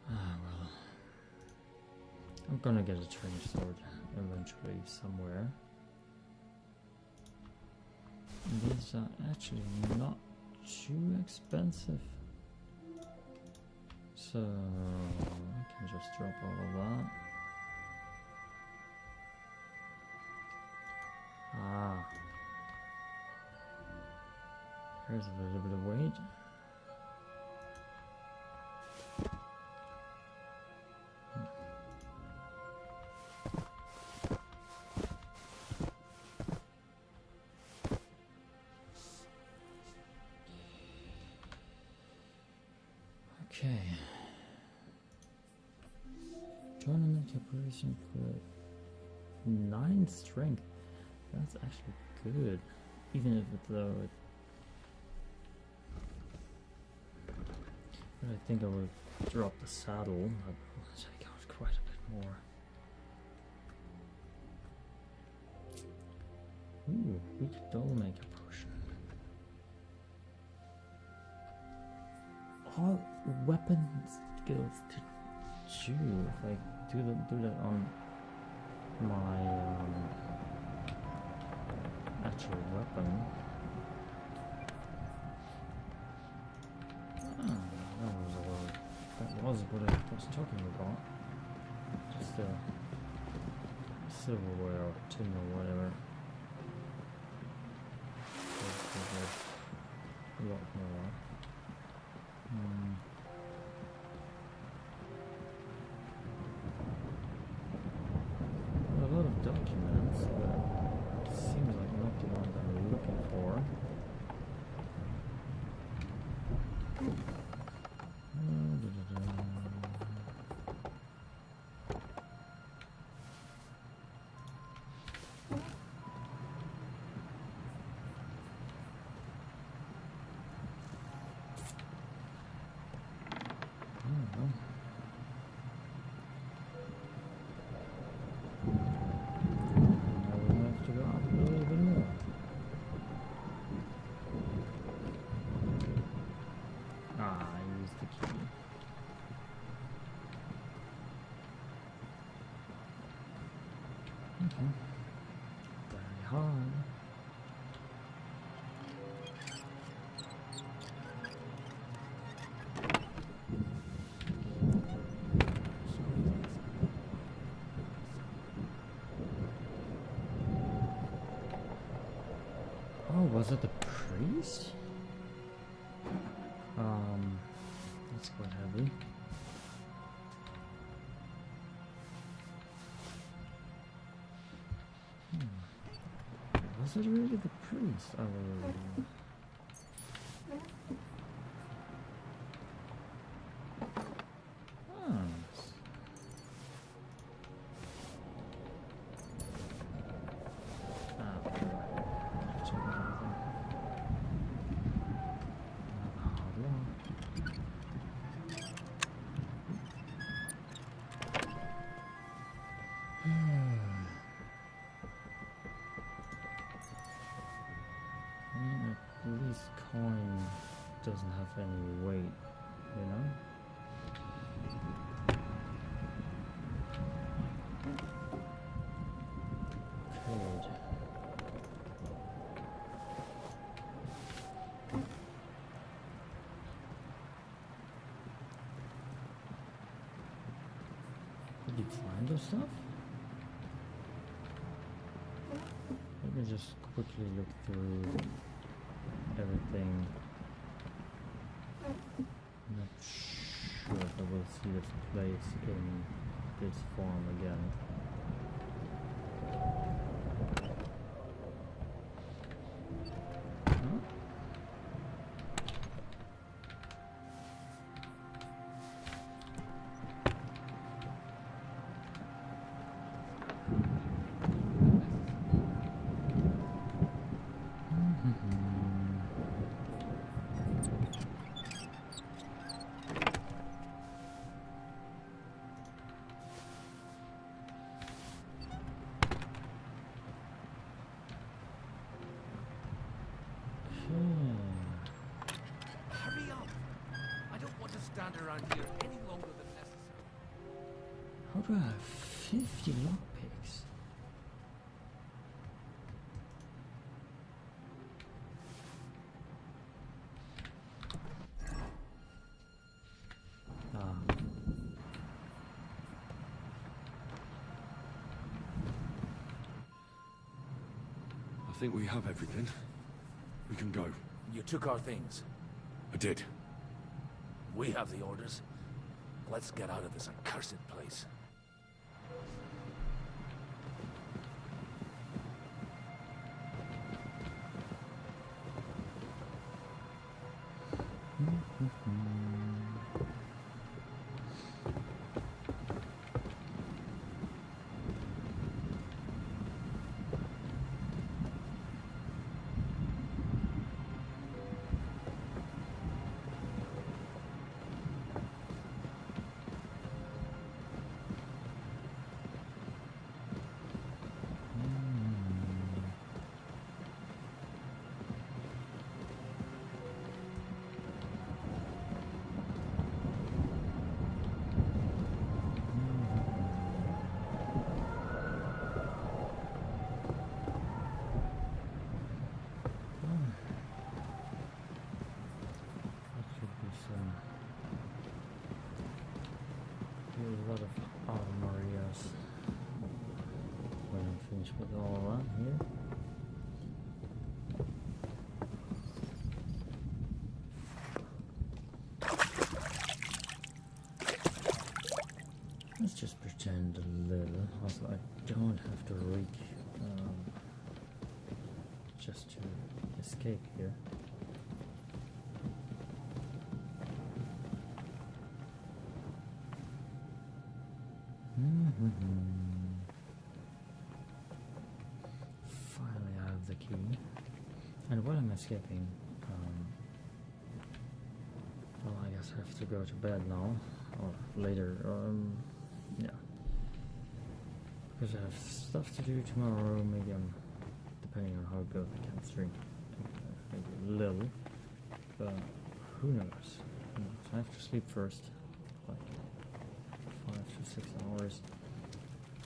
Well. I'm gonna get a trench sword eventually somewhere. These are actually not too expensive, so I can just drop all of that. Here's a little bit of weight. Okay. Tournament preparation for 9 strength. That's actually good, even if though it. But I think I would drop the saddle. I'd take out quite a bit more. Ooh, weak dollmaker potion. All weapon skills to chew. If I do that on my actual weapon. That was what I was talking about. Just silverware or tin or whatever. A lot more. A lot of documents, but it seems like not the one that I'm looking for. Very hard. Oh, was it the priest? That's quite heavy. Was it really the priest? Oh, coin doesn't have any weight, you know? Code. Did you find those stuff? Let me just quickly look through everything. I'm not sure if I will see this place in this form again. Hurry up! I don't want to stand around here any longer than necessary. How do I have 50 lockpicks? I think we have everything. We can go. You took our things. I did. We have the orders. Let's get out of this accursed place. change with all around here. Let's just pretend a little, also I don't have to reach just to escape here. Finally I have the key. And while I'm escaping, well, I guess I have to go to bed now, or later, yeah. Because I have stuff to do tomorrow, maybe depending on how good the chemistry, maybe a little, but who knows? I have to sleep first, like 5 to 6 hours,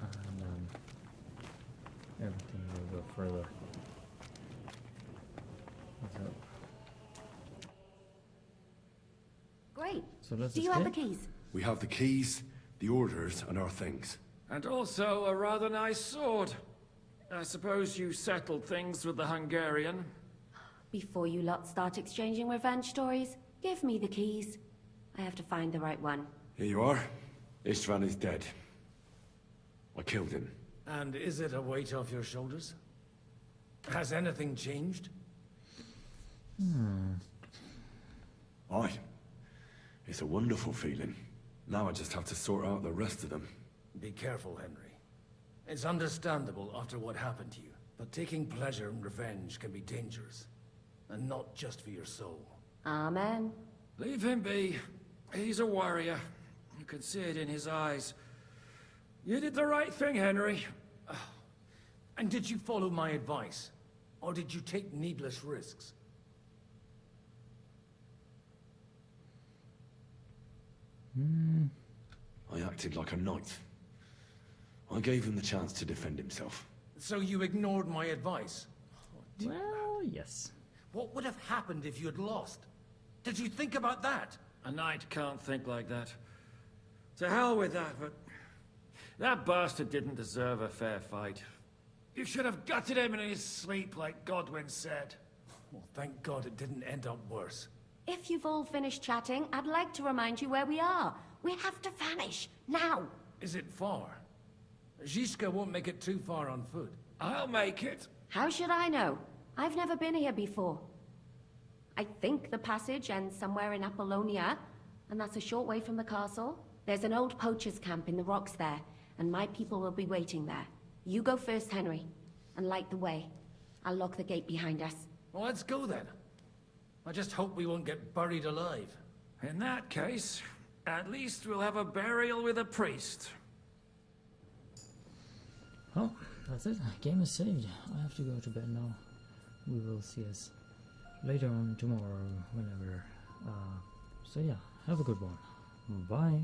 and everything will go further. So, Great. so let's Do you have the keys? We have the keys, the orders, and our things. And also a rather nice sword. I suppose you settled things with the Hungarian. Before you lot start exchanging revenge stories, give me the keys. I have to find the right one. Here you are. Istvan is dead. I killed him. And is it a weight off your shoulders? Has anything changed? Aye. It's a wonderful feeling. Now I just have to sort out the rest of them. Be careful, Henry. It's understandable after what happened to you, but taking pleasure in revenge can be dangerous. And not just for your soul. Amen. Leave him be. He's a warrior. You can see it in his eyes. You did the right thing, Henry. And did you follow my advice? Or did you take needless risks? I acted like a knight. I gave him the chance to defend himself. So you ignored my advice? Well, yes. What would have happened if you had lost? Did you think about that? A knight can't think like that. To hell with that, but... that bastard didn't deserve a fair fight. You should have gutted him in his sleep, like Godwin said. Well, thank God it didn't end up worse. If you've all finished chatting, I'd like to remind you where we are. We have to vanish, now! Is it far? Zizka won't make it too far on foot. I'll make it. How should I know? I've never been here before. I think the passage ends somewhere in Apollonia, and that's a short way from the castle. There's an old poacher's camp in the rocks there, and my people will be waiting there. You go first, Henry, and light the way. I'll lock the gate behind us. Well, let's go then. I just hope we won't get buried alive. In that case, at least we'll have a burial with a priest. Oh, that's it. Game is saved. I have to go to bed now. We will see us later on tomorrow, whenever. So yeah, have a good one. Bye.